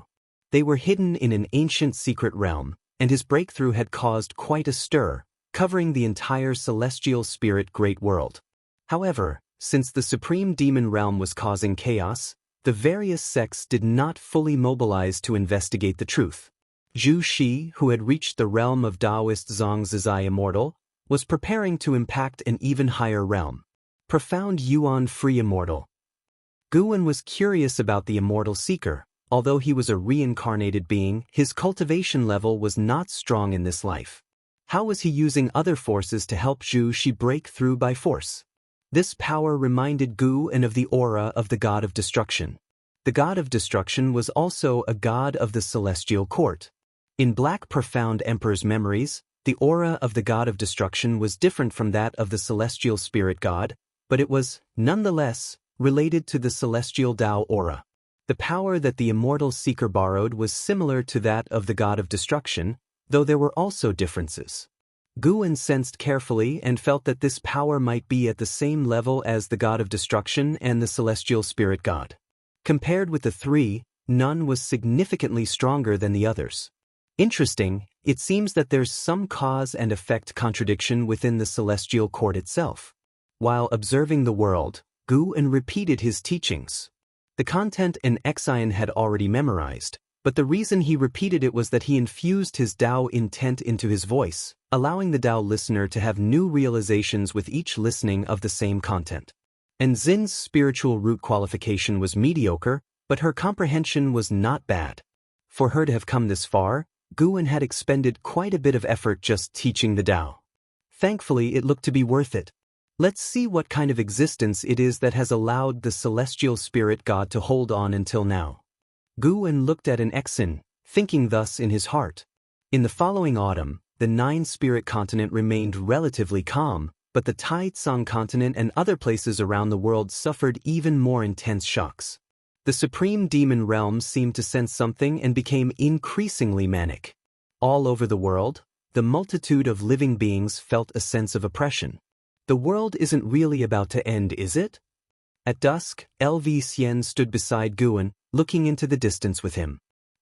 They were hidden in an ancient secret realm, and his breakthrough had caused quite a stir, covering the entire celestial spirit great world. However, since the supreme demon realm was causing chaos, the various sects did not fully mobilize to investigate the truth. Zhu Shi, who had reached the realm of Daoist Xianxia Immortal, was preparing to impact an even higher realm. Profound yuan-free immortal. Guan was curious about the immortal seeker. Although he was a reincarnated being, his cultivation level was not strong in this life. How was he using other forces to help Zhu Shi break through by force? This power reminded Guan of the aura of the god of destruction. The god of destruction was also a god of the celestial court. In Black Profound Emperor's memories, the aura of the god of destruction was different from that of the celestial spirit god, but it was, nonetheless, related to the celestial Dao aura. The power that the immortal seeker borrowed was similar to that of the god of destruction, though there were also differences. Guan sensed carefully and felt that this power might be at the same level as the god of destruction and the celestial spirit god. Compared with the three, none was significantly stronger than the others. Interesting, it seems that there's some cause and effect contradiction within the celestial court itself. While observing the world, Guan repeated his teachings. The content an Xian had already memorized, but the reason he repeated it was that he infused his Dao intent into his voice, allowing the Dao listener to have new realizations with each listening of the same content. And Xin's spiritual root qualification was mediocre, but her comprehension was not bad. For her to have come this far, Guan had expended quite a bit of effort just teaching the Dao. Thankfully, it looked to be worth it. Let's see what kind of existence it is that has allowed the celestial spirit god to hold on until now. Guan looked at an Xian, thinking thus in his heart. In the following autumn, the nine-spirit continent remained relatively calm, but the Taitsong continent and other places around the world suffered even more intense shocks. The supreme demon realm seemed to sense something and became increasingly manic. All over the world, the multitude of living beings felt a sense of oppression. The world isn't really about to end, is it? At dusk, LV Xian stood beside Guan, looking into the distance with him.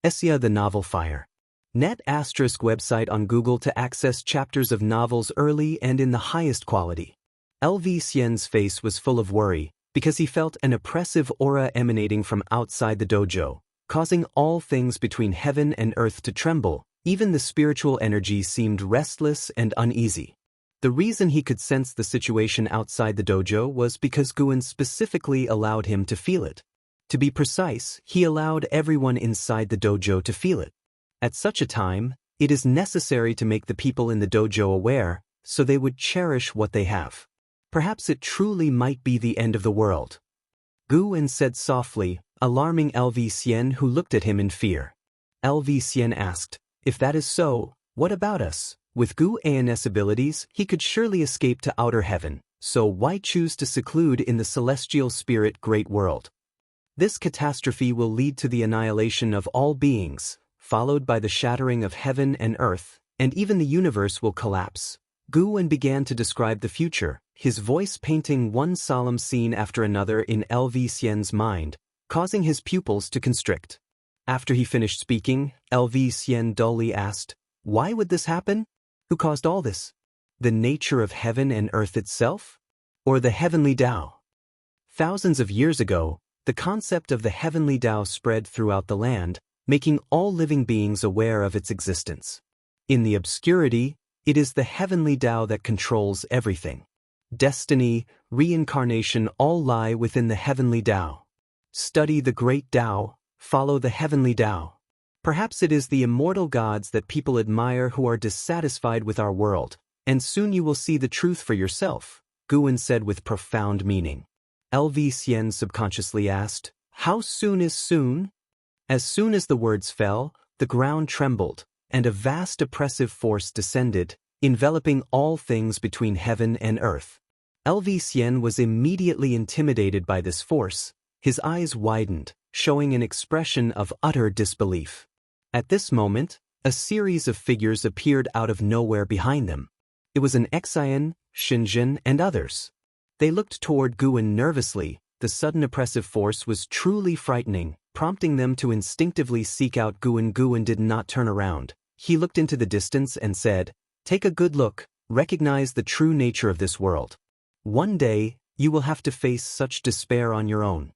Xianxia the Novel Fire. Net ** website on Google to access chapters of novels early and in the highest quality. LV Xian's face was full of worry, because he felt an oppressive aura emanating from outside the dojo, causing all things between heaven and earth to tremble. Even the spiritual energy seemed restless and uneasy. The reason he could sense the situation outside the dojo was because Guan specifically allowed him to feel it. To be precise, he allowed everyone inside the dojo to feel it. At such a time, it is necessary to make the people in the dojo aware, so they would cherish what they have. Perhaps it truly might be the end of the world. Guan said softly, alarming LV Xian, who looked at him in fear. LV Xian asked, "If that is so, what about us? With Guan's abilities, he could surely escape to outer heaven, so why choose to seclude in the celestial spirit great world? This catastrophe will lead to the annihilation of all beings, followed by the shattering of heaven and earth, and even the universe will collapse." Guan began to describe the future, his voice painting one solemn scene after another in LV Xian's mind, causing his pupils to constrict. After he finished speaking, LV Xian dully asked, "Why would this happen? Who caused all this? The nature of heaven and earth itself? Or the heavenly Tao?" Thousands of years ago, the concept of the heavenly Tao spread throughout the land, making all living beings aware of its existence. In the obscurity, it is the heavenly Tao that controls everything. Destiny, reincarnation all lie within the heavenly Tao. Study the great Tao, follow the heavenly Tao. Perhaps it is the immortal gods that people admire who are dissatisfied with our world, and soon you will see the truth for yourself, Guan said with profound meaning. LV Xian subconsciously asked, "How soon is soon?" As soon as the words fell, the ground trembled, and a vast oppressive force descended, enveloping all things between heaven and earth. LV Xian was immediately intimidated by this force. His eyes widened, showing an expression of utter disbelief. At this moment, a series of figures appeared out of nowhere behind them. It was an Wuxia, Xianxia, and others. They looked toward Guan nervously. The sudden oppressive force was truly frightening, prompting them to instinctively seek out Guan. Guan did not turn around. He looked into the distance and said, "Take a good look, recognize the true nature of this world. One day, you will have to face such despair on your own."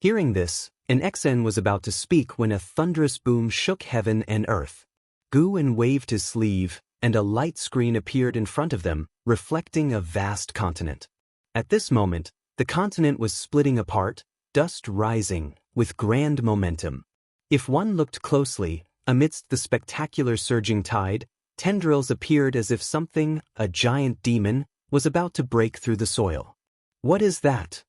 Hearing this, an Wuxia was about to speak when a thunderous boom shook heaven and earth. Guan waved his sleeve, and a light screen appeared in front of them, reflecting a vast continent. At this moment, the continent was splitting apart, dust rising, with grand momentum. If one looked closely, amidst the spectacular surging tide, tendrils appeared as if something, a giant demon, was about to break through the soil. "What is that?"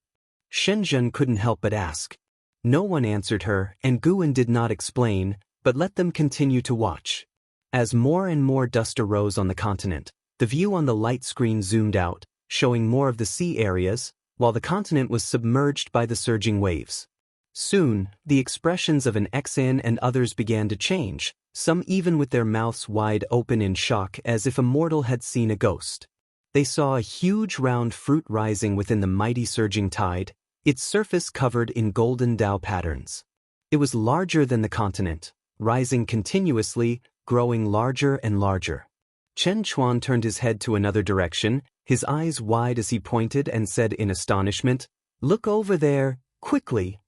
Xianxia couldn't help but ask. No one answered her, and Guan did not explain, but let them continue to watch. As more and more dust arose on the continent, the view on the light screen zoomed out, showing more of the sea areas, while the continent was submerged by the surging waves. Soon, the expressions of an Wuxia and others began to change, some even with their mouths wide open in shock as if a mortal had seen a ghost. They saw a huge round fruit rising within the mighty surging tide, its surface covered in golden Tao patterns. It was larger than the continent, rising continuously, growing larger and larger. Chen Chuan turned his head to another direction, his eyes wide as he pointed and said in astonishment, "Look over there, quickly."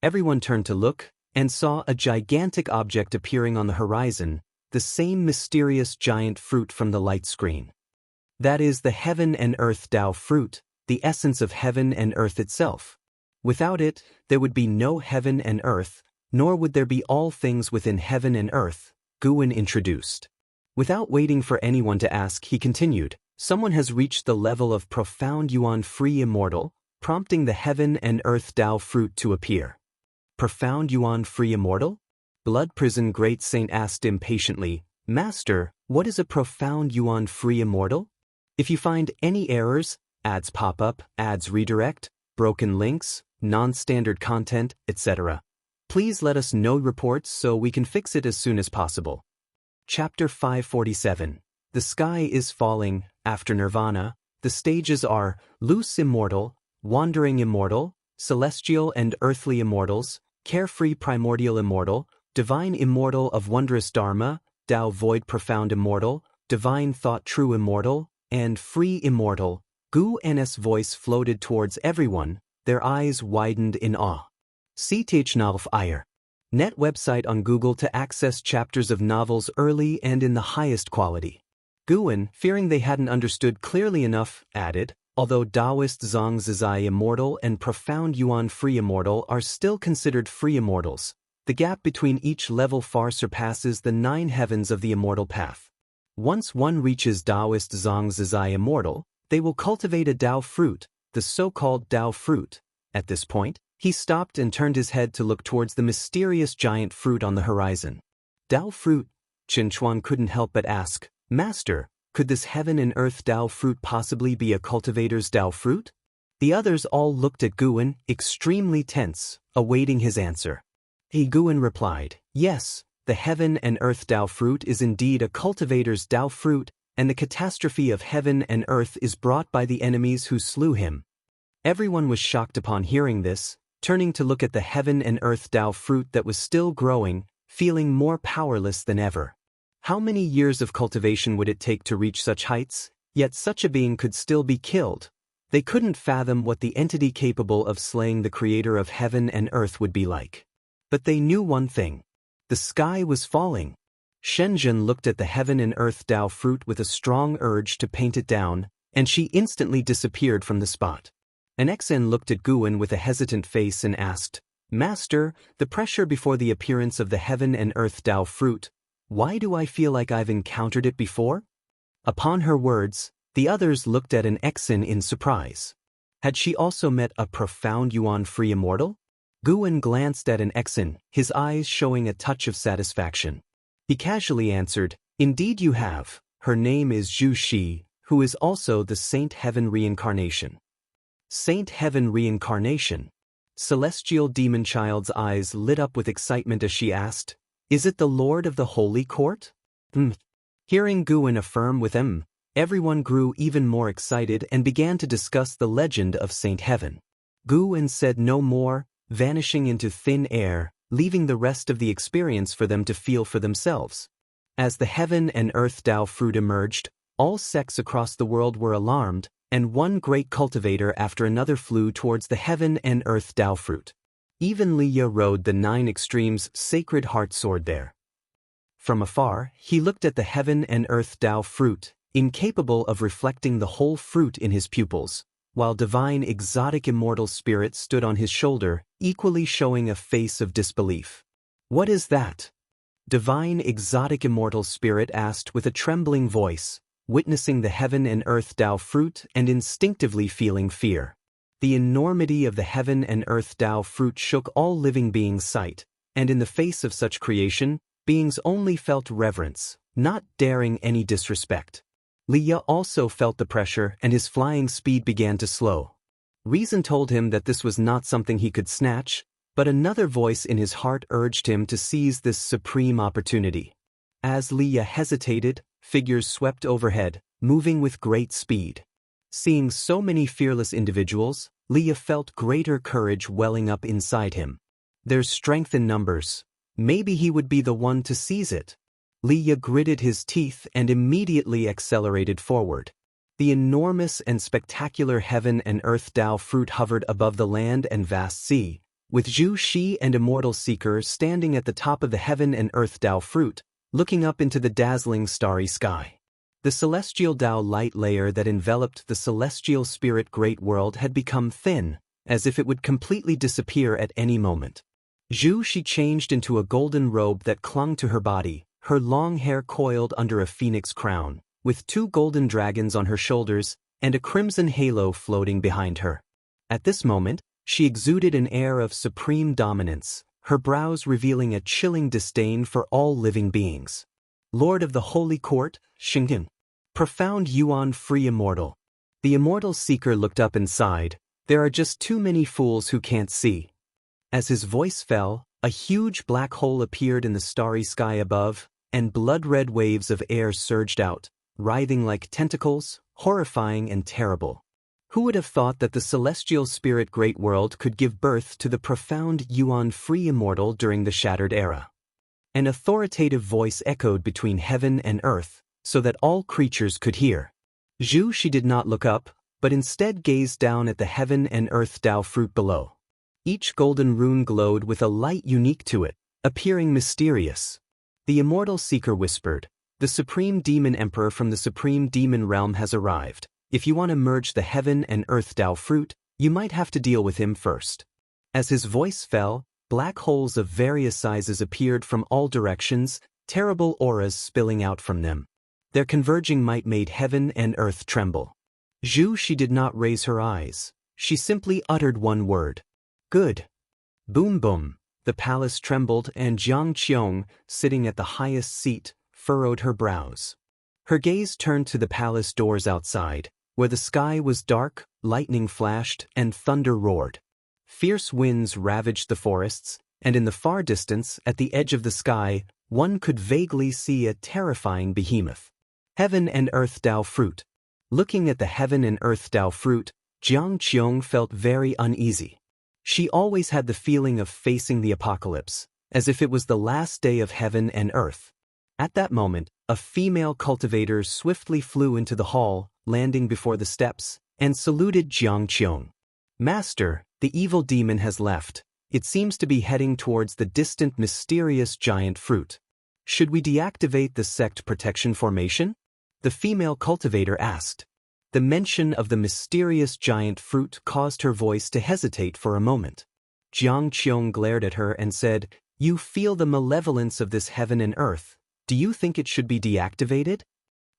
Everyone turned to look, and saw a gigantic object appearing on the horizon, the same mysterious giant fruit from the light screen. That is the heaven and earth Tao fruit, the essence of heaven and earth itself. Without it, there would be no heaven and earth, nor would there be all things within heaven and earth, Guan introduced. Without waiting for anyone to ask, he continued, "Someone has reached the level of profound yuan-free immortal, prompting the heaven and earth Tao fruit to appear." Profound yuan-free immortal? Blood Prison Great Saint asked impatiently, "Master, what is a profound yuan-free immortal? If you find any errors, ads pop up, ads redirect, broken links, non-standard content, etc., please let us know reports so we can fix it as soon as possible." Chapter 547. The Sky is Falling. After Nirvana, the stages are Loose Immortal, Wandering Immortal, Celestial and Earthly Immortals, Carefree Primordial Immortal, divine immortal of wondrous dharma, Tao void profound immortal, divine thought true immortal, and free immortal. Gu N's voice floated towards everyone, their eyes widened in awe. CTH Ire. Net website on Google to access chapters of novels early and in the highest quality. Guan, fearing they hadn't understood clearly enough, added, although Daoist Zhang Zizai immortal and profound Yuan free immortal are still considered free immortals, the gap between each level far surpasses the 9 heavens of the immortal path. Once one reaches Daoist Zhang Zizai immortal, they will cultivate a Dao fruit, the so-called Dao fruit. At this point, he stopped and turned his head to look towards the mysterious giant fruit on the horizon. Dao fruit? Qin Chuan couldn't help but ask, Master, could this heaven and earth Dao fruit possibly be a cultivator's Dao fruit? The others all looked at Guan, extremely tense, awaiting his answer. Guan replied, yes, the heaven and earth Dao fruit is indeed a cultivator's Dao fruit, and the catastrophe of heaven and earth is brought by the enemies who slew him. Everyone was shocked upon hearing this, turning to look at the heaven and earth Dao fruit that was still growing, feeling more powerless than ever. How many years of cultivation would it take to reach such heights? Yet such a being could still be killed. They couldn't fathom what the entity capable of slaying the creator of heaven and earth would be like. But they knew one thing. The sky was falling. Shenzhen looked at the heaven and earth Dao fruit with a strong urge to paint it down, and she instantly disappeared from the spot. An Xen looked at Guan with a hesitant face and asked, Master, the pressure before the appearance of the heaven and earth Dao fruit, why do I feel like I've encountered it before? Upon her words, the others looked at an Xen in surprise. Had she also met a profound Yuan-free immortal? Guan glanced at an Xen, his eyes showing a touch of satisfaction. He casually answered, Indeed you have. Her name is Zhu Shi, who is also the Saint Heaven reincarnation. Saint Heaven reincarnation? Celestial demon child's eyes lit up with excitement as she asked, Is it the Lord of the Holy Court? Hearing Guan affirm with everyone grew even more excited and began to discuss the legend of Saint Heaven. Guan said no more, vanishing into thin air, leaving the rest of the experience for them to feel for themselves. As the heaven and earth Dao fruit emerged, all sects across the world were alarmed, and one great cultivator after another flew towards the heaven and earth Dao fruit. Even Liya rode the 9 extremes sacred heart sword there. From afar, he looked at the heaven and earth Dao fruit, incapable of reflecting the whole fruit in his pupils, while divine exotic immortal spirit stood on his shoulder, equally showing a face of disbelief. What is that? Divine exotic immortal spirit asked with a trembling voice, witnessing the heaven and earth Dao fruit and instinctively feeling fear. The enormity of the heaven and earth Dao fruit shook all living beings' sight, and in the face of such creation, beings only felt reverence, not daring any disrespect. Liya also felt the pressure and his flying speed began to slow. Reason told him that this was not something he could snatch, but another voice in his heart urged him to seize this supreme opportunity. As Liya hesitated, figures swept overhead, moving with great speed. Seeing so many fearless individuals, Liya felt greater courage welling up inside him. There's strength in numbers. Maybe he would be the one to seize it. Liya gritted his teeth and immediately accelerated forward. The enormous and spectacular heaven and earth Dao fruit hovered above the land and vast sea, with Zhu Shi and Immortal Seeker standing at the top of the heaven and earth Dao fruit, looking up into the dazzling starry sky. The celestial Dao light layer that enveloped the celestial spirit great world had become thin, as if it would completely disappear at any moment. Zhu Shi changed into a golden robe that clung to her body, her long hair coiled under a phoenix crown, with 2 golden dragons on her shoulders and a crimson halo floating behind her. At this moment, she exuded an air of supreme dominance, her brows revealing a chilling disdain for all living beings. Lord of the Holy Court, Xingyan. Profound Yuan-free immortal. The Immortal Seeker looked up and sighed, There are just too many fools who can't see. As his voice fell, a huge black hole appeared in the starry sky above, and blood-red waves of air surged out, writhing like tentacles, horrifying and terrible. Who would have thought that the celestial spirit great world could give birth to the profound Yuan-free immortal during the Shattered Era? An authoritative voice echoed between heaven and earth, so that all creatures could hear. She did not look up, but instead gazed down at the heaven and earth Dao fruit below. Each golden rune glowed with a light unique to it, appearing mysterious. The immortal seeker whispered, "The supreme demon emperor from the supreme demon realm has arrived. If you want to merge the heaven and earth Dao fruit, you might have to deal with him first." As his voice fell, black holes of various sizes appeared from all directions, terrible auras spilling out from them. Their converging might made heaven and earth tremble. She did not raise her eyes. She simply uttered one word. "Good." Boom boom. The palace trembled and Xianxia, sitting at the highest seat, furrowed her brows. Her gaze turned to the palace doors outside, where the sky was dark, lightning flashed, and thunder roared. Fierce winds ravaged the forests, and in the far distance, at the edge of the sky, one could vaguely see a terrifying behemoth. Heaven and earth Dao fruit. Looking at the heaven and earth Dao fruit, Xianxia felt very uneasy. She always had the feeling of facing the apocalypse, as if it was the last day of heaven and earth. At that moment, a female cultivator swiftly flew into the hall, landing before the steps, and saluted Xianxia. "Master, the evil demon has left. It seems to be heading towards the distant mysterious giant fruit. Should we deactivate the sect protection formation?" The female cultivator asked. The mention of the mysterious giant fruit caused her voice to hesitate for a moment. Xianxia glared at her and said, "You feel the malevolence of this heaven and earth. Do you think it should be deactivated?"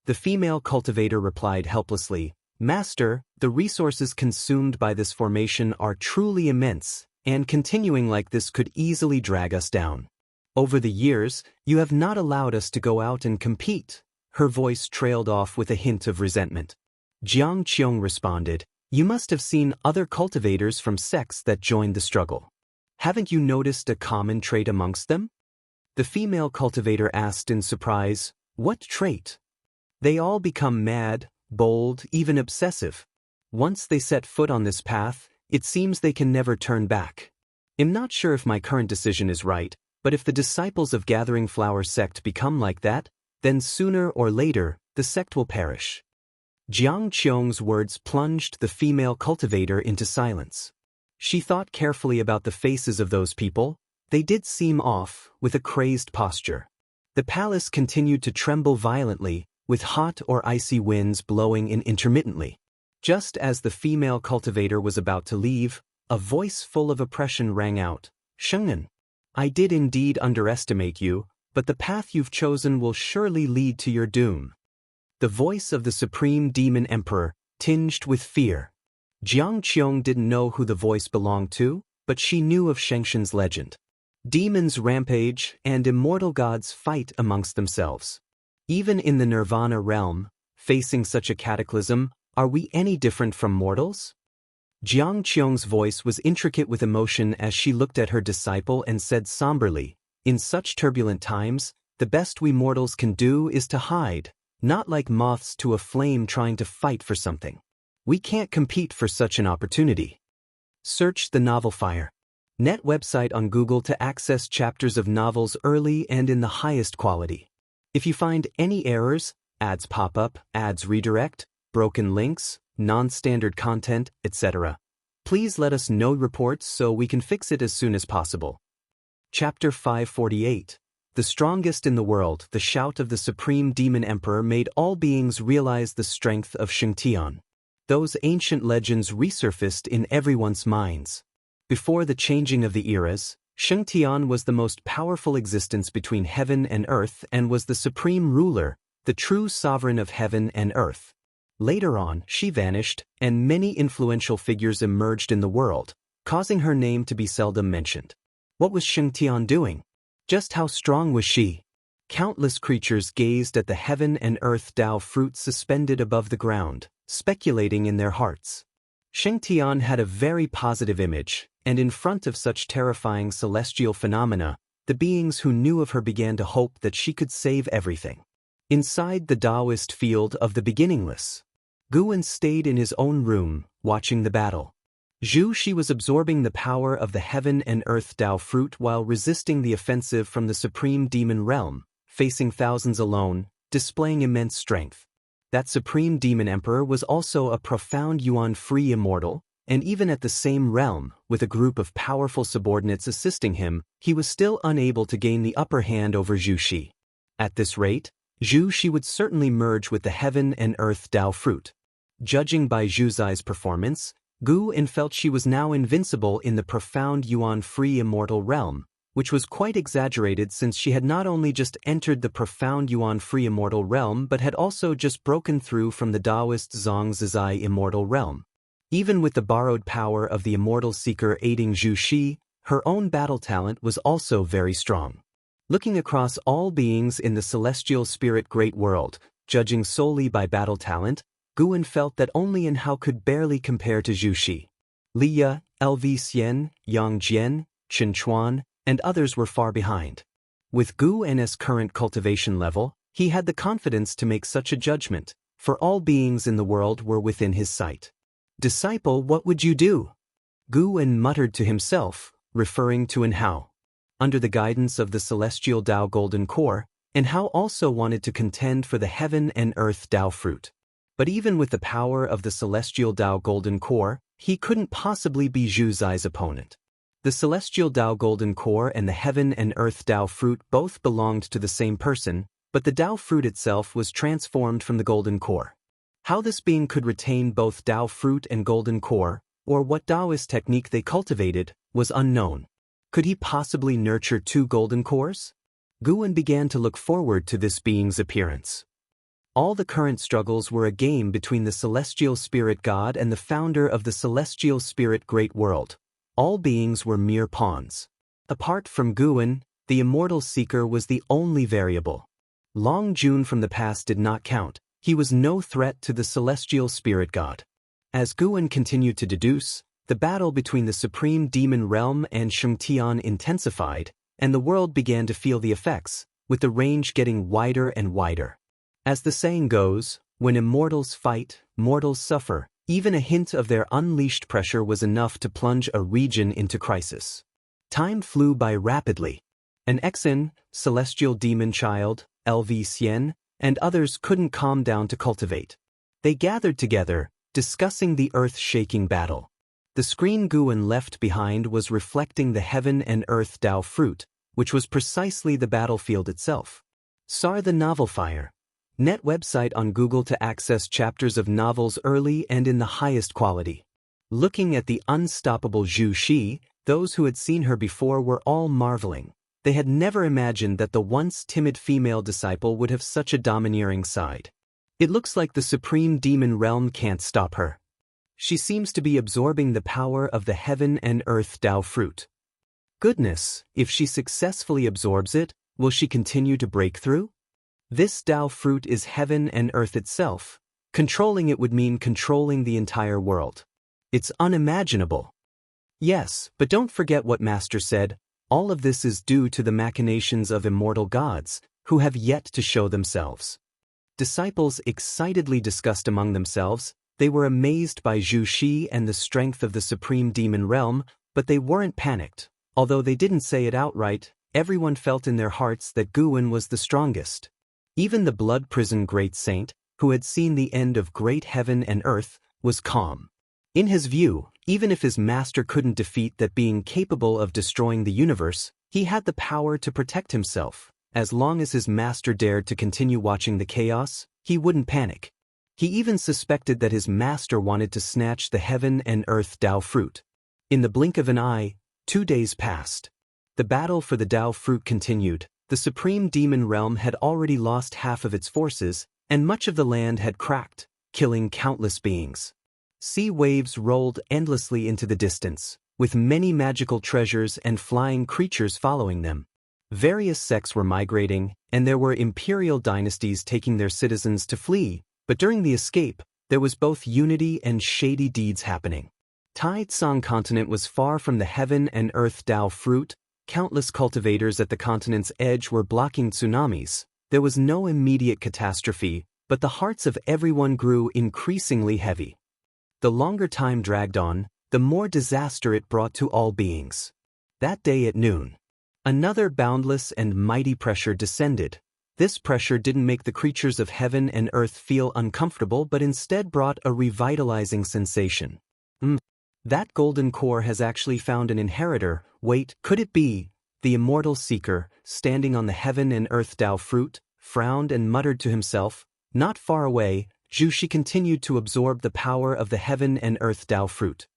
The female cultivator replied helplessly, "Master, the resources consumed by this formation are truly immense, and continuing like this could easily drag us down. Over the years, you have not allowed us to go out and compete." Her voice trailed off with a hint of resentment. Xianxia responded, "You must have seen other cultivators from sects that joined the struggle. Haven't you noticed a common trait amongst them?" The female cultivator asked in surprise, "What trait?" "They all become mad, bold, even obsessive. Once they set foot on this path, it seems they can never turn back. I'm not sure if my current decision is right, but if the disciples of Gathering Flower sect become like that, then sooner or later, the sect will perish." Xianxia's words plunged the female cultivator into silence. She thought carefully about the faces of those people. They did seem off, with a crazed posture. The palace continued to tremble violently, with hot or icy winds blowing in intermittently. Just as the female cultivator was about to leave, a voice full of oppression rang out, "Sheng'an, I did indeed underestimate you, but the path you've chosen will surely lead to your doom." The voice of the supreme demon emperor, tinged with fear. Xianxia didn't know who the voice belonged to, but she knew of Sheng'an's legend. Demons rampage and immortal gods fight amongst themselves. Even in the nirvana realm, facing such a cataclysm, are we any different from mortals? Xianxia's voice was intricate with emotion as she looked at her disciple and said somberly, "In such turbulent times, the best we mortals can do is to hide, not like moths to a flame trying to fight for something. We can't compete for such an opportunity." Search the novel Fire. Net website on Google to access chapters of novels early and in the highest quality. If you find any errors, ads pop up, ads redirect, broken links, non-standard content, etc., please let us know reports so we can fix it as soon as possible. Chapter 548. The strongest in the world, the shout of the supreme demon emperor made all beings realize the strength of Shengtian. Those ancient legends resurfaced in everyone's minds. Before the changing of the eras, Shengtian was the most powerful existence between heaven and earth and was the supreme ruler, the true sovereign of heaven and earth. Later on, she vanished, and many influential figures emerged in the world, causing her name to be seldom mentioned. What was Shengtian doing? Just how strong was she? Countless creatures gazed at the heaven and earth Dao fruit suspended above the ground, speculating in their hearts. Shengtian had a very positive image, and in front of such terrifying celestial phenomena, the beings who knew of her began to hope that she could save everything. Inside the Daoist field of the beginningless, Guan stayed in his own room, watching the battle. Zhu Shi was absorbing the power of the heaven and earth Dao fruit while resisting the offensive from the supreme demon realm, facing thousands alone, displaying immense strength. That supreme demon emperor was also a profound yuan-free immortal, and even at the same realm, with a group of powerful subordinates assisting him, he was still unable to gain the upper hand over Zhu Shi. At this rate, Zhu Shi would certainly merge with the heaven and earth Dao fruit. Judging by Zhu Zai's performance, Gu En felt she was now invincible in the profound yuan-free immortal realm, which was quite exaggerated since she had not only just entered the profound yuan-free immortal realm but had also just broken through from the Daoist Zhang Zizai immortal realm. Even with the borrowed power of the immortal seeker aiding Zhu Shi, her own battle talent was also very strong. Looking across all beings in the celestial spirit great world, judging solely by battle talent, Gu En felt that only In Hao could barely compare to Zhu Shi. Li Ye, LV Xian, Yang Jian, Chen Chuan, and others were far behind. With Gu En's current cultivation level, he had the confidence to make such a judgment, for all beings in the world were within his sight. "Disciple, what would you do?" Gu En muttered to himself, referring to In Hao. Under the guidance of the celestial Dao Golden Core, In Hao also wanted to contend for the heaven and earth Dao fruit. But even with the power of the celestial Dao Golden Core, he couldn't possibly be Zhu Zai's opponent. The celestial Dao Golden Core and the heaven and earth Dao fruit both belonged to the same person, but the Dao fruit itself was transformed from the Golden Core. How this being could retain both Dao fruit and Golden Core, or what Daoist technique they cultivated, was unknown. Could he possibly nurture two Golden Cores? Gu En began to look forward to this being's appearance. All the current struggles were a game between the celestial spirit god and the founder of the celestial spirit great world. All beings were mere pawns. Apart from Gu En, the immortal seeker was the only variable. Long Jun from the past did not count. He was no threat to the celestial spirit god. As Gu En continued to deduce, the battle between the supreme demon realm and Shengtian intensified, and the world began to feel the effects, with the range getting wider and wider. As the saying goes, when immortals fight, mortals suffer. Even a hint of their unleashed pressure was enough to plunge a region into crisis. Time flew by rapidly. An Exen, celestial demon child, LV Xian, and others couldn't calm down to cultivate. They gathered together, discussing the earth-shaking battle. The screen Gu En left behind was reflecting the heaven and earth Dao fruit, which was precisely the battlefield itself. SAR the Novel Fire. Net website on Google to access chapters of novels early and in the highest quality. Looking at the unstoppable Zhu Shi, those who had seen her before were all marveling. They had never imagined that the once timid female disciple would have such a domineering side. It looks like the supreme demon realm can't stop her. She seems to be absorbing the power of the heaven and earth Dao fruit. Goodness, if she successfully absorbs it, will she continue to break through? This Dao fruit is heaven and earth itself. Controlling it would mean controlling the entire world. It's unimaginable. Yes, but don't forget what Master said. All of this is due to the machinations of immortal gods, who have yet to show themselves. Disciples excitedly discussed among themselves. They were amazed by Zhu Shi and the strength of the supreme demon realm, but they weren't panicked. Although they didn't say it outright, everyone felt in their hearts that Gu En was the strongest. Even the blood prison great saint, who had seen the end of great heaven and earth, was calm. In his view, even if his master couldn't defeat that being capable of destroying the universe, he had the power to protect himself. As long as his master dared to continue watching the chaos, he wouldn't panic. He even suspected that his master wanted to snatch the heaven and earth Dao fruit. In the blink of an eye, 2 days passed. The battle for the Dao fruit continued. The supreme demon realm had already lost half of its forces, and much of the land had cracked, killing countless beings. Sea waves rolled endlessly into the distance, with many magical treasures and flying creatures following them. Various sects were migrating, and there were imperial dynasties taking their citizens to flee, but during the escape, there was both unity and shady deeds happening. Tai Tsang continent was far from the heaven and earth Dao fruit. Countless cultivators at the continent's edge were blocking tsunamis. There was no immediate catastrophe, but the hearts of everyone grew increasingly heavy. The longer time dragged on, the more disaster it brought to all beings. That day at noon, another boundless and mighty pressure descended. This pressure didn't make the creatures of heaven and earth feel uncomfortable but instead brought a revitalizing sensation. That golden core has actually found an inheritor. Wait, could it be? The immortal seeker, standing on the heaven and earth Dao fruit, frowned and muttered to himself. Not far away, Zhu Shi continued to absorb the power of the heaven and earth Dao fruit.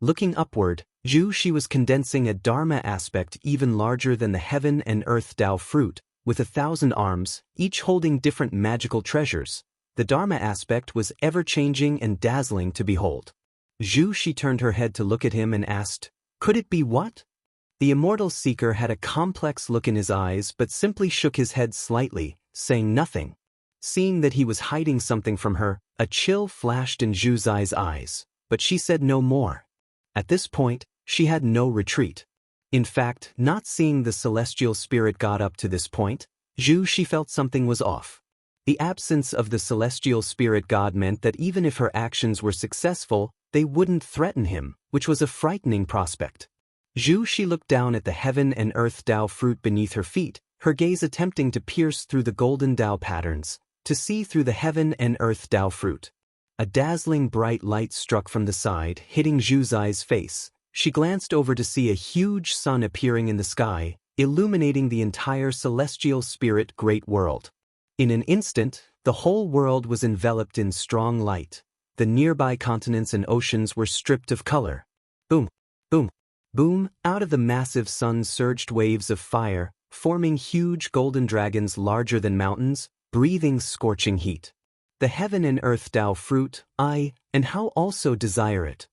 Looking upward, Zhu Shi was condensing a Dharma aspect even larger than the heaven and earth Dao fruit, with 1,000 arms, each holding different magical treasures. The Dharma aspect was ever-changing and dazzling to behold. Zhu Shi turned her head to look at him and asked, "Could it be what?" The immortal seeker had a complex look in his eyes but simply shook his head slightly, saying nothing. Seeing that he was hiding something from her, a chill flashed in Zhu Zai's eyes, but she said no more. At this point, she had no retreat. In fact, not seeing the celestial spirit god up to this point, Zhu Shi felt something was off. The absence of the celestial spirit god meant that even if her actions were successful, they wouldn't threaten him, which was a frightening prospect. Zhu Shi looked down at the heaven and earth Dao fruit beneath her feet, her gaze attempting to pierce through the golden Dao patterns, to see through the heaven and earth Dao fruit. A dazzling bright light struck from the side, hitting Zhu Zai's face. She glanced over to see a huge sun appearing in the sky, illuminating the entire celestial spirit great world. In an instant, the whole world was enveloped in strong light. The nearby continents and oceans were stripped of color. Boom, boom, boom, out of the massive sun surged waves of fire, forming huge golden dragons larger than mountains, breathing scorching heat. The heaven and earth Dao fruit, and how also desire it.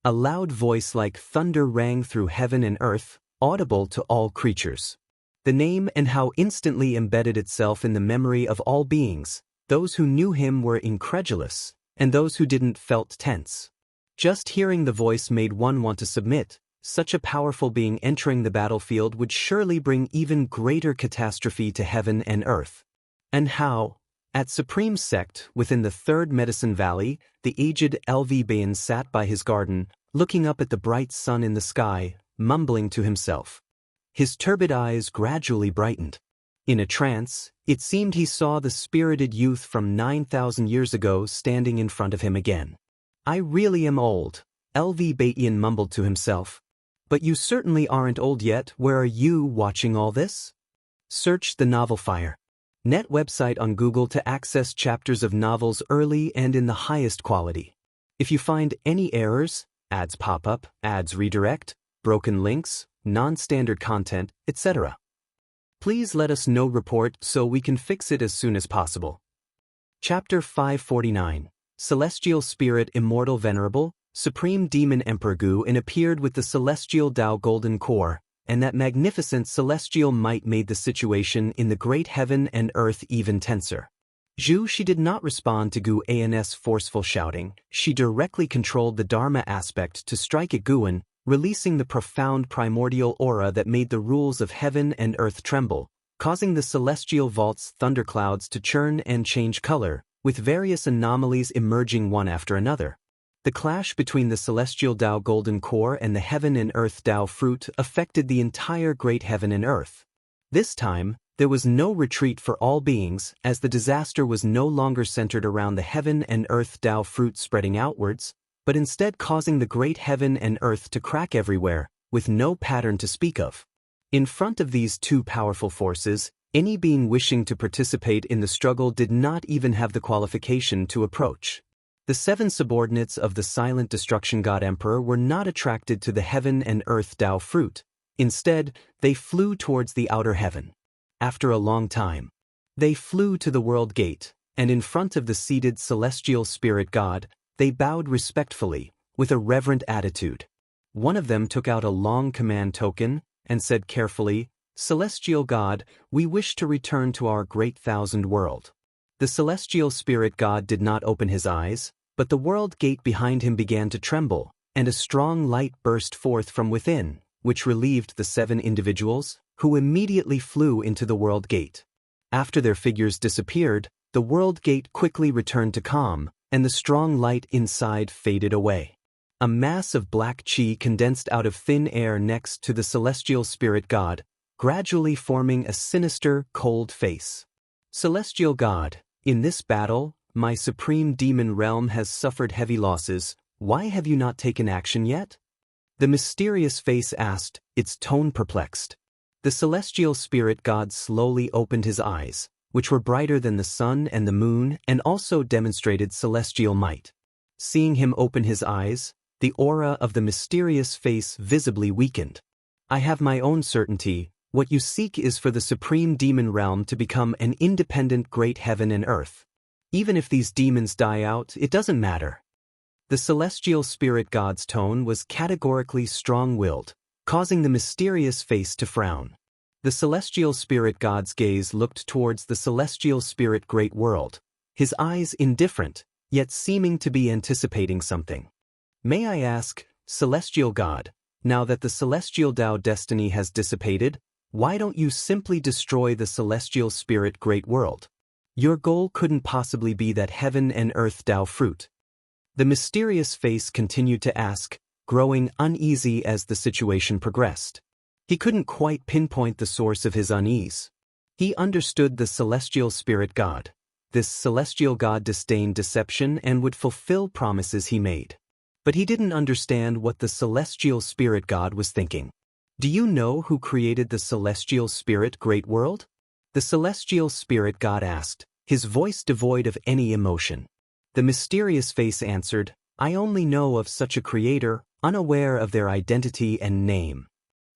A loud voice like thunder rang through heaven and earth, audible to all creatures. The name and how instantly embedded itself in the memory of all beings. Those who knew him were incredulous, and those who didn't felt tense. Just hearing the voice made one want to submit. Such a powerful being entering the battlefield would surely bring even greater catastrophe to heaven and earth. And how? At Supreme Sect, within the Third Medicine Valley, the aged LV Bayan sat by his garden, looking up at the bright sun in the sky, mumbling to himself. His turbid eyes gradually brightened. In a trance, it seemed he saw the spirited youth from 9,000 years ago standing in front of him again. "I really am old," LV Bayan mumbled to himself. "But you certainly aren't old yet. Where are you watching all this?" Search the novel Fire. Net website on Google to access chapters of novels early and in the highest quality. If you find any errors, ads pop up, ads redirect, broken links, non-standard content, etc., please let us know. Report so we can fix it as soon as possible. Chapter 549. Celestial Spirit Immortal Venerable, Supreme Demon Emperor Gu In appeared with the Celestial Dao Golden Core, and that magnificent celestial might made the situation in the great heaven and earth even tenser. Zhu Shi did not respond to Gu An's forceful shouting. She directly controlled the Dharma aspect to strike at Guan, releasing the profound primordial aura that made the rules of heaven and earth tremble, causing the celestial vault's thunderclouds to churn and change color, with various anomalies emerging one after another. The clash between the celestial Dao Golden Core and the heaven and earth Dao fruit affected the entire great heaven and earth. This time, there was no retreat for all beings, as the disaster was no longer centered around the heaven and earth Dao fruit spreading outwards, but instead causing the great heaven and earth to crack everywhere, with no pattern to speak of. In front of these two powerful forces, any being wishing to participate in the struggle did not even have the qualification to approach. The 7 subordinates of the silent destruction god emperor were not attracted to the heaven and earth Dao fruit. Instead, they flew towards the outer heaven. After a long time, they flew to the world gate, and in front of the seated celestial spirit god, they bowed respectfully, with a reverent attitude. One of them took out a long command token, and said carefully, "Celestial God, we wish to return to our great thousand world." The celestial spirit god did not open his eyes, but the world gate behind him began to tremble, and a strong light burst forth from within, which relieved the 7 individuals, who immediately flew into the world gate. After their figures disappeared, the world gate quickly returned to calm, and the strong light inside faded away. a mass of black chi condensed out of thin air next to the celestial spirit god, gradually forming a sinister, cold face. Celestial God, in this battle, my supreme demon realm has suffered heavy losses. Why have you not taken action yet? The mysterious face asked, its tone perplexed. The celestial spirit god slowly opened his eyes, which were brighter than the sun and the moon and also demonstrated celestial might. Seeing him open his eyes, the aura of the mysterious face visibly weakened. I have my own certainty. What you seek is for the supreme demon realm to become an independent great heaven and earth. Even if these demons die out, it doesn't matter. The celestial spirit god's tone was categorically strong-willed, causing the mysterious face to frown. The celestial spirit god's gaze looked towards the celestial spirit great world, his eyes indifferent, yet seeming to be anticipating something. May I ask, celestial god, now that the celestial Dao destiny has dissipated, why don't you simply destroy the celestial spirit great world? Your goal couldn't possibly be that heaven and earth Dao fruit. The mysterious face continued to ask, growing uneasy as the situation progressed. He couldn't quite pinpoint the source of his unease. He understood the celestial spirit god. This celestial god disdained deception and would fulfill promises he made. But he didn't understand what the celestial spirit god was thinking. Do you know who created the celestial spirit great world? The celestial spirit god asked, his voice devoid of any emotion. The mysterious face answered, I only know of such a creator, unaware of their identity and name.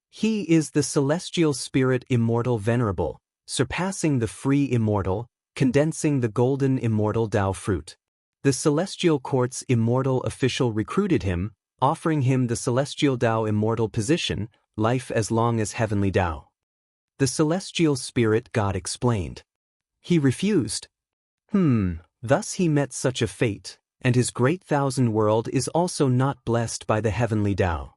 He is the celestial spirit immortal venerable, surpassing the free immortal, condensing the golden immortal Dao fruit. The celestial court's immortal official recruited him, offering him the celestial Dao immortal position, life as long as heavenly Dao. The celestial spirit god explained. He refused. Thus he met such a fate, and his great thousand world is also not blessed by the heavenly Dao.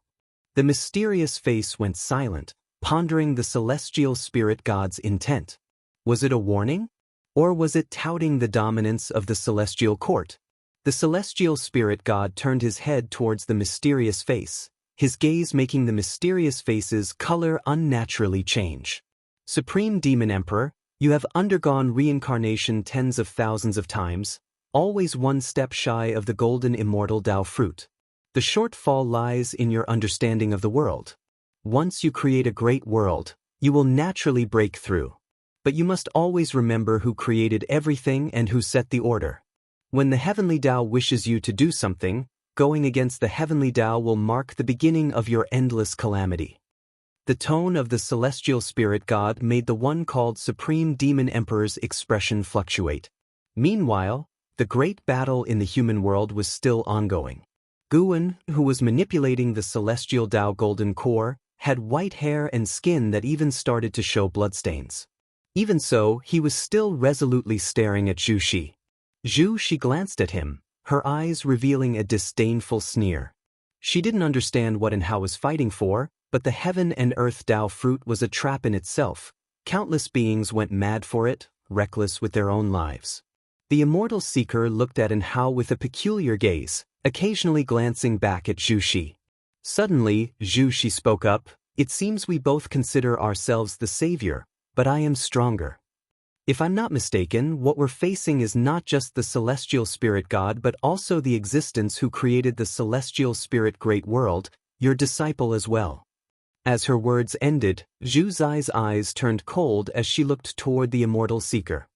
The mysterious face went silent, pondering the celestial spirit god's intent. Was it a warning? Or was it touting the dominance of the celestial court? The celestial spirit god turned his head towards the mysterious face, his gaze making the mysterious face's color unnaturally change. Supreme Demon Emperor, you have undergone reincarnation tens of thousands of times, always one step shy of the golden immortal Dao fruit. The shortfall lies in your understanding of the world. Once you create a great world, you will naturally break through. But you must always remember who created everything and who set the order. When the heavenly Dao wishes you to do something, going against the heavenly Dao will mark the beginning of your endless calamity. The tone of the celestial spirit god made the one called Supreme Demon Emperor's expression fluctuate. Meanwhile, the great battle in the human world was still ongoing. Guan, who was manipulating the celestial Dao golden core, had white hair and skin that even started to show bloodstains. Even so, he was still resolutely staring at Zhu Shi. Zhu Shi glanced at him, her eyes revealing a disdainful sneer. She didn't understand what and how was fighting for, but the heaven and earth Dao fruit was a trap in itself. Countless beings went mad for it, reckless with their own lives. The immortal seeker looked at Hao with a peculiar gaze, occasionally glancing back at Zhu Shi. Suddenly, Zhu Shi spoke up, it seems we both consider ourselves the savior, but I am stronger. If I'm not mistaken, what we're facing is not just the celestial spirit god but also the existence who created the celestial spirit great world, your disciple as well. As her words ended, Zhu Zai's eyes turned cold as she looked toward the immortal seeker.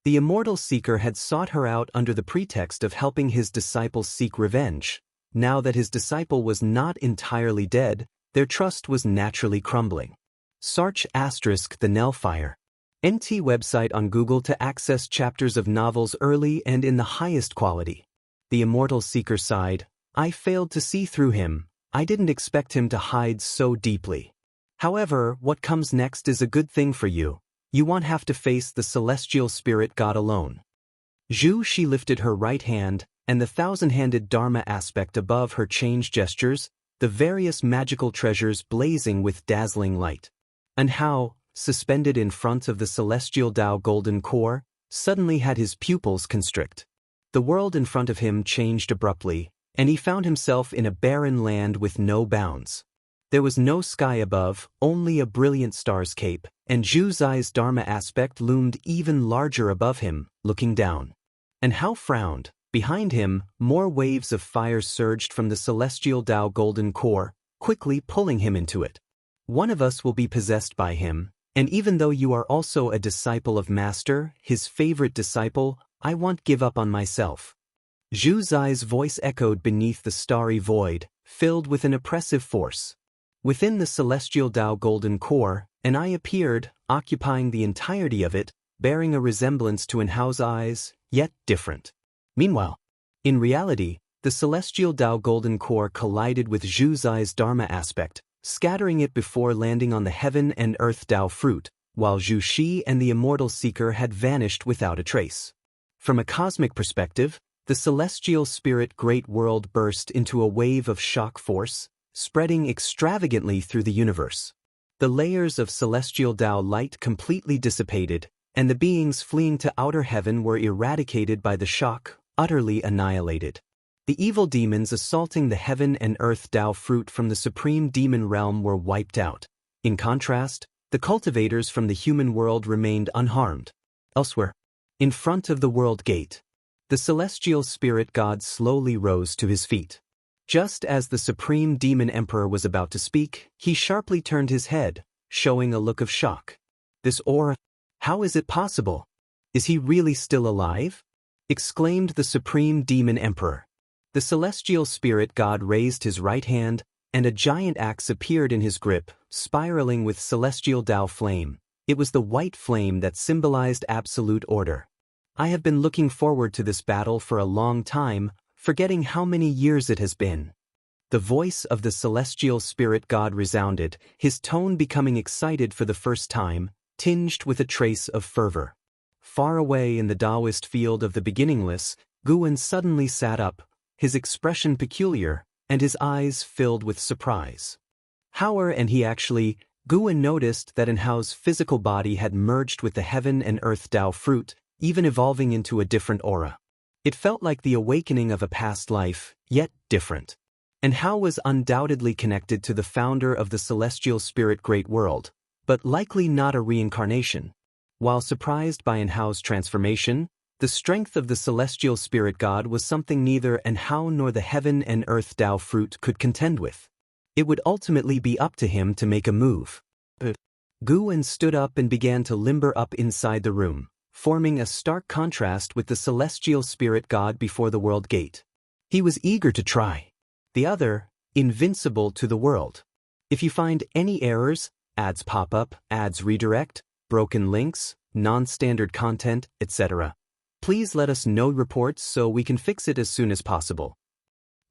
The immortal seeker had sought her out under the pretext of helping his disciple seek revenge. Now that his disciple was not entirely dead, their trust was naturally crumbling. Search * the Nellfire. NT website on Google to access chapters of novels early and in the highest quality. The immortal seeker sighed, I failed to see through him. I didn't expect him to hide so deeply. However, what comes next is a good thing for you. You won't have to face the celestial spirit god alone. Zhu Shi lifted her right hand, and the thousand-handed Dharma aspect above her changed gestures, the various magical treasures blazing with dazzling light. And Hao, suspended in front of the celestial Dao golden core, suddenly had his pupils constrict. The world in front of him changed abruptly, and he found himself in a barren land with no bounds. There was no sky above, only a brilliant starscape, and Zhu Zai's Dharma aspect loomed even larger above him, looking down. And Hao frowned. Behind him, more waves of fire surged from the celestial Dao golden core, quickly pulling him into it. One of us will be possessed by him, and even though you are also a disciple of Master, his favorite disciple, I won't give up on myself. Zhu Zai's voice echoed beneath the starry void, filled with an oppressive force. Within the celestial Dao golden core, an eye appeared, occupying the entirety of it, bearing a resemblance to An Hao's eyes, yet different. Meanwhile, in reality, the celestial Dao golden core collided with Zhu Zai's Dharma aspect, scattering it before landing on the heaven and earth Dao fruit, while Zhu Shi and the immortal seeker had vanished without a trace. From a cosmic perspective, the celestial spirit great world burst into a wave of shock force, spreading extravagantly through the universe. The layers of celestial Dao light completely dissipated, and the beings fleeing to outer heaven were eradicated by the shock, utterly annihilated. The evil demons assaulting the heaven and earth Dao fruit from the supreme demon realm were wiped out. In contrast, the cultivators from the human world remained unharmed. Elsewhere, in front of the world gate, the celestial spirit god slowly rose to his feet. Just as the supreme demon emperor was about to speak, he sharply turned his head, showing a look of shock. This aura, how is it possible? Is he really still alive? Exclaimed the supreme demon emperor. The celestial spirit god raised his right hand, and a giant axe appeared in his grip, spiraling with celestial Dao flame. It was the white flame that symbolized absolute order. I have been looking forward to this battle for a long time, forgetting how many years it has been. The voice of the celestial spirit god resounded, his tone becoming excited for the first time, tinged with a trace of fervor. Far away in the Daoist field of the beginningless, Guwen suddenly sat up, his expression peculiar, and his eyes filled with surprise. However, and he actually, Guwen noticed that An Hao's physical body had merged with the heaven and earth Dao fruit, even evolving into a different aura. It felt like the awakening of a past life, yet different. And Hao was undoubtedly connected to the founder of the celestial spirit great world, but likely not a reincarnation. While surprised by An Hao's transformation, the strength of the celestial spirit god was something neither An Hao nor the heaven and earth Dao fruit could contend with. It would ultimately be up to him to make a move. Guwen stood up and began to limber up inside the room, forming a stark contrast with the celestial spirit god before the world gate. He was eager to try. The other, invincible to the world. If you find any errors, ads pop up, ads redirect, broken links, non-standard content, etc., please let us know reports so we can fix it as soon as possible.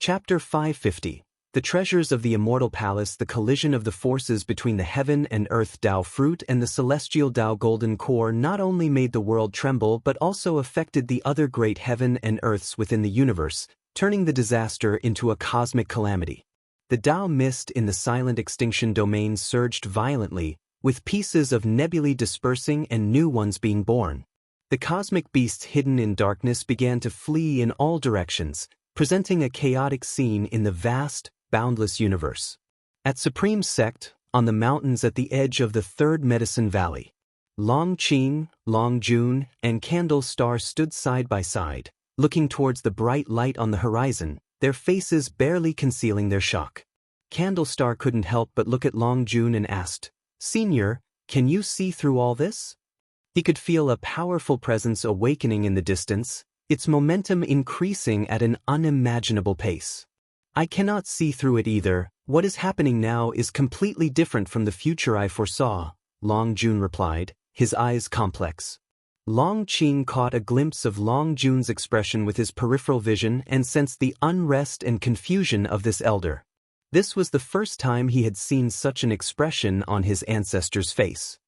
Chapter 550. The Treasures of the Immortal Palace. The collision of the forces between the heaven and earth Dao fruit and the celestial Dao golden core not only made the world tremble but also affected the other great heaven and earths within the universe, turning the disaster into a cosmic calamity. The Dao mist in the silent extinction domain surged violently, with pieces of nebulae dispersing and new ones being born. The cosmic beasts hidden in darkness began to flee in all directions, presenting a chaotic scene in the vast, boundless universe. At Supreme Sect, on the mountains at the edge of the Third Medicine Valley, Long Qing, Long Jun, and Candle Star stood side by side, looking towards the bright light on the horizon, their faces barely concealing their shock. Candle Star couldn't help but look at Long Jun and asked, "Senior, can you see through all this?" He could feel a powerful presence awakening in the distance, its momentum increasing at an unimaginable pace. "I cannot see through it either. What is happening now is completely different from the future I foresaw," Long Jun replied, his eyes complex. Long Qing caught a glimpse of Long Jun's expression with his peripheral vision and sensed the unrest and confusion of this elder. This was the first time he had seen such an expression on his ancestor's face.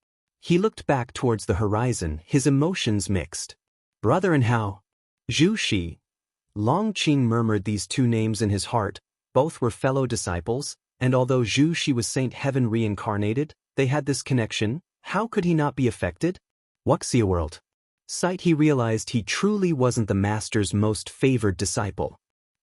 He looked back towards the horizon, his emotions mixed. "Brother and Hao." "Zhu Shi." Long Qing murmured these two names in his heart. Both were fellow disciples, and although Zhu Shi was Saint Heaven reincarnated, they had this connection. How could he not be affected? Wuxia world. Sight he realized he truly wasn't the master's most favored disciple.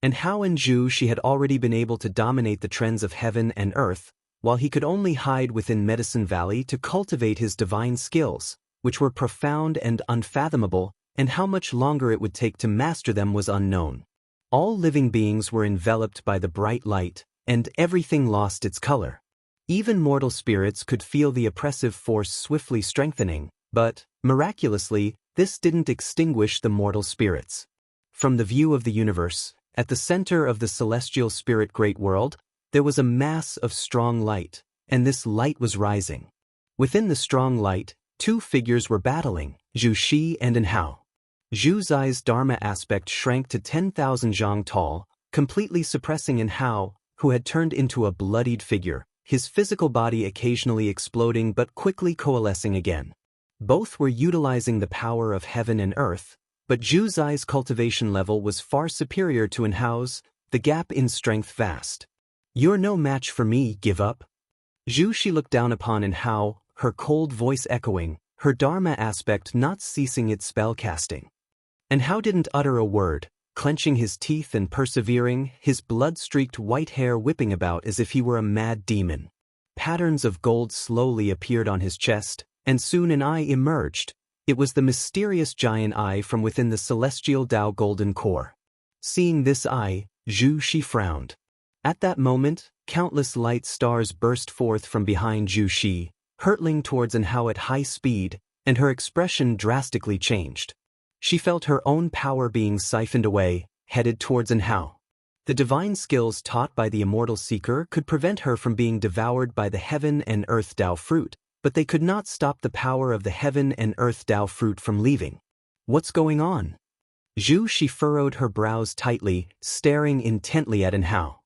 And how in Zhu she had already been able to dominate the trends of heaven and earth, while he could only hide within Medicine Valley to cultivate his divine skills, which were profound and unfathomable, and how much longer it would take to master them was unknown. All living beings were enveloped by the bright light, and everything lost its color. Even mortal spirits could feel the oppressive force swiftly strengthening, but, miraculously, this didn't extinguish the mortal spirits. From the view of the universe, at the center of the celestial spirit great world, there was a mass of strong light, and this light was rising. Within the strong light, two figures were battling, Zhu Shi and Hao. Zhu Zai's Dharma aspect shrank to 10,000 zhang tall, completely suppressing Hao, who had turned into a bloodied figure, his physical body occasionally exploding but quickly coalescing again. Both were utilizing the power of heaven and earth, but Zhu Zai's cultivation level was far superior to Hao's, the gap in strength vast. "You're no match for me, give up." Zhu Shi looked down upon Hao, her cold voice echoing, her Dharma aspect not ceasing its spell casting. Hao didn't utter a word, clenching his teeth and persevering, his blood-streaked white hair whipping about as if he were a mad demon. Patterns of gold slowly appeared on his chest, and soon an eye emerged. It was the mysterious giant eye from within the celestial Dao golden core. Seeing this eye, Zhu Shi frowned. At that moment, countless light stars burst forth from behind Zhu Shi, hurtling towards Hao at high speed, and her expression drastically changed. She felt her own power being siphoned away, headed towards Hao. The divine skills taught by the immortal seeker could prevent her from being devoured by the heaven and earth Dao fruit, but they could not stop the power of the heaven and earth Dao fruit from leaving. What's going on? Zhu Shi furrowed her brows tightly, staring intently at Hao.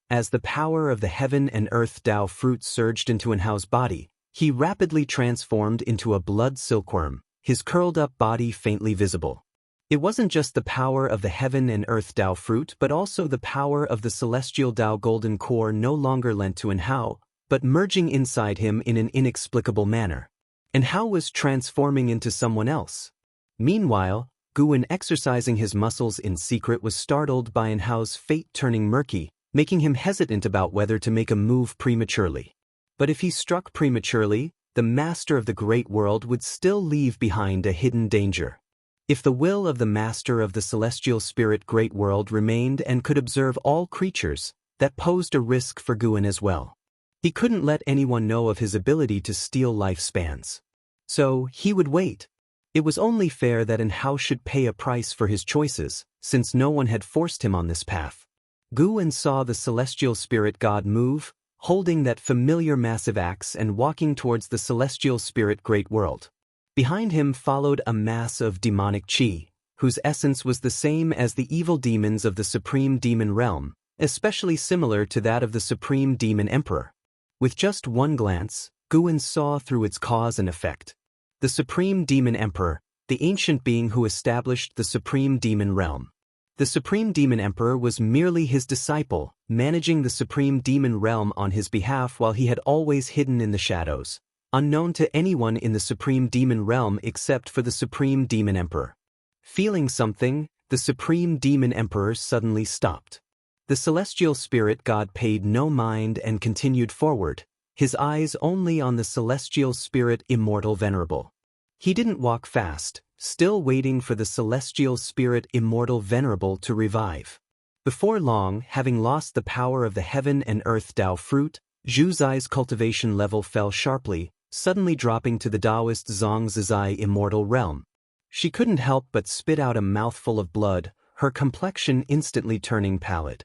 As the power of the heaven and earth Dao fruit surged into Hao's body, he rapidly transformed into a blood silkworm, his curled-up body faintly visible. It wasn't just the power of the heaven and earth Dao fruit but also the power of the celestial Dao golden core no longer lent to Hao, but merging inside him in an inexplicable manner. Hao was transforming into someone else. Meanwhile, Guan, exercising his muscles in secret, was startled by Hao's fate turning murky, making him hesitant about whether to make a move prematurely. But if he struck prematurely, the master of the great world would still leave behind a hidden danger. If the will of the master of the celestial spirit great world remained and could observe all creatures, that posed a risk for Guan as well. He couldn't let anyone know of his ability to steal lifespans. So, he would wait. It was only fair that Hao should pay a price for his choices, since no one had forced him on this path. Guan saw the celestial spirit god move, holding that familiar massive axe and walking towards the celestial spirit great world. Behind him followed a mass of demonic qi, whose essence was the same as the evil demons of the supreme demon realm, especially similar to that of the supreme demon emperor. With just one glance, Guan saw through its cause and effect. The supreme demon emperor, the ancient being who established the supreme demon realm. The supreme demon emperor was merely his disciple, managing the supreme demon realm on his behalf while he had always hidden in the shadows, unknown to anyone in the supreme demon realm except for the supreme demon emperor. Feeling something, the supreme demon emperor suddenly stopped. The celestial spirit god paid no mind and continued forward, his eyes only on the celestial spirit immortal venerable. He didn't walk fast, still waiting for the celestial spirit immortal venerable to revive. Before long, having lost the power of the heaven and earth Dao fruit, Zhu Zai's cultivation level fell sharply, suddenly dropping to the Daoist Zhang Zizai immortal realm. She couldn't help but spit out a mouthful of blood, her complexion instantly turning pallid.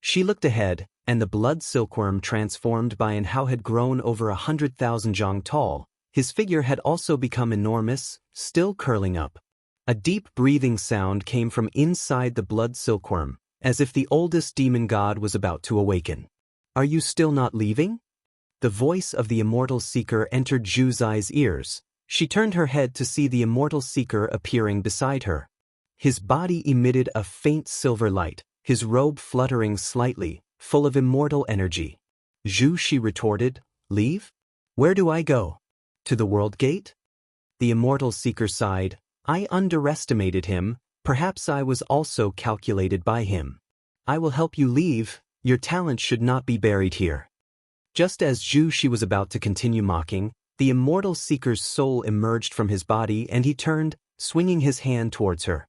She looked ahead, and the blood silkworm transformed by Hao had grown over 100,000 zhang tall. His figure had also become enormous, still curling up. A deep breathing sound came from inside the blood silkworm, as if the oldest demon god was about to awaken. "Are you still not leaving?" The voice of the immortal seeker entered Zhu Zai's ears. She turned her head to see the immortal seeker appearing beside her. His body emitted a faint silver light, his robe fluttering slightly, full of immortal energy. Zhu Shi retorted, "Leave? Where do I go? To the world gate?" The immortal seeker sighed. "I underestimated him, perhaps I was also calculated by him. I will help you leave, your talent should not be buried here. Just as Zhu Shi was about to continue mocking, the immortal seeker's soul emerged from his body and he turned, swinging his hand towards her.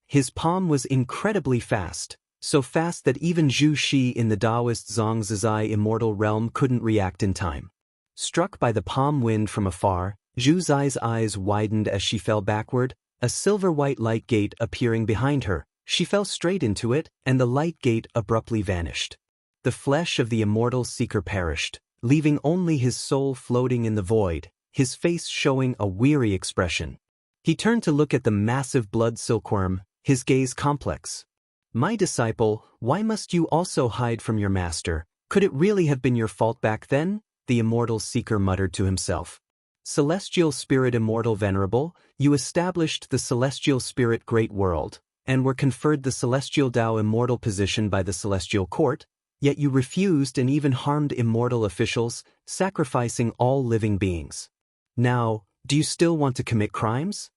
His palm was incredibly fast, so fast that even Zhu Shi in the Daoist Zhongzhizai immortal realm couldn't react in time. Struck by the palm wind from afar, Zhu Zai's eyes widened as she fell backward, a silver-white light gate appearing behind her. She fell straight into it, and the light gate abruptly vanished. The flesh of the immortal seeker perished, leaving only his soul floating in the void, his face showing a weary expression. He turned to look at the massive blood silkworm, his gaze complex. My disciple, why must you also hide from your master? Could it really have been your fault back then? The immortal seeker muttered to himself. Celestial Spirit Immortal Venerable, you established the Celestial Spirit Great World, and were conferred the Celestial Tao Immortal position by the Celestial Court, yet you refused and even harmed immortal officials, sacrificing all living beings. Now, do you still want to commit crimes?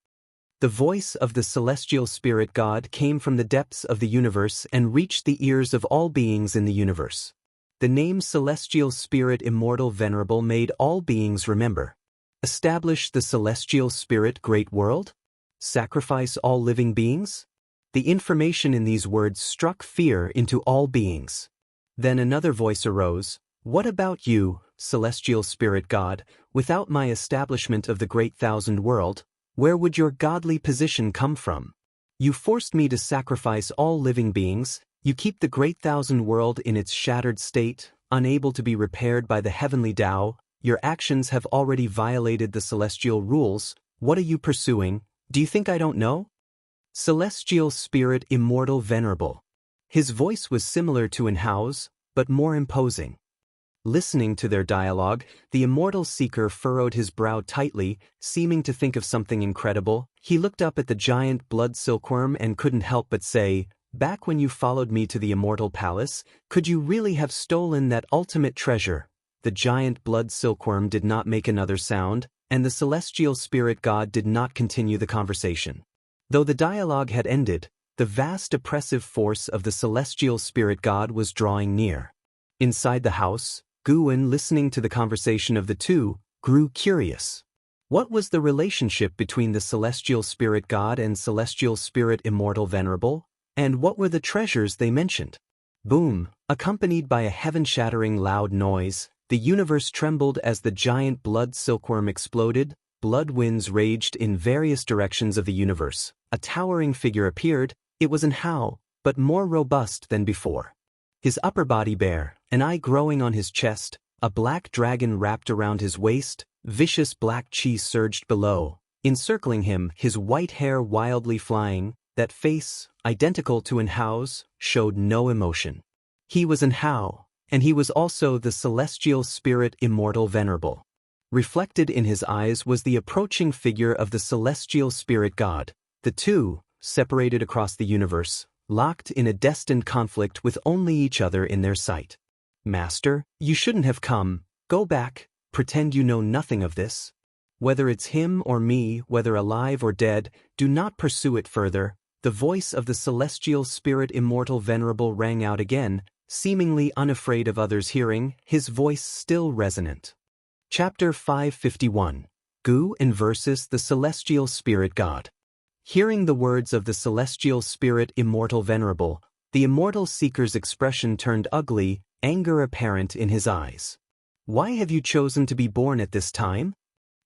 The voice of the Celestial Spirit God came from the depths of the universe and reached the ears of all beings in the universe. The name Celestial Spirit Immortal Venerable made all beings remember. Establish the Celestial Spirit Great World? Sacrifice all living beings? The information in these words struck fear into all beings. Then another voice arose. What about you, Celestial Spirit God? Without my establishment of the Great Thousand World, where would your godly position come from? You forced me to sacrifice all living beings. You keep the Great Thousand World in its shattered state, unable to be repaired by the heavenly Tao. Your actions have already violated the celestial rules. What are you pursuing? Do you think I don't know? Celestial Spirit Immortal Venerable. His voice was similar to Enhao's, but more imposing. Listening to their dialogue, the immortal seeker furrowed his brow tightly, seeming to think of something incredible. He looked up at the giant blood silkworm and couldn't help but say, back when you followed me to the immortal palace, could you really have stolen that ultimate treasure? The giant blood silkworm did not make another sound, and the celestial spirit god did not continue the conversation. Though the dialogue had ended, the vast oppressive force of the celestial spirit god was drawing near. Inside the house, Guwen, listening to the conversation of the two, grew curious. What was the relationship between the celestial spirit god and celestial spirit immortal venerable, and what were the treasures they mentioned? Boom, accompanied by a heaven-shattering loud noise, the universe trembled as the giant blood silkworm exploded. Blood winds raged in various directions of the universe. A towering figure appeared. It was Enhao, but more robust than before. His upper body bare, an eye growing on his chest, a black dragon wrapped around his waist, vicious black chi surged below, encircling him, his white hair wildly flying. That face, identical to Enhao's, showed no emotion. He was Enhao, and he was also the celestial spirit immortal venerable. Reflected in his eyes was the approaching figure of the celestial spirit god. The two, separated across the universe, locked in a destined conflict with only each other in their sight. Master, you shouldn't have come. Go back, pretend you know nothing of this. Whether it's him or me, whether alive or dead, do not pursue it further. The voice of the celestial spirit immortal venerable rang out again, seemingly unafraid of others hearing, his voice still resonant. Chapter 551. Guwen versus the Celestial Spirit God. Hearing the words of the Celestial Spirit Immortal Venerable, the immortal seeker's expression turned ugly, anger apparent in his eyes. Why have you chosen to be born at this time?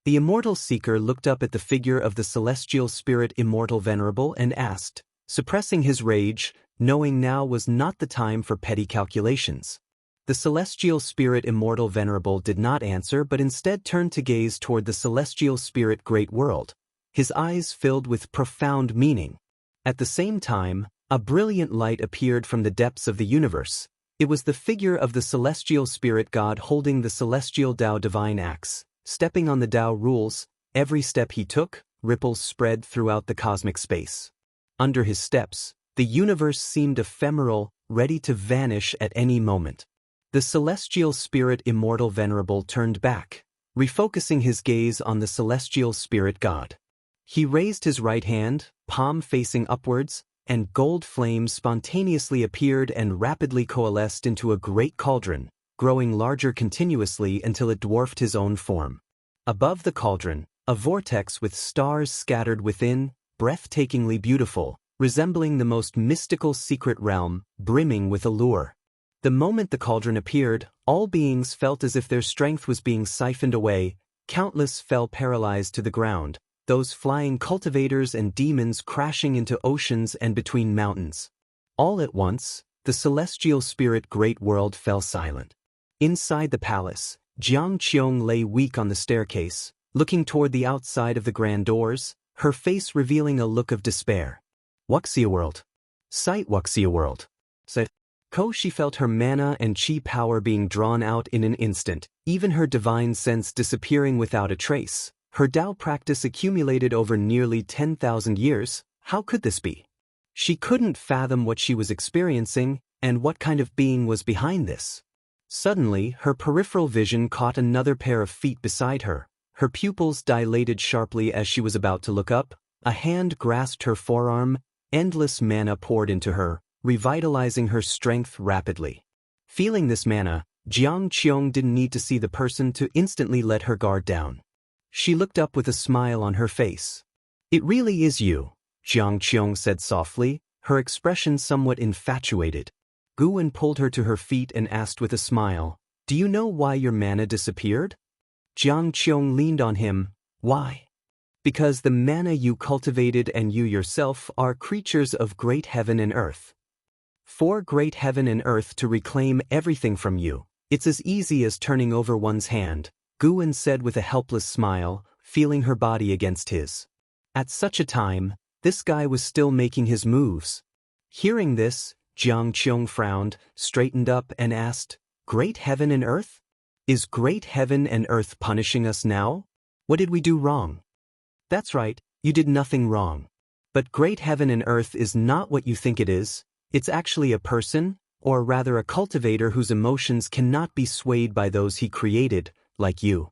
The immortal seeker looked up at the figure of the Celestial Spirit Immortal Venerable and asked, suppressing his rage, knowing now was not the time for petty calculations. The Celestial Spirit Immortal Venerable did not answer but instead turned to gaze toward the Celestial Spirit Great World, his eyes filled with profound meaning. At the same time, a brilliant light appeared from the depths of the universe. It was the figure of the Celestial Spirit God holding the Celestial Tao Divine Axe, stepping on the Tao rules. Every step he took, ripples spread throughout the cosmic space. Under his steps, the universe seemed ephemeral, ready to vanish at any moment. The Celestial Spirit Immortal Venerable turned back, refocusing his gaze on the Celestial Spirit God. He raised his right hand, palm facing upwards, and gold flames spontaneously appeared and rapidly coalesced into a great cauldron, growing larger continuously until it dwarfed his own form. Above the cauldron, a vortex with stars scattered within, breathtakingly beautiful, resembling the most mystical secret realm, brimming with allure. The moment the cauldron appeared, all beings felt as if their strength was being siphoned away. Countless fell paralyzed to the ground, those flying cultivators and demons crashing into oceans and between mountains. All at once, the celestial spirit great world fell silent. Inside the palace, Xianxia lay weak on the staircase, looking toward the outside of the grand doors, her face revealing a look of despair. Wuxia world. Sight Wuxia world. Said. She felt her mana and chi power being drawn out in an instant, even her divine sense disappearing without a trace. Her Dao practice accumulated over nearly 10,000 years. How could this be? She couldn't fathom what she was experiencing, and what kind of being was behind this. Suddenly, her peripheral vision caught another pair of feet beside her. Her pupils dilated sharply as she was about to look up. A hand grasped her forearm. Endless mana poured into her, revitalizing her strength rapidly. Feeling this mana, Xianxia didn't need to see the person to instantly let her guard down. She looked up with a smile on her face. "It really is you," Xianxia said softly, her expression somewhat infatuated. Guwen pulled her to her feet and asked with a smile, "Do you know why your mana disappeared?" Xianxia leaned on him. "Why?" "Because the mana you cultivated and you yourself are creatures of great heaven and earth. For great heaven and earth to reclaim everything from you, it's as easy as turning over one's hand," Guwen said with a helpless smile, feeling her body against his. At such a time, this guy was still making his moves. Hearing this, Xianxia frowned, straightened up and asked, "Great heaven and earth? Is great heaven and earth punishing us now? What did we do wrong?" "That's right, you did nothing wrong. But great heaven and earth is not what you think it is. It's actually a person, or rather a cultivator whose emotions cannot be swayed by those he created, like you."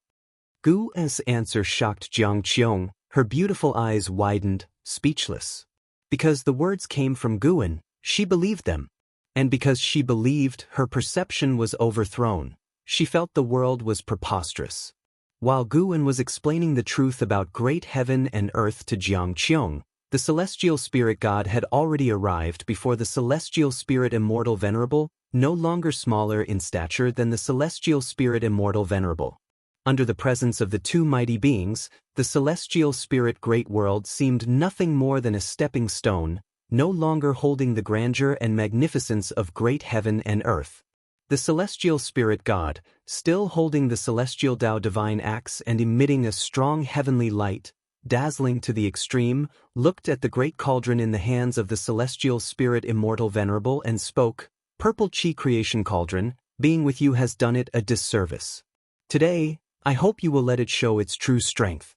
Gu's answer shocked Xianxia. Her beautiful eyes widened, speechless. Because the words came from Guwen, she believed them. And because she believed, her perception was overthrown. She felt the world was preposterous. While Guwen was explaining the truth about great heaven and earth to Xianxia, the celestial spirit god had already arrived before the celestial spirit Immortal Venerable, no longer smaller in stature than the celestial spirit Immortal Venerable. Under the presence of the two mighty beings, the celestial spirit great world seemed nothing more than a stepping stone, no longer holding the grandeur and magnificence of great heaven and earth. The celestial spirit god, still holding the celestial Dao divine axe and emitting a strong heavenly light, dazzling to the extreme, looked at the great cauldron in the hands of the celestial spirit Immortal Venerable and spoke, "Purple Chi creation cauldron, being with you has done it a disservice. Today, I hope you will let it show its true strength."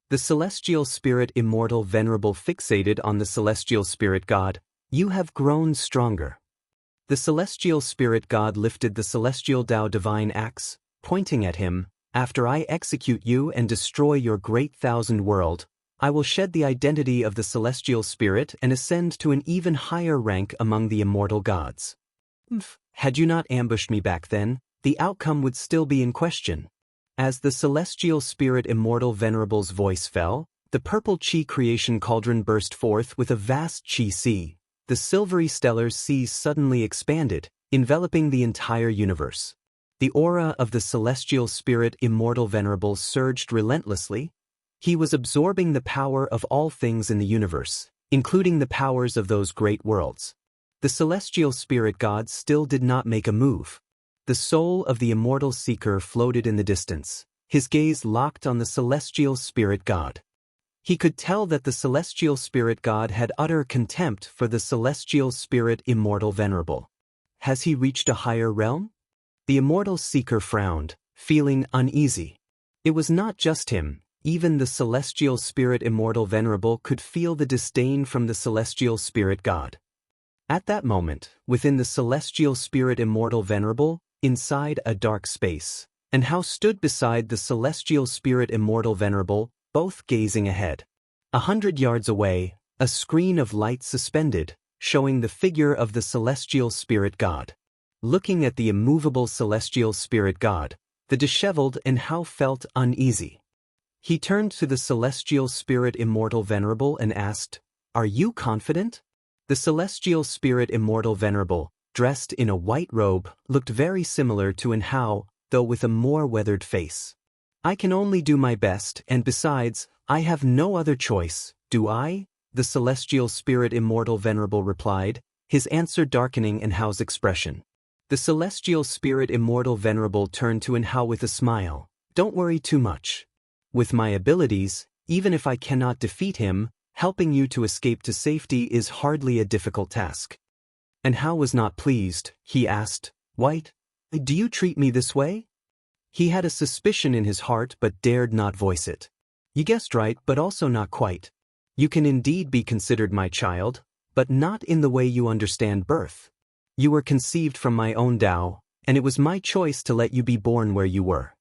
The celestial spirit Immortal Venerable fixated on the celestial spirit god, "You have grown stronger." The celestial spirit god lifted the celestial Dao divine axe, pointing at him, "After I execute you and destroy your great thousand world, I will shed the identity of the celestial spirit and ascend to an even higher rank among the immortal gods." Had you not ambushed me back then, the outcome would still be in question. As the celestial spirit Immortal Venerable's voice fell, the purple Chi creation cauldron burst forth with a vast Chi sea. The silvery stellar seas suddenly expanded, enveloping the entire universe. The aura of the celestial spirit Immortal Venerable surged relentlessly. He was absorbing the power of all things in the universe, including the powers of those great worlds. The celestial spirit god still did not make a move. The soul of the immortal seeker floated in the distance, his gaze locked on the celestial spirit god. He could tell that the celestial spirit god had utter contempt for the celestial spirit Immortal Venerable. Has he reached a higher realm? The immortal seeker frowned, feeling uneasy. It was not just him, even the celestial spirit Immortal Venerable could feel the disdain from the celestial spirit god. At that moment, within the celestial spirit Immortal Venerable, inside a dark space, and Hao stood beside the celestial spirit Immortal Venerable, both gazing ahead. 100 yards away, A screen of light suspended, showing the figure of the celestial spirit god. Looking at the immovable celestial spirit god, the disheveled Enhao felt uneasy. He turned to the celestial spirit Immortal Venerable and asked, "Are you confident?" The celestial spirit Immortal Venerable, dressed in a white robe, looked very similar to Enhao, though with a more weathered face. "I can only do my best, and besides, I have no other choice, do I?" The celestial spirit Immortal Venerable replied, his answer darkening Enhao's expression. The celestial spirit Immortal Venerable turned to Enhao with a smile. "Don't worry too much. With my abilities, even if I cannot defeat him, helping you to escape to safety is hardly a difficult task." Enhao was not pleased. He asked, "White, do you treat me this way?" He had a suspicion in his heart but dared not voice it. "You guessed right, but also not quite. You can indeed be considered my child, but not in the way you understand birth. You were conceived from my own Tao, and it was my choice to let you be born where you were.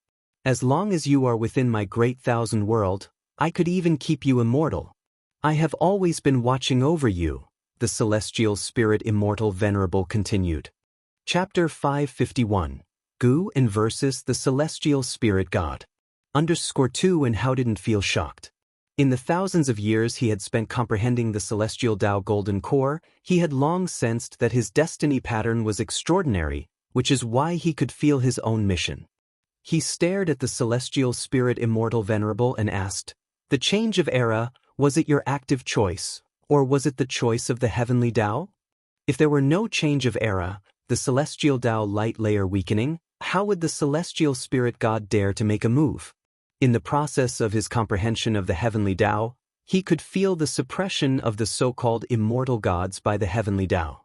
As long as you are within my great thousand world, I could even keep you immortal. I have always been watching over you," the celestial spirit Immortal Venerable continued. Chapter 551. Gu and versus the celestial spirit god. _2 Enhao didn't feel shocked. In the thousands of years he had spent comprehending the celestial Tao Golden Core, he had long sensed that his destiny pattern was extraordinary, which is why he could feel his own mission. He stared at the celestial spirit Immortal Venerable and asked, "The change of era, was it your active choice, or was it the choice of the heavenly Tao?" If there were no change of era, the celestial Tao light layer weakening, how would the celestial spirit god dare to make a move? In the process of his comprehension of the heavenly Tao, he could feel the suppression of the so-called immortal gods by the heavenly Tao.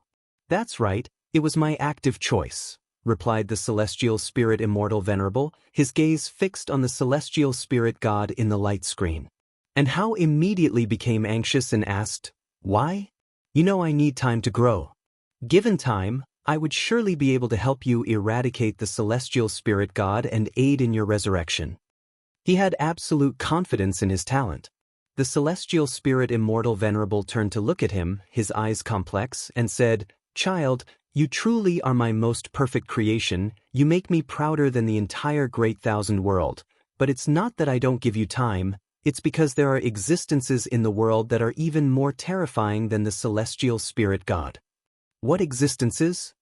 "That's right, it was my active choice," replied the celestial spirit Immortal Venerable, his gaze fixed on the celestial spirit god in the light screen. Enhao immediately became anxious and asked, "Why?" "You know I need time to grow. Given time, I would surely be able to help you eradicate the celestial spirit god and aid in your resurrection." He had absolute confidence in his talent. The celestial spirit Immortal Venerable turned to look at him, his eyes complex, and said, "Child, you truly are my most perfect creation. You make me prouder than the entire great thousand world. But it's not that I don't give you time, it's because there are existences in the world that are even more terrifying than the celestial spirit god." "What existences?"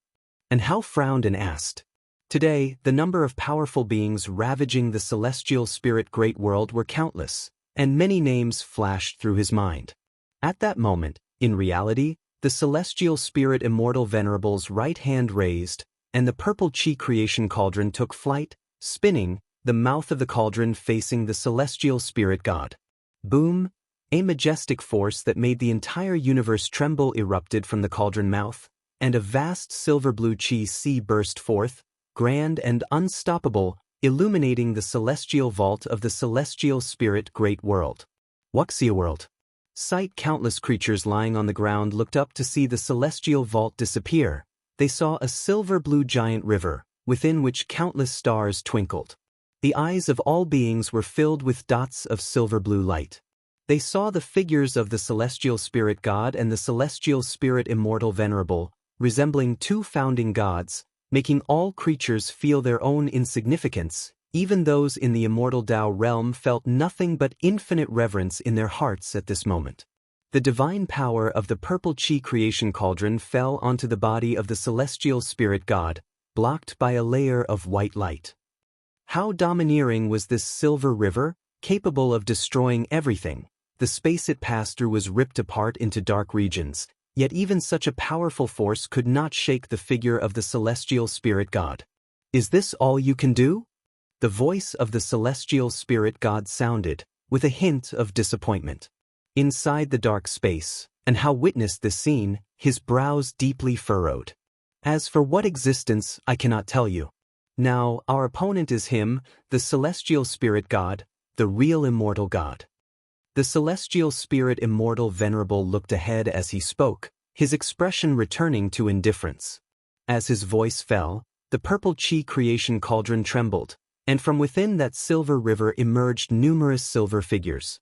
Enhao frowned and asked. Today, the number of powerful beings ravaging the celestial spirit great world were countless, and many names flashed through his mind. At that moment, in reality, the celestial spirit Immortal Venerable's right hand raised, and the purple chi creation cauldron took flight, spinning, the mouth of the cauldron facing the celestial spirit god. Boom! A majestic force that made the entire universe tremble erupted from the cauldron mouth, and a vast silver blue chi sea burst forth, grand and unstoppable, illuminating the celestial vault of the celestial spirit great world. Wuxia world. Sight countless creatures lying on the ground looked up to see the celestial vault disappear. They saw a silver blue giant river, within which countless stars twinkled. The eyes of all beings were filled with dots of silver blue light. They saw the figures of the celestial spirit god and the celestial spirit Immortal Venerable, resembling two founding gods, making all creatures feel their own insignificance. Even those in the immortal Tao realm felt nothing but infinite reverence in their hearts at this moment. The divine power of the purple chi creation cauldron fell onto the body of the celestial spirit god, blocked by a layer of white light. How domineering was this silver river, capable of destroying everything. The space it passed through was ripped apart into dark regions, yet even such a powerful force could not shake the figure of the celestial spirit god. "Is this all you can do?" The voice of the celestial spirit god sounded, with a hint of disappointment. Inside the dark space, Enhao witnessed this scene, his brows deeply furrowed. "As for what existence, I cannot tell you. Now, our opponent is him, the celestial spirit god, the real immortal god." The celestial spirit Immortal Venerable looked ahead as he spoke, his expression returning to indifference. As his voice fell, the purple chi creation cauldron trembled, and from within that silver river emerged numerous silver figures.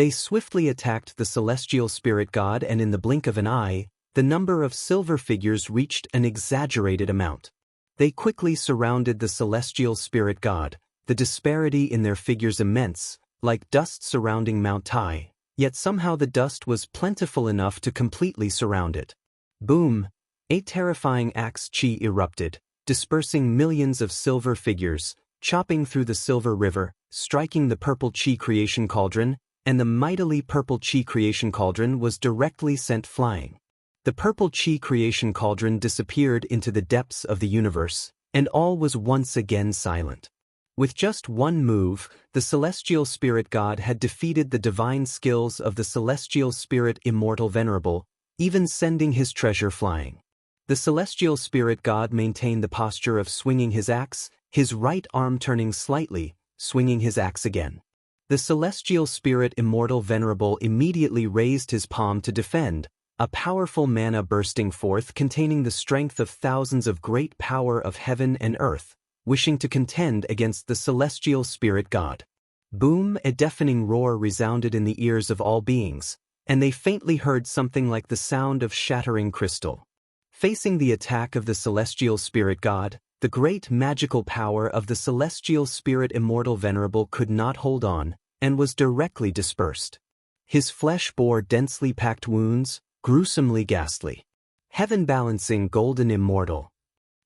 They swiftly attacked the celestial spirit god, and in the blink of an eye, the number of silver figures reached an exaggerated amount. They quickly surrounded the celestial spirit god, the disparity in their figures immense, like dust surrounding Mount Tai, yet somehow the dust was plentiful enough to completely surround it. Boom! A terrifying axe chi erupted, dispersing millions of silver figures, chopping through the silver river, striking the purple chi creation cauldron, and the mightily purple chi creation cauldron was directly sent flying. The purple chi creation cauldron disappeared into the depths of the universe, and all was once again silent. With just one move, the celestial spirit god had defeated the divine skills of the celestial spirit Immortal Venerable, even sending his treasure flying. The celestial spirit god maintained the posture of swinging his axe, his right arm turning slightly, swinging his axe again. The celestial spirit Immortal Venerable immediately raised his palm to defend, a powerful mana bursting forth containing the strength of thousands of great power of heaven and earth, wishing to contend against the celestial spirit god. Boom! A deafening roar resounded in the ears of all beings, and they faintly heard something like the sound of shattering crystal. Facing the attack of the celestial spirit god, the great magical power of the celestial spirit Immortal Venerable could not hold on, and was directly dispersed. His flesh bore densely packed wounds, gruesomely ghastly. Heaven-balancing golden immortal.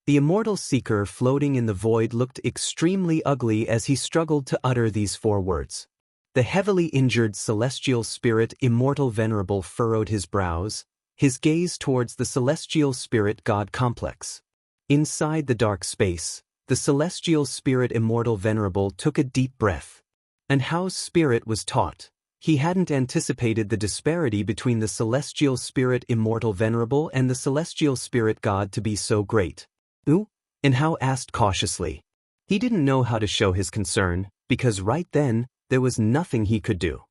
The immortal seeker floating in the void looked extremely ugly as he struggled to utter these 4 words. The heavily injured celestial spirit Immortal Venerable furrowed his brows, his gaze towards the celestial spirit god complex. Inside the dark space, the celestial spirit Immortal Venerable took a deep breath. And Hao's spirit was taut. He hadn't anticipated the disparity between the celestial spirit Immortal Venerable and the celestial spirit god to be so great. Ooh? And Hao asked cautiously. He didn't know how to show his concern, because right then, there was nothing he could do.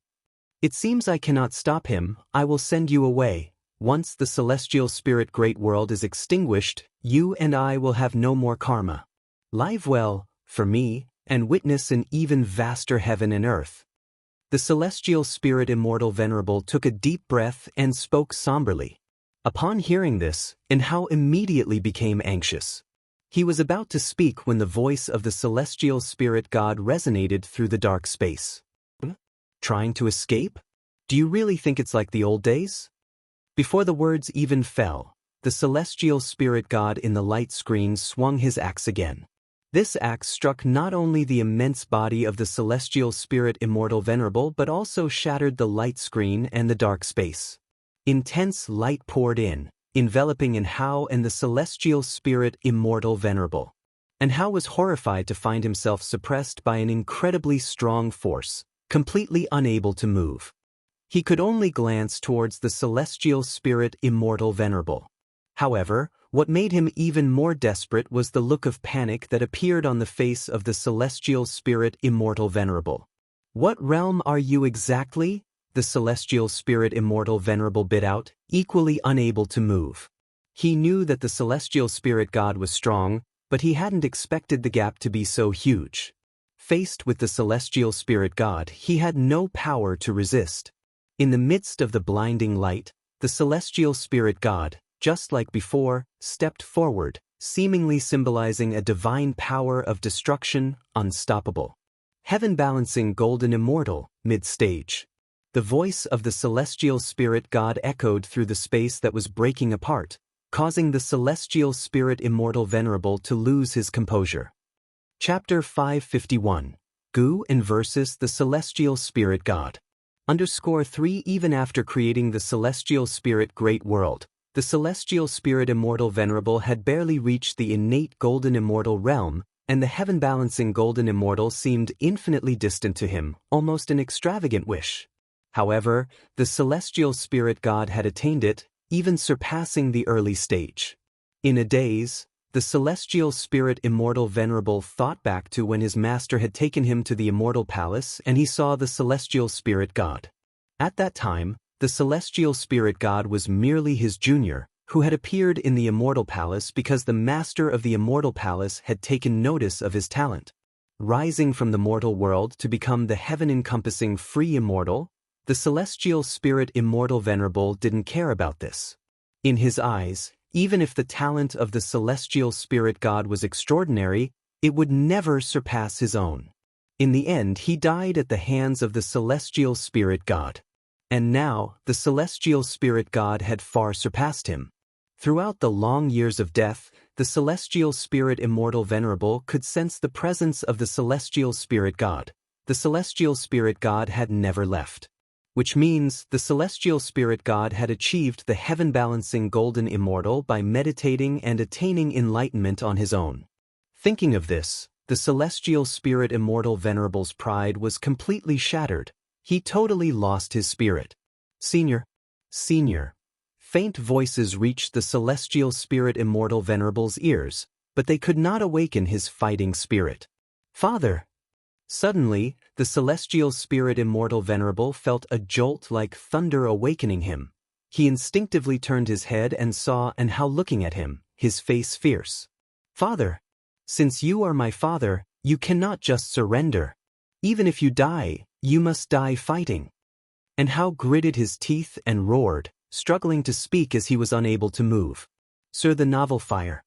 It seems I cannot stop him. I will send you away. Once the celestial spirit great world is extinguished, you and I will have no more karma. Live well, for me, and witness an even vaster heaven and earth. The celestial spirit Immortal Venerable took a deep breath and spoke somberly. Upon hearing this, Hao immediately became anxious. He was about to speak when the voice of the celestial spirit god resonated through the dark space. Trying to escape? Do you really think it's like the old days? Before the words even fell, the celestial spirit god in the light screen swung his axe again. This axe struck not only the immense body of the celestial spirit Immortal Venerable but also shattered the light screen and the dark space. Intense light poured in, enveloping Hao and the celestial spirit Immortal Venerable. Hao was horrified to find himself suppressed by an incredibly strong force, completely unable to move. He could only glance towards the celestial spirit Immortal Venerable. However, what made him even more desperate was the look of panic that appeared on the face of the celestial spirit Immortal Venerable. What realm are you exactly? The celestial spirit Immortal Venerable bit out, equally unable to move. He knew that the celestial spirit god was strong, but he hadn't expected the gap to be so huge. Faced with the celestial spirit god, he had no power to resist. In the midst of the blinding light, the celestial spirit god, just like before, stepped forward, seemingly symbolizing a divine power of destruction, unstoppable. Heaven-balancing golden immortal, mid-stage. The voice of the celestial spirit god echoed through the space that was breaking apart, causing the celestial spirit Immortal Venerable to lose his composure. Chapter 551. Gu and versus the celestial spirit god. _3 Even after creating the celestial spirit great world, the celestial spirit Immortal Venerable had barely reached the innate golden immortal realm, and the heaven-balancing golden immortal seemed infinitely distant to him, almost an extravagant wish. However, the celestial spirit god had attained it, even surpassing the early stage. In a daze, the celestial spirit Immortal Venerable thought back to when his master had taken him to the Immortal Palace and he saw the celestial spirit god. At that time, the celestial spirit god was merely his junior, who had appeared in the Immortal Palace because the master of the Immortal Palace had taken notice of his talent. Rising from the mortal world to become the heaven-encompassing free immortal, The celestial spirit Immortal Venerable didn't care about this. In his eyes, even if the talent of the celestial spirit god was extraordinary, it would never surpass his own. In the end, he died at the hands of the celestial spirit god. And now, the celestial spirit god had far surpassed him. Throughout the long years of death, the celestial spirit Immortal Venerable could sense the presence of the celestial spirit god. The celestial spirit god had never left. Which means the celestial spirit god had achieved the heaven-balancing golden immortal by meditating and attaining enlightenment on his own. Thinking of this, the celestial spirit Immortal Venerable's pride was completely shattered. He totally lost his spirit. Senior. Faint voices reached the celestial spirit Immortal Venerable's ears, but they could not awaken his fighting spirit. Father! Suddenly, the celestial spirit Immortal Venerable felt a jolt like thunder awakening him. He instinctively turned his head and saw Anhao looking at him, his face fierce. Father! Since you are my father, you cannot just surrender. Even if you die, you must die fighting. Anhao gritted his teeth and roared, struggling to speak as he was unable to move. Sir, the novel Fire.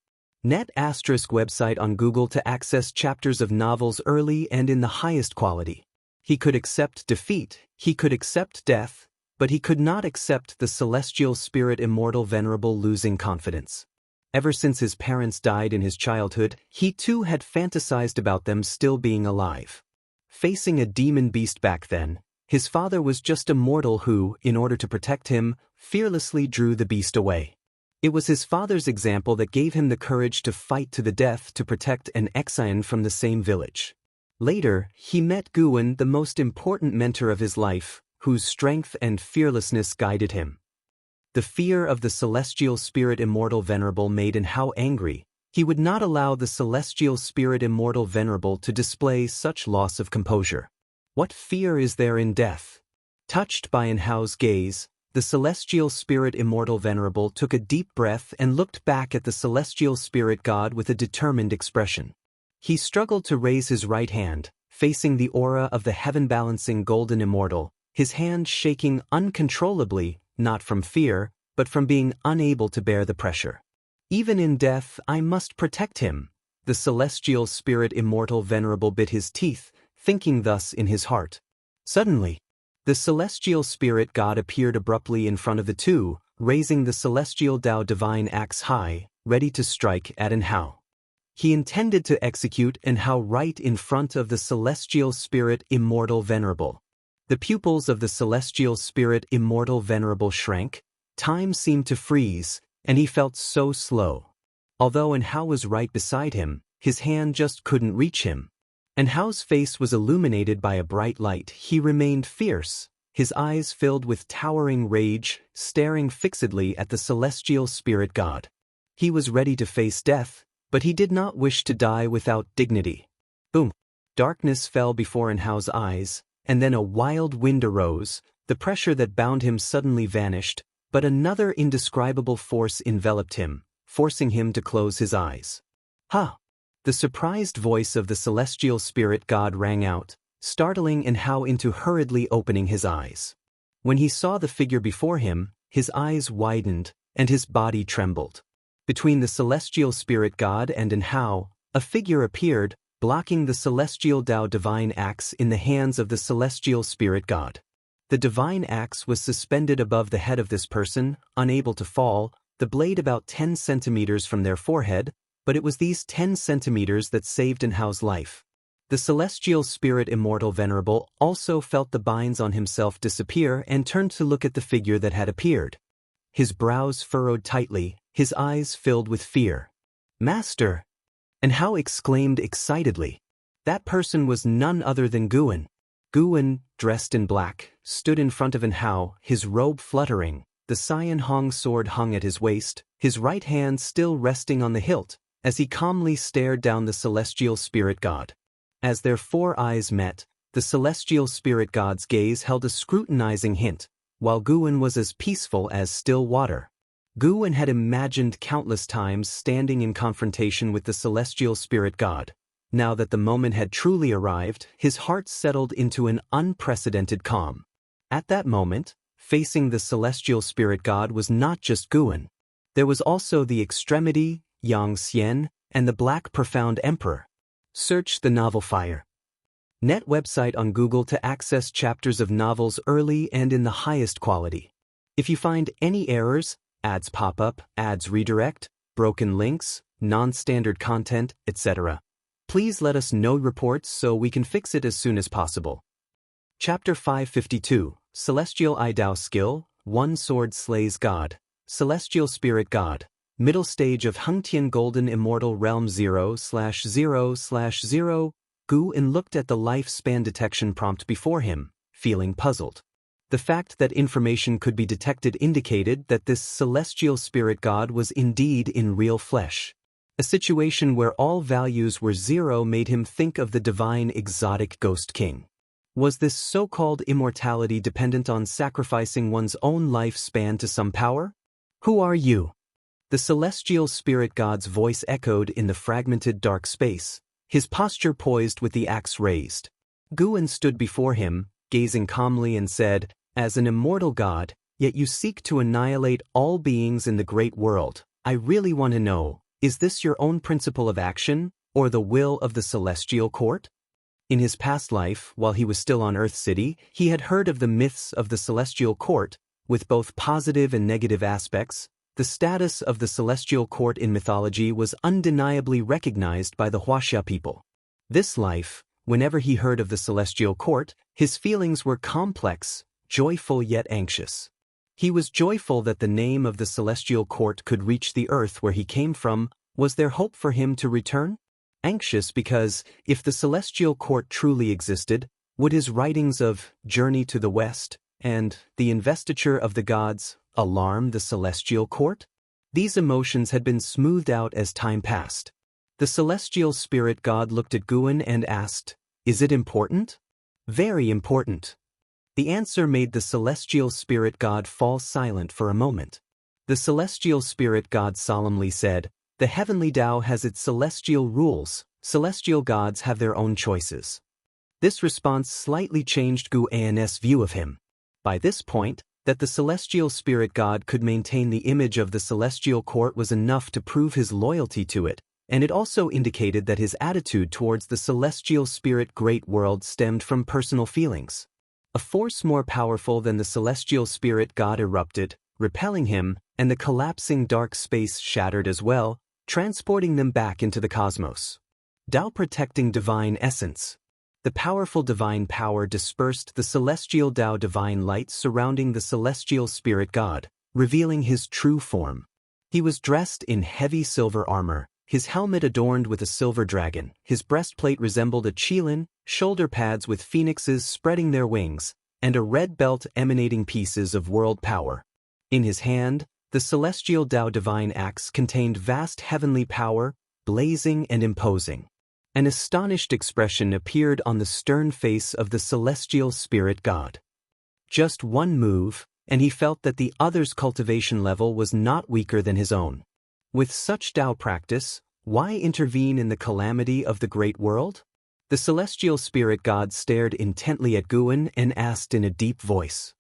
Net ** website on Google to access chapters of novels early and in the highest quality. He could accept defeat, he could accept death, but he could not accept the celestial spirit Immortal Venerable losing confidence. Ever since his parents died in his childhood, he too had fantasized about them still being alive. Facing a demon beast back then, his father was just a mortal who, in order to protect him, fearlessly drew the beast away. It was his father's example that gave him the courage to fight to the death to protect an Xian from the same village. Later, he met Guwen, the most important mentor of his life, whose strength and fearlessness guided him. The fear of the celestial spirit Immortal Venerable made Anhao angry. He would not allow the celestial spirit Immortal Venerable to display such loss of composure. What fear is there in death? Touched by Anhao's gaze, the celestial spirit Immortal Venerable took a deep breath and looked back at the celestial spirit god with a determined expression. He struggled to raise his right hand, facing the aura of the heaven-balancing golden immortal, his hand shaking uncontrollably, not from fear, but from being unable to bear the pressure. Even in death, I must protect him. The celestial spirit Immortal Venerable bit his teeth, thinking thus in his heart. Suddenly, the celestial spirit god appeared abruptly in front of the two, raising the celestial Dao divine axe high, ready to strike at Anhao. He intended to execute Anhao right in front of the celestial spirit Immortal Venerable. The pupils of the celestial spirit Immortal Venerable shrank, time seemed to freeze, and he felt so slow. Although Anhao was right beside him, his hand just couldn't reach him. Anhao's face was illuminated by a bright light. He remained fierce, his eyes filled with towering rage, staring fixedly at the celestial spirit god. He was ready to face death, but he did not wish to die without dignity. Boom! Darkness fell before Anhao's eyes, and then a wild wind arose. The pressure that bound him suddenly vanished, but another indescribable force enveloped him, forcing him to close his eyes. Ha! The surprised voice of the celestial spirit god rang out, startling Anhao into hurriedly opening his eyes. When he saw the figure before him, his eyes widened, and his body trembled. Between the celestial spirit god and Anhao, a figure appeared, blocking the celestial Dao divine axe in the hands of the celestial spirit god. The divine axe was suspended above the head of this person, unable to fall, the blade about 10 centimeters from their forehead, but it was these 10 centimeters that saved Anhao's life. The celestial spirit Immortal Venerable also felt the binds on himself disappear and turned to look at the figure that had appeared. His brows furrowed tightly, his eyes filled with fear. Master! Anhao exclaimed excitedly. That person was none other than Guwen. Guwen, dressed in black, stood in front of Anhao, his robe fluttering, the Xian Hong sword hung at his waist, his right hand still resting on the hilt, as he calmly stared down the celestial spirit god. As their four eyes met, the celestial spirit god's gaze held a scrutinizing hint, while Guwen was as peaceful as still water. Guwen had imagined countless times standing in confrontation with the celestial spirit god. Now that the moment had truly arrived, his heart settled into an unprecedented calm. At that moment, facing the celestial spirit god was not just Guan. There was also the extremity, Yang Xian, and the Black Profound Emperor. Search the novel Fire. Net website on Google to access chapters of novels early and in the highest quality. If you find any errors, ads pop up, ads redirect, broken links, non-standard content, etc., please let us know reports so we can fix it as soon as possible. Chapter 552, Celestial I Dao Skill, One Sword Slays God, Celestial Spirit God, Middle Stage of Hengtian Golden Immortal Realm 0/0/0. Guan looked at the lifespan detection prompt before him, feeling puzzled. The fact that information could be detected indicated that this celestial spirit god was indeed in real flesh. A situation where all values were 0 made him think of the divine exotic Ghost King. Was this so-called immortality dependent on sacrificing one's own lifespan to some power? Who are you? The celestial spirit god's voice echoed in the fragmented dark space, his posture poised with the axe raised. Guan stood before him, gazing calmly and said, "As an immortal god, yet you seek to annihilate all beings in the great world. I really want to know, is this your own principle of action, or the will of the celestial court?" In his past life, while he was still on Earth City, he had heard of the myths of the celestial court, with both positive and negative aspects. The status of the celestial court in mythology was undeniably recognized by the Wuxia people. This life, whenever he heard of the celestial court, his feelings were complex, joyful yet anxious. He was joyful that the name of the celestial court could reach the earth where he came from. Was there hope for him to return? Anxious because, if the celestial court truly existed, would his writings of Journey to the West and The Investiture of the Gods alarm the celestial court? These emotions had been smoothed out as time passed. The celestial spirit god looked at Guan and asked, "Is it important?" "Very important." The answer made the celestial spirit god fall silent for a moment. The celestial spirit god solemnly said, "The heavenly Tao has its celestial rules. Celestial gods have their own choices." This response slightly changed Guan's view of him. By this point, that the celestial spirit god could maintain the image of the celestial court was enough to prove his loyalty to it, and it also indicated that his attitude towards the celestial spirit great world stemmed from personal feelings. A force more powerful than the celestial spirit god erupted, repelling him, and the collapsing dark space shattered as well, transporting them back into the cosmos. Tao protecting divine essence. The powerful divine power dispersed the celestial Tao divine light surrounding the celestial spirit god, revealing his true form. He was dressed in heavy silver armor, his helmet adorned with a silver dragon, his breastplate resembled a qilin, shoulder pads with phoenixes spreading their wings, and a red belt emanating pieces of world power. In his hand, the celestial Tao divine axe contained vast heavenly power, blazing and imposing. An astonished expression appeared on the stern face of the celestial spirit god. Just one move, and he felt that the other's cultivation level was not weaker than his own. With such Tao practice, why intervene in the calamity of the great world? The celestial spirit god stared intently at Guan and asked in a deep voice.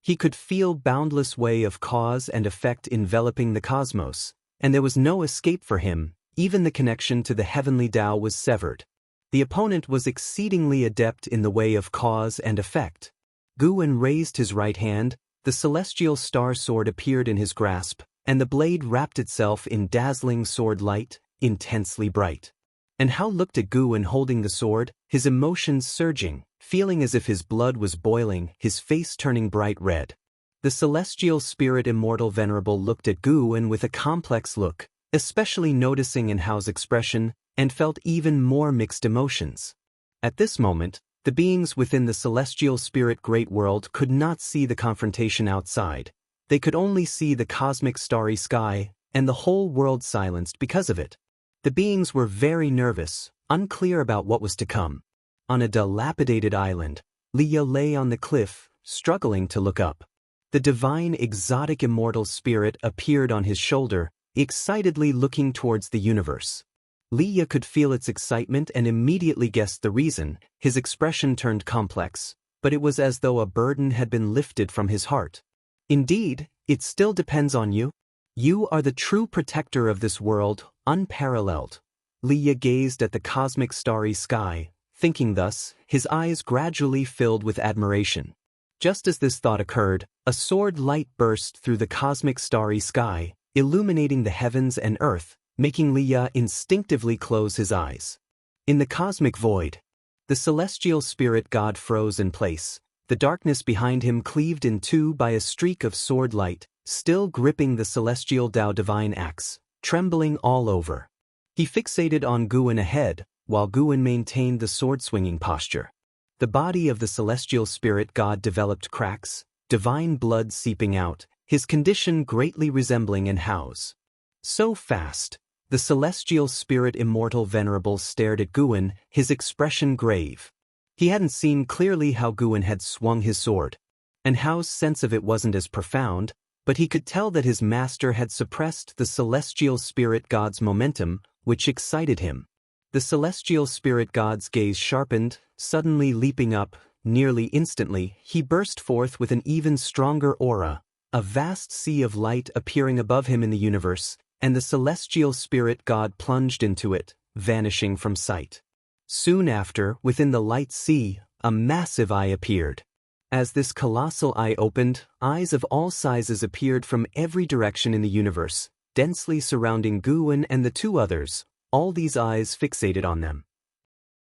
He could feel boundless way of cause and effect enveloping the cosmos, and there was no escape for him. Even the connection to the heavenly Tao was severed. The opponent was exceedingly adept in the way of cause and effect. Guan raised his right hand, the celestial star sword appeared in his grasp, and the blade wrapped itself in dazzling sword light, intensely bright. And Hao looked at Guan holding the sword, his emotions surging, feeling as if his blood was boiling, his face turning bright red. The celestial spirit immortal venerable looked at Guan with a complex look, especially noticing in Hao's expression, and felt even more mixed emotions. At this moment, the beings within the celestial spirit great world could not see the confrontation outside. They could only see the cosmic starry sky, and the whole world silenced because of it. The beings were very nervous, unclear about what was to come. On a dilapidated island, Liya lay on the cliff, struggling to look up. The divine exotic immortal spirit appeared on his shoulder, excitedly looking towards the universe. Liya could feel its excitement and immediately guessed the reason. His expression turned complex. but it was as though a burden had been lifted from his heart. Indeed, it still depends on you. You are the true protector of this world, unparalleled. Liya gazed at the cosmic starry sky, thinking thus, his eyes gradually filled with admiration. Just as this thought occurred, a sword light burst through the cosmic starry sky, illuminating the heavens and earth, making Liya instinctively close his eyes. In the cosmic void, the celestial spirit god froze in place, the darkness behind him cleaved in two by a streak of sword light, still gripping the celestial Tao divine axe, trembling all over. He fixated on Guwen ahead, while Guwen maintained the sword-swinging posture. The body of the celestial spirit god developed cracks, divine blood seeping out, his condition greatly resembling an Hao's. So fast, the celestial spirit immortal venerable stared at Guwen, his expression grave. He hadn't seen clearly how Guwen had swung his sword, and Hao's sense of it wasn't as profound, but he could tell that his master had suppressed the celestial spirit god's momentum, which excited him. The celestial spirit god's gaze sharpened, suddenly leaping up, nearly instantly, he burst forth with an even stronger aura, a vast sea of light appearing above him in the universe, and the celestial spirit god plunged into it, vanishing from sight. Soon after, within the light sea, a massive eye appeared. As this colossal eye opened, eyes of all sizes appeared from every direction in the universe, densely surrounding Guwen and the two others, all these eyes fixated on them.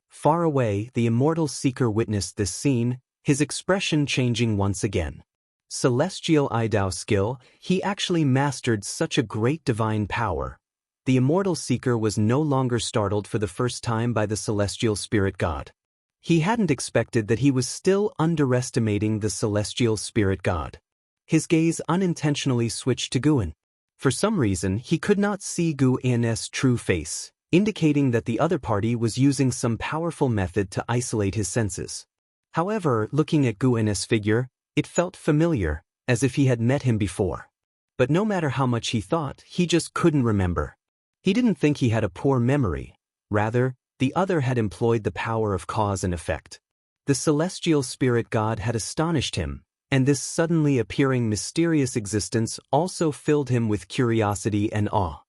Far away, the immortal seeker witnessed this scene, his expression changing once again. Celestial Idao skill, he actually mastered such a great divine power. The immortal seeker was no longer startled for the first time by the celestial spirit god. He hadn't expected that he was still underestimating the celestial spirit god. His gaze unintentionally switched to Guwen. For some reason, he could not see Guwen's true face, indicating that the other party was using some powerful method to isolate his senses. However, looking at Guwen's figure, it felt familiar, as if he had met him before. But no matter how much he thought, he just couldn't remember. He didn't think he had a poor memory. Rather, the other had employed the power of cause and effect. The celestial spirit god had astonished him, and this suddenly appearing mysterious existence also filled him with curiosity and awe.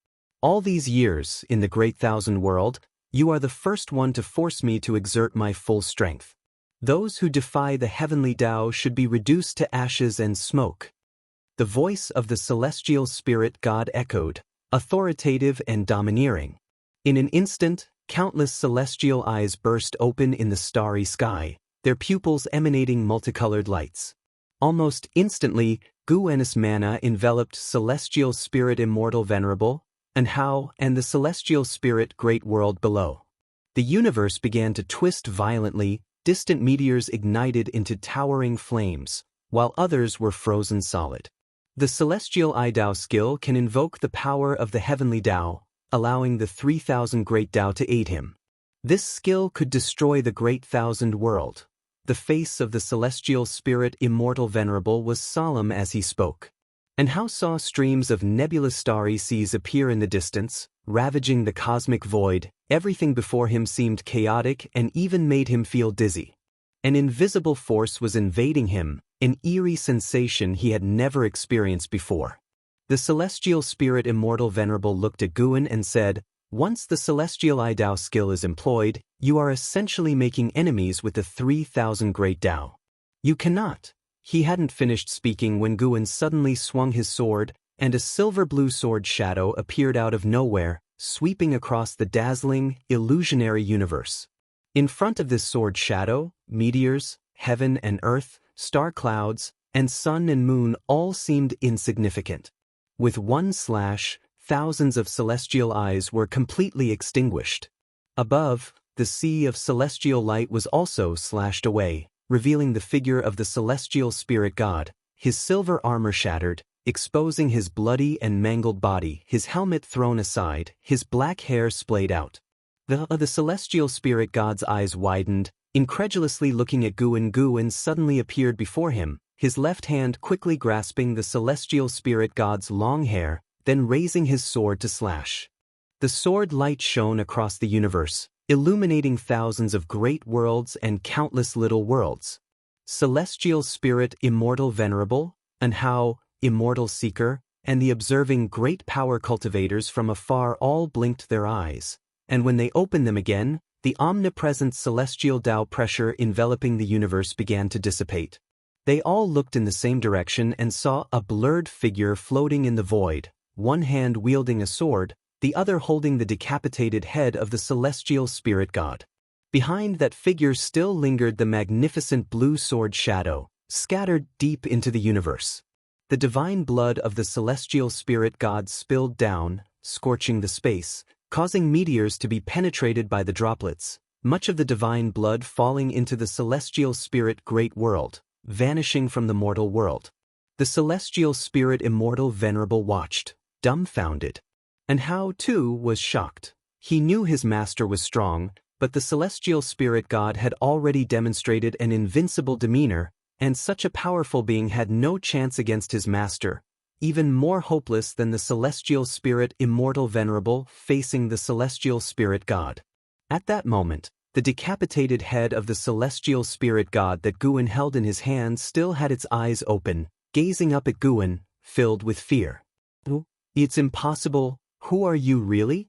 All these years, in the Great Thousand World, you are the first one to force me to exert my full strength. Those who defy the heavenly Tao should be reduced to ashes and smoke. The voice of the celestial spirit god echoed, authoritative and domineering. In an instant, countless celestial eyes burst open in the starry sky, their pupils emanating multicolored lights. Almost instantly, Guwen's mana enveloped celestial spirit immortal venerable, and Hao and the celestial spirit great world below. The universe began to twist violently, distant meteors ignited into towering flames, while others were frozen solid. The celestial Idao skill can invoke the power of the heavenly Tao, allowing the 3,000 great Tao to aid him. This skill could destroy the Great Thousand World. The face of the celestial spirit immortal venerable was solemn as he spoke. And Hao saw streams of nebulous starry seas appear in the distance, ravaging the cosmic void. Everything before him seemed chaotic and even made him feel dizzy. An invisible force was invading him, an eerie sensation he had never experienced before. The celestial spirit immortal venerable looked at Guwen and said, "Once the celestial Idao skill is employed, you are essentially making enemies with the 3,000 great Tao. You cannot." He hadn't finished speaking when Guwen suddenly swung his sword, and a silver-blue sword shadow appeared out of nowhere, sweeping across the dazzling, illusionary universe. In front of this sword shadow, meteors, heaven and earth, star clouds, and sun and moon all seemed insignificant. With one slash, thousands of celestial eyes were completely extinguished. Above, the sea of celestial light was also slashed away, revealing the figure of the celestial spirit god, his silver armor shattered, exposing his bloody and mangled body, his helmet thrown aside, his black hair splayed out. The celestial spirit god's eyes widened, incredulously looking at Guwen. Guwen suddenly appeared before him, his left hand quickly grasping the celestial spirit god's long hair, then raising his sword to slash. The sword light shone across the universe, illuminating thousands of great worlds and countless little worlds. celestial spirit immortal venerable, and how, immortal seeker, and the observing great power cultivators from afar all blinked their eyes, and when they opened them again, the omnipresent celestial Tao pressure enveloping the universe began to dissipate. They all looked in the same direction and saw a blurred figure floating in the void, one hand wielding a sword, the other holding the decapitated head of the celestial spirit god. Behind that figure still lingered the magnificent blue sword shadow, scattered deep into the universe. The divine blood of the celestial spirit god spilled down, scorching the space, causing meteors to be penetrated by the droplets, much of the divine blood falling into the celestial spirit great world, vanishing from the mortal world. The celestial spirit immortal venerable watched, dumbfounded. And Hao, too, was shocked. He knew his master was strong, but the celestial spirit god had already demonstrated an invincible demeanor, and such a powerful being had no chance against his master, even more hopeless than the celestial spirit immortal venerable facing the celestial spirit god. At that moment, the decapitated head of the celestial spirit god that Guan held in his hand still had its eyes open, gazing up at Guan, filled with fear. "It's impossible. Who are you really?"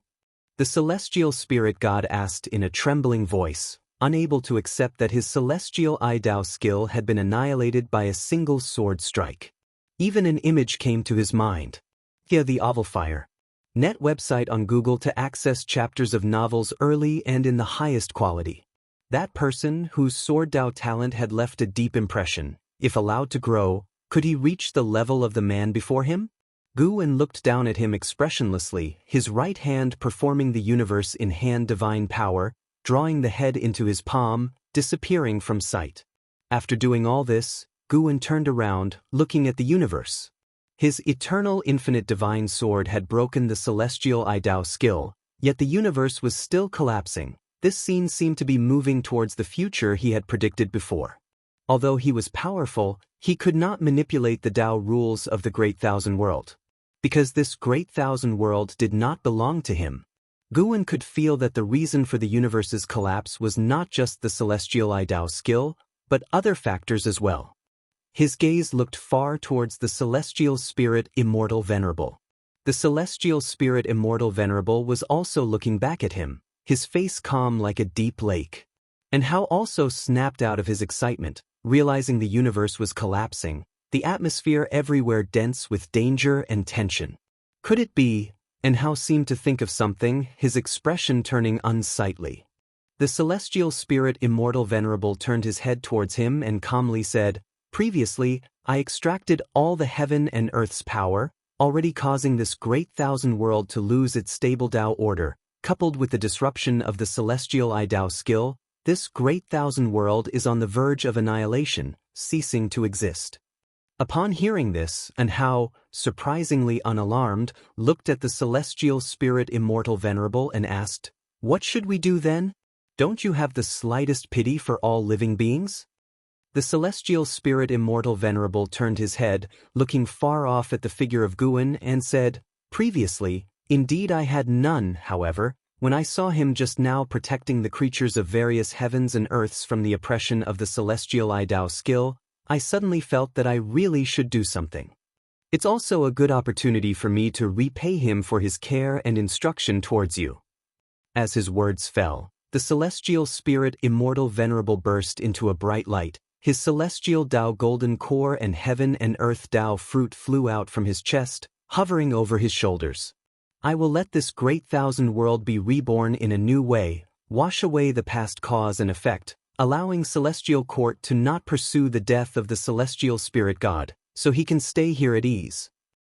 The celestial spirit god asked in a trembling voice, unable to accept that his celestial I-Dao skill had been annihilated by a single sword strike. Even an image came to his mind. Yeah, the Fire. Net website on Google to access chapters of novels early and in the highest quality. That person, whose sword Dao talent had left a deep impression, if allowed to grow, could he reach the level of the man before him? Guan looked down at him expressionlessly, his right hand performing the universe in hand divine power, drawing the head into his palm, disappearing from sight. After doing all this, Guan turned around, looking at the universe. His eternal infinite divine sword had broken the celestial I-Dao skill, yet the universe was still collapsing. This scene seemed to be moving towards the future he had predicted before. Although he was powerful, he could not manipulate the Tao rules of the Great Thousand World. Because this Great Thousand World did not belong to him. Guan could feel that the reason for the universe's collapse was not just the celestial I-Dao skill, but other factors as well. His gaze looked far towards the celestial spirit immortal venerable. The celestial spirit immortal venerable was also looking back at him, his face calm like a deep lake. And Hao also snapped out of his excitement, realizing the universe was collapsing, the atmosphere everywhere dense with danger and tension. Could it be? And Hao seemed to think of something, his expression turning unsightly. The celestial spirit immortal venerable turned his head towards him and calmly said, "Previously, I extracted all the heaven and earth's power, already causing this great thousand world to lose its stable Tao order, coupled with the disruption of the celestial I-Dao skill. This great thousand world is on the verge of annihilation, ceasing to exist." Upon hearing this, and Hao, surprisingly unalarmed, looked at the celestial spirit immortal venerable and asked, "What should we do then? Don't you have the slightest pity for all living beings?" The celestial spirit immortal venerable turned his head, looking far off at the figure of Guan, and said, "Previously, indeed I had none, however, when I saw him just now protecting the creatures of various heavens and earths from the oppression of the celestial I-Dao skill, I suddenly felt that I really should do something. It's also a good opportunity for me to repay him for his care and instruction towards you." As his words fell, the celestial spirit immortal venerable burst into a bright light. His celestial Tao golden core and heaven and earth Tao fruit flew out from his chest, hovering over his shoulders. "I will let this great thousand world be reborn in a new way, wash away the past cause and effect, allowing celestial court to not pursue the death of the celestial spirit god, so he can stay here at ease."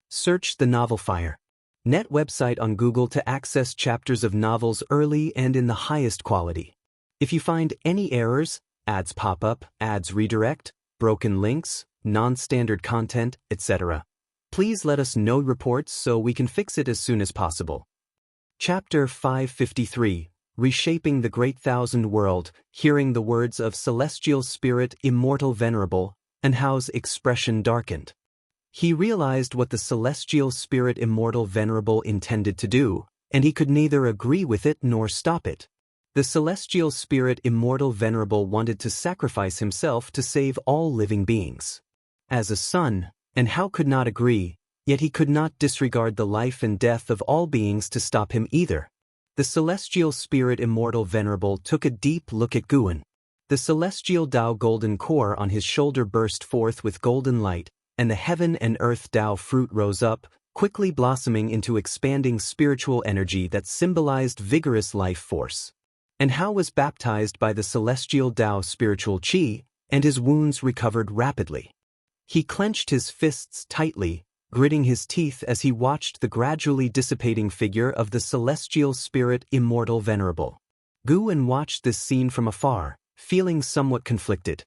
Search the Fire. Net website on Google to access chapters of novels early and in the highest quality. If you find any errors, ads pop up, ads redirect, broken links, non-standard content, etc., please let us know reports so we can fix it as soon as possible. Chapter 553, Reshaping the Great Thousand World, hearing the words of celestial spirit immortal venerable, and Hao's expression darkened. He realized what the celestial spirit immortal venerable intended to do, and he could neither agree with it nor stop it. The celestial spirit Immortal Venerable wanted to sacrifice himself to save all living beings. As a son, and how could not agree, yet he could not disregard the life and death of all beings to stop him either. The celestial spirit Immortal Venerable took a deep look at Guan. The celestial Tao golden core on his shoulder burst forth with golden light, and the heaven and earth Tao fruit rose up, quickly blossoming into expanding spiritual energy that symbolized vigorous life force. And Hao was baptized by the celestial Tao spiritual qi, and his wounds recovered rapidly. He clenched his fists tightly, gritting his teeth as he watched the gradually dissipating figure of the celestial spirit Immortal Venerable. Guan watched this scene from afar, feeling somewhat conflicted.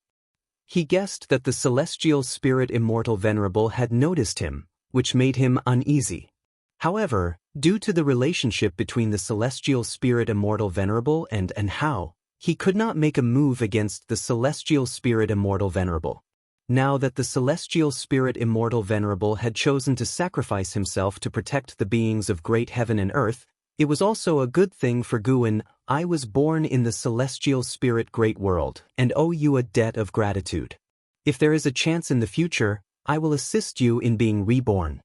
He guessed that the celestial spirit Immortal Venerable had noticed him, which made him uneasy. However, due to the relationship between the celestial spirit Immortal Venerable and Hao, he could not make a move against the celestial spirit Immortal Venerable. Now that the celestial spirit Immortal Venerable had chosen to sacrifice himself to protect the beings of great heaven and earth, it was also a good thing for Guan. I was born in the celestial spirit great world and owe you a debt of gratitude. If there is a chance in the future, I will assist you in being reborn.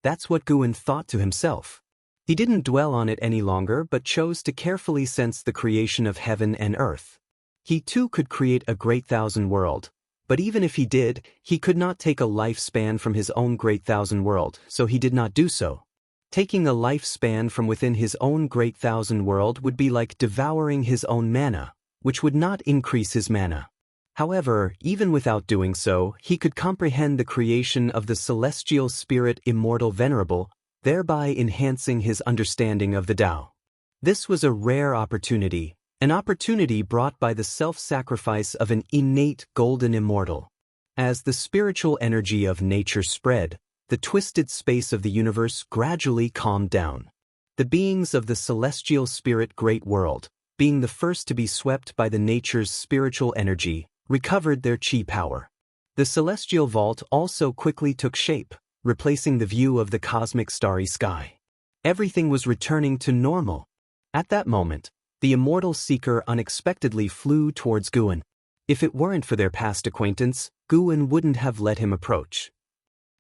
That's what Guan thought to himself. He didn't dwell on it any longer but chose to carefully sense the creation of heaven and earth. He too could create a great thousand world, but even if he did, he could not take a lifespan from his own great thousand world, so he did not do so. Taking a lifespan from within his own great thousand world would be like devouring his own mana, which would not increase his mana. However, even without doing so, he could comprehend the creation of the celestial spirit Immortal Venerable, thereby enhancing his understanding of the Tao. This was a rare opportunity, an opportunity brought by the self-sacrifice of an innate golden immortal. As the spiritual energy of nature spread, the twisted space of the universe gradually calmed down. The beings of the celestial spirit great world, being the first to be swept by the nature's spiritual energy, recovered their chi power. The celestial vault also quickly took shape, replacing the view of the cosmic starry sky. Everything was returning to normal. At that moment, the immortal seeker unexpectedly flew towards Guan. If it weren't for their past acquaintance, Guan wouldn't have let him approach.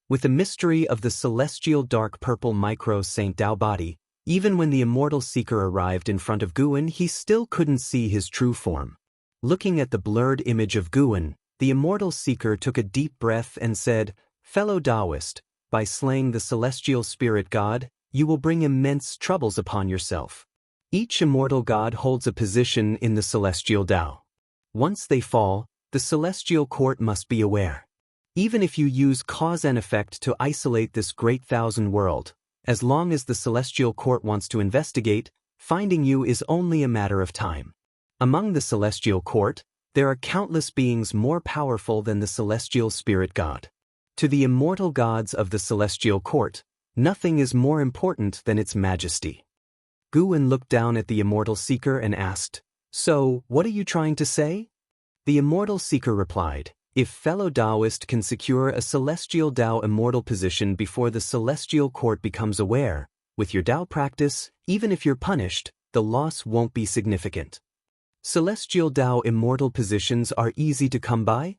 With the mystery of the celestial dark purple micro Saint Tao body, even when the immortal seeker arrived in front of Guan, he still couldn't see his true form. Looking at the blurred image of Guan, the immortal seeker took a deep breath and said, "Fellow Daoist, by slaying the celestial spirit god, you will bring immense troubles upon yourself. Each immortal god holds a position in the celestial Tao. Once they fall, the celestial court must be aware. Even if you use cause and effect to isolate this great thousand world, as long as the celestial court wants to investigate, finding you is only a matter of time. Among the celestial court, there are countless beings more powerful than the celestial spirit god. To the immortal gods of the celestial court, nothing is more important than its majesty." Guan looked down at the immortal seeker and asked, "So, what are you trying to say?" The immortal seeker replied, "If fellow Daoist can secure a celestial Tao immortal position before the celestial court becomes aware, with your Tao practice, even if you're punished, the loss won't be significant. Celestial Tao immortal positions are easy to come by?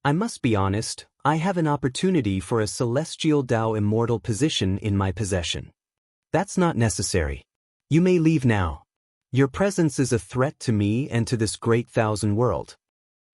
I must be honest, I have an opportunity for a celestial Tao immortal position in my possession. That's not necessary. You may leave now. Your presence is a threat to me and to this great thousand world."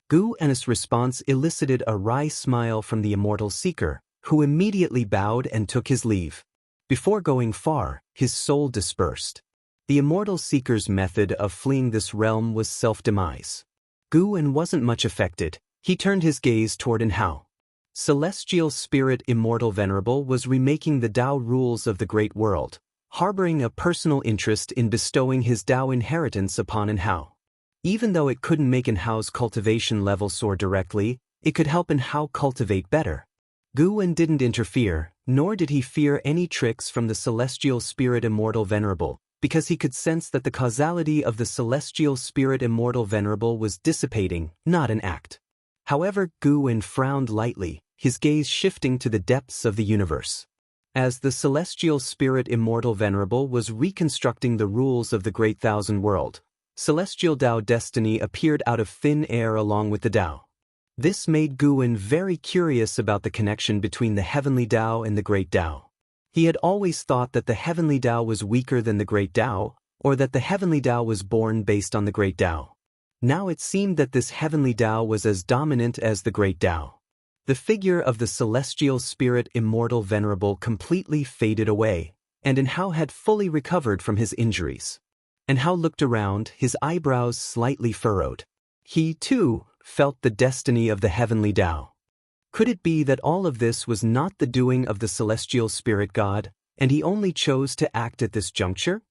Guan's response elicited a wry smile from the immortal seeker, who immediately bowed and took his leave. Before going far, his soul dispersed. The immortal seeker's method of fleeing this realm was self-demise. Guan wasn't much affected. He turned his gaze toward Hao. Celestial spirit Immortal Venerable was remaking the Tao rules of the great world, harboring a personal interest in bestowing his Tao inheritance upon Hao. Even though it couldn't make Hao's cultivation level soar directly, it could help Hao cultivate better. Guan didn't interfere, nor did he fear any tricks from the celestial spirit Immortal Venerable, because he could sense that the causality of the celestial spirit Immortal Venerable was dissipating, not an act. However, Guan frowned lightly, his gaze shifting to the depths of the universe. As the celestial spirit Immortal Venerable was reconstructing the rules of the Great Thousand World, Celestial Dao destiny appeared out of thin air along with the Dao. This made Guwen very curious about the connection between the heavenly Dao and the great Dao. He had always thought that the heavenly Dao was weaker than the great Dao, or that the heavenly Dao was born based on the great Dao. Now it seemed that this heavenly Dao was as dominant as the great Dao. The figure of the celestial spirit immortal venerable completely faded away, and Hao had fully recovered from his injuries. Hao looked around, his eyebrows slightly furrowed. He, too, felt the destiny of the heavenly Dao. Could it be that all of this was not the doing of the celestial spirit god, and he only chose to act at this juncture?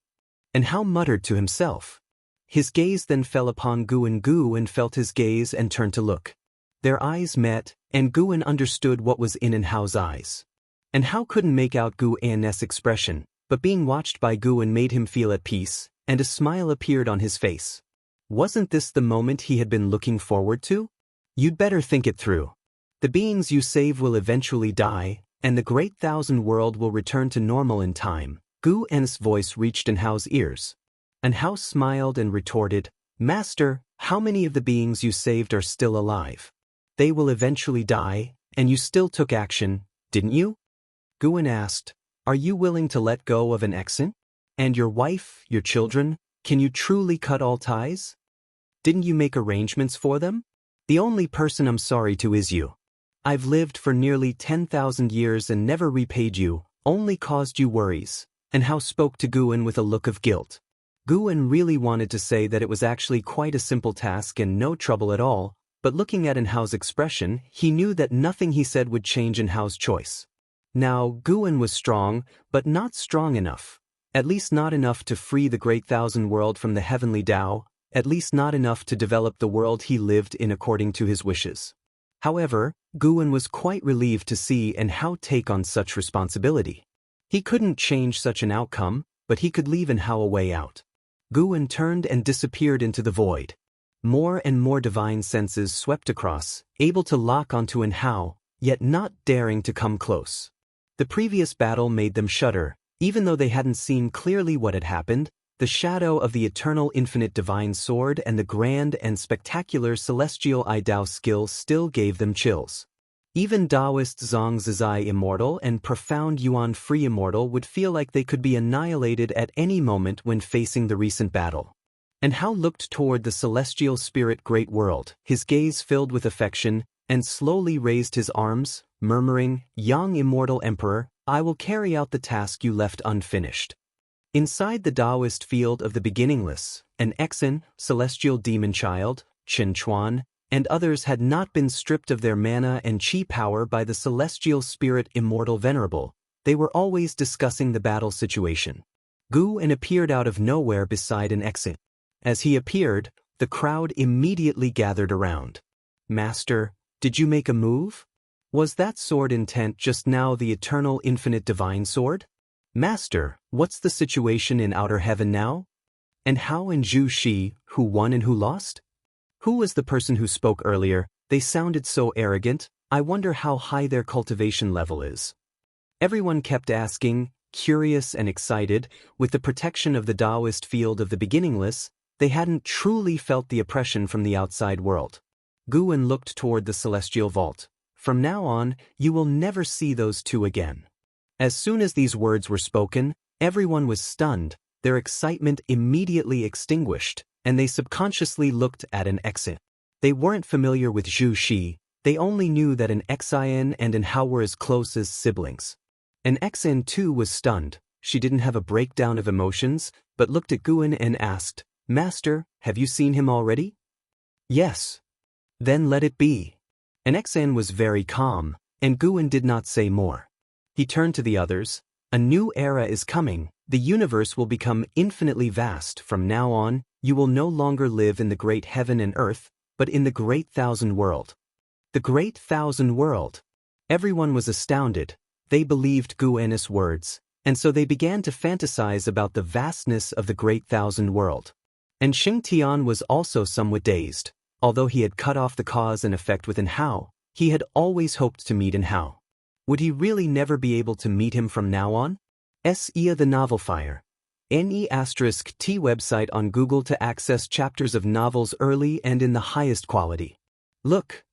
Hao muttered to himself. His gaze then fell upon Guwen felt his gaze and turned to look. Their eyes met, and Guwen understood what was in Hao's eyes. Hao couldn't make out Guwen's expression, but being watched by Guwen made him feel at peace, and a smile appeared on his face. Wasn't this the moment he had been looking forward to? You'd better think it through. The beings you save will eventually die, and the great thousand world will return to normal in time. Guwen's voice reached Hao's ears. Hao smiled and retorted, Master, how many of the beings you saved are still alive? They will eventually die, and you still took action, didn't you? Guwen asked, Are you willing to let go of an exen? And your wife, your children, can you truly cut all ties? Didn't you make arrangements for them? The only person I'm sorry to is you. I've lived for nearly 10,000 years and never repaid you, only caused you worries. Hao spoke to Guwen with a look of guilt. Guwen really wanted to say that it was actually quite a simple task and no trouble at all, but looking at Hao's expression, he knew that nothing he said would change Hao's choice. Now, Guwen was strong, but not strong enough. At least not enough to free the great thousand world from the heavenly Dao, at least not enough to develop the world he lived in according to his wishes. However, Guwen was quite relieved to see Hao take on such responsibility. He couldn't change such an outcome, but he could leave Hao a way out. Guwen turned and disappeared into the void. More and more divine senses swept across, able to lock onto Hao, yet not daring to come close. The previous battle made them shudder, even though they hadn't seen clearly what had happened. The shadow of the eternal infinite divine sword and the grand and spectacular celestial I Dao skill still gave them chills. Even Daoist Zhang Zizai Immortal and profound Yuan Free Immortal would feel like they could be annihilated at any moment when facing the recent battle. Hao looked toward the celestial spirit great world, his gaze filled with affection, and slowly raised his arms, murmuring, Young Immortal Emperor, I will carry out the task you left unfinished. Inside the Daoist field of the beginningless, an Exen, celestial demon child, Chen Chuan, and others had not been stripped of their mana and chi power by the celestial spirit immortal venerable. They were always discussing the battle situation. Guwen appeared out of nowhere beside an Exen. As he appeared, the crowd immediately gathered around. Master, did you make a move? Was that sword intent just now the eternal infinite divine sword? Master, what's the situation in outer heaven now? And Hao and Zhu Shi, who won and who lost? Who was the person who spoke earlier? They sounded so arrogant. I wonder how high their cultivation level is. Everyone kept asking, curious and excited. With the protection of the Daoist field of the beginningless, they hadn't truly felt the oppression from the outside world. Guwen looked toward the celestial vault. From now on, you will never see those two again. As soon as these words were spoken, everyone was stunned, their excitement immediately extinguished, and they subconsciously looked at an Exen. They weren't familiar with Zhu Shi, they only knew that an Exen and Hao were as close as siblings. An Exen too was stunned. She didn't have a breakdown of emotions, but looked at Guwen and asked, Master, have you seen him already? Yes. Then let it be. An Exen was very calm, and Guwen did not say more. He turned to the others. A new era is coming. The universe will become infinitely vast. From now on, you will no longer live in the great heaven and earth, but in the great thousand world. The great thousand world. Everyone was astounded. They believed Guwen's words, and so they began to fantasize about the vastness of the great thousand world. And Xingtian was also somewhat dazed. Although he had cut off the cause and effect with Hao, he had always hoped to meet Hao. Would he really never be able to meet him from now on? Ia the Novel Fire. NE*T website on Google to access chapters of novels early and in the highest quality. Look!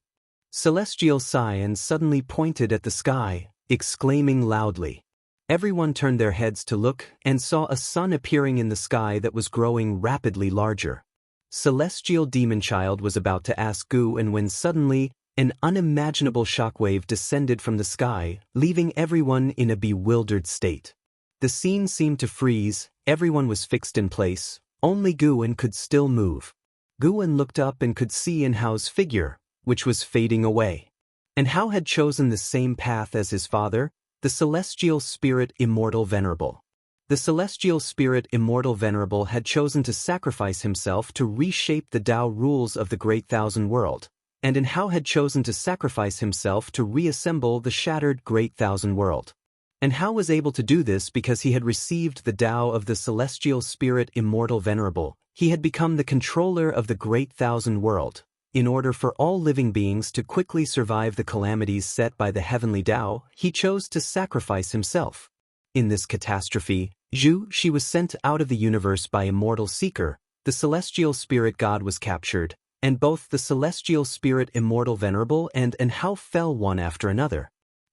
Celestial Xian suddenly pointed at the sky, exclaiming loudly. Everyone turned their heads to look and saw a sun appearing in the sky that was growing rapidly larger. Celestial Demon Child was about to ask Gu, and when suddenly, an unimaginable shockwave descended from the sky, leaving everyone in a bewildered state. The scene seemed to freeze, everyone was fixed in place, only Guan could still move. Guan looked up and could see Inhao's figure, which was fading away. And Hao had chosen the same path as his father, the Celestial Spirit Immortal Venerable. The Celestial Spirit Immortal Venerable had chosen to sacrifice himself to reshape the Tao rules of the Great Thousand World, and Hao had chosen to sacrifice himself to reassemble the shattered Great Thousand World. And Hao was able to do this because he had received the Tao of the Celestial Spirit Immortal Venerable. He had become the controller of the Great Thousand World, in order for all living beings to quickly survive the calamities set by the heavenly Tao. He chose to sacrifice himself. In this catastrophe, she was sent out of the universe by Immortal Seeker, the Celestial Spirit God was captured, and both the Celestial Spirit Immortal Venerable and Hao fell one after another.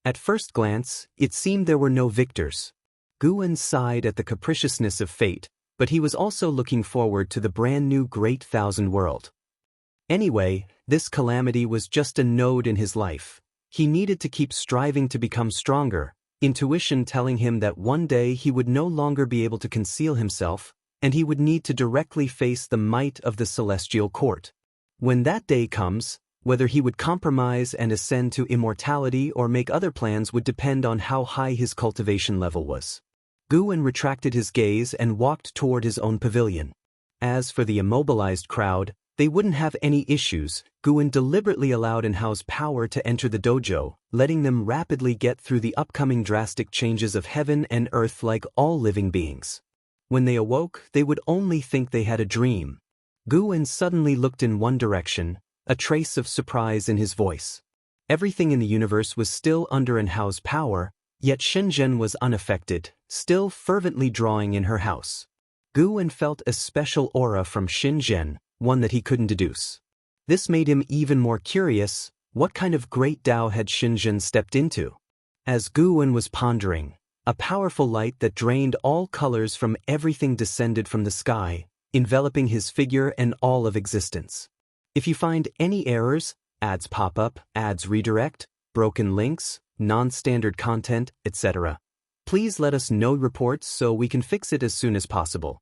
At first glance, it seemed there were no victors. Guan sighed at the capriciousness of fate, but he was also looking forward to the brand new Great Thousand World. Anyway, this calamity was just a node in his life. He needed to keep striving to become stronger, intuition telling him that one day he would no longer be able to conceal himself, and he would need to directly face the might of the Celestial Court. When that day comes, whether he would compromise and ascend to immortality or make other plans would depend on how high his cultivation level was. Guan retracted his gaze and walked toward his own pavilion. As for the immobilized crowd, they wouldn't have any issues. Guan deliberately allowed Inhao's power to enter the dojo, letting them rapidly get through the upcoming drastic changes of heaven and earth like all living beings. When they awoke, they would only think they had a dream. Guan suddenly looked in one direction, a trace of surprise in his voice. Everything in the universe was still under Inhao's power, yet Shenzhen was unaffected, still fervently drawing in her house. Guan felt a special aura from Shenzhen, one that he couldn't deduce. This made him even more curious. What kind of great Tao had Shenzhen stepped into? As Guan was pondering, a powerful light that drained all colors from everything descended from the sky, enveloping his figure and all of existence. If you find any errors, ads pop up, ads redirect, broken links, non-standard content, etc., please let us know reports so we can fix it as soon as possible.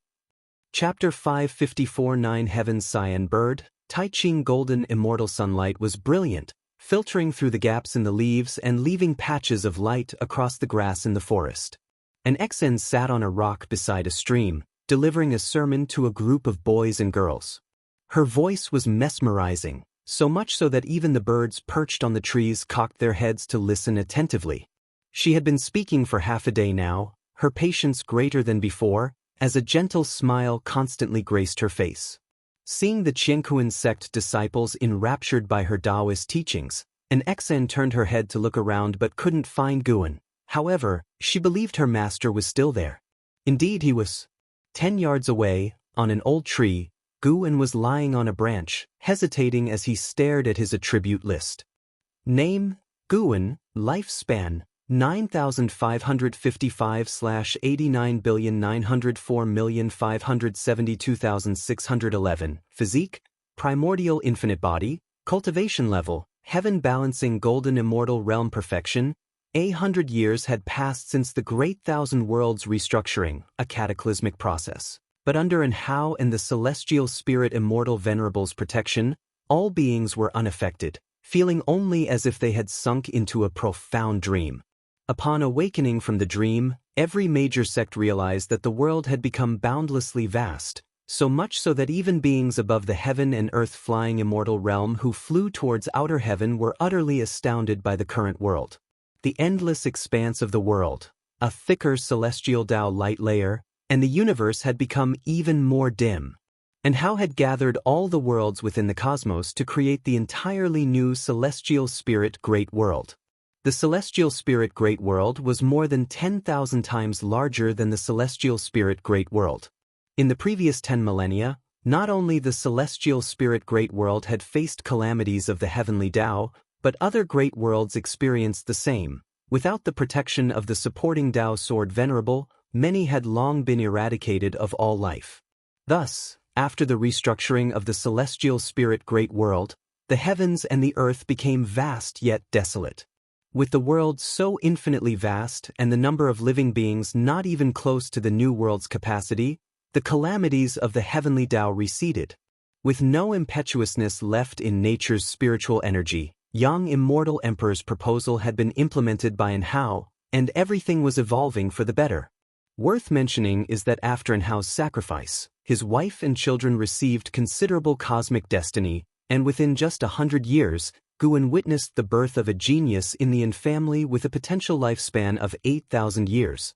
Chapter 554 9 Heaven's Cyan Bird. Tai Ching golden immortal sunlight was brilliant, filtering through the gaps in the leaves and leaving patches of light across the grass in the forest. An Xen sat on a rock beside a stream, delivering a sermon to a group of boys and girls. Her voice was mesmerizing, so much so that even the birds perched on the trees cocked their heads to listen attentively. She had been speaking for half a day now, her patience greater than before, as a gentle smile constantly graced her face. Seeing the Qiankuan sect disciples enraptured by her Daoist teachings, an Xen turned her head to look around but couldn't find Guan. However, she believed her master was still there. Indeed he was. 10 yards away, on an old tree, Guan was lying on a branch, hesitating as he stared at his attribute list. Name, Guan, lifespan, 9,555/89,904,572,611, physique, primordial infinite body, cultivation level, heaven balancing golden immortal realm perfection. 100 years had passed since the Great Thousand Worlds restructuring, a cataclysmic process. But under Hao and the Celestial Spirit Immortal Venerable's protection, all beings were unaffected, feeling only as if they had sunk into a profound dream. Upon awakening from the dream, every major sect realized that the world had become boundlessly vast, so much so that even beings above the heaven and earth flying immortal realm who flew towards outer heaven were utterly astounded by the current world. The endless expanse of the world, a thicker celestial Tao light layer, and the universe had become even more dim. And Hao had gathered all the worlds within the cosmos to create the entirely new celestial spirit great world. The celestial spirit Great World was more than 10,000 times larger than the celestial spirit Great World. In the previous 10 millennia, not only the celestial spirit Great World had faced calamities of the heavenly Tao, but other great worlds experienced the same. Without the protection of the supporting Tao sword Venerable, many had long been eradicated of all life. Thus, after the restructuring of the celestial spirit Great World, the heavens and the earth became vast yet desolate. With the world so infinitely vast and the number of living beings not even close to the new world's capacity, the calamities of the heavenly Tao receded. With no impetuousness left in nature's spiritual energy, young immortal emperor's proposal had been implemented by Anhao, and everything was evolving for the better. Worth mentioning is that after Anhao's sacrifice, his wife and children received considerable cosmic destiny, and within just 100 years, Guan witnessed the birth of a genius in the Yin family with a potential lifespan of 8,000 years.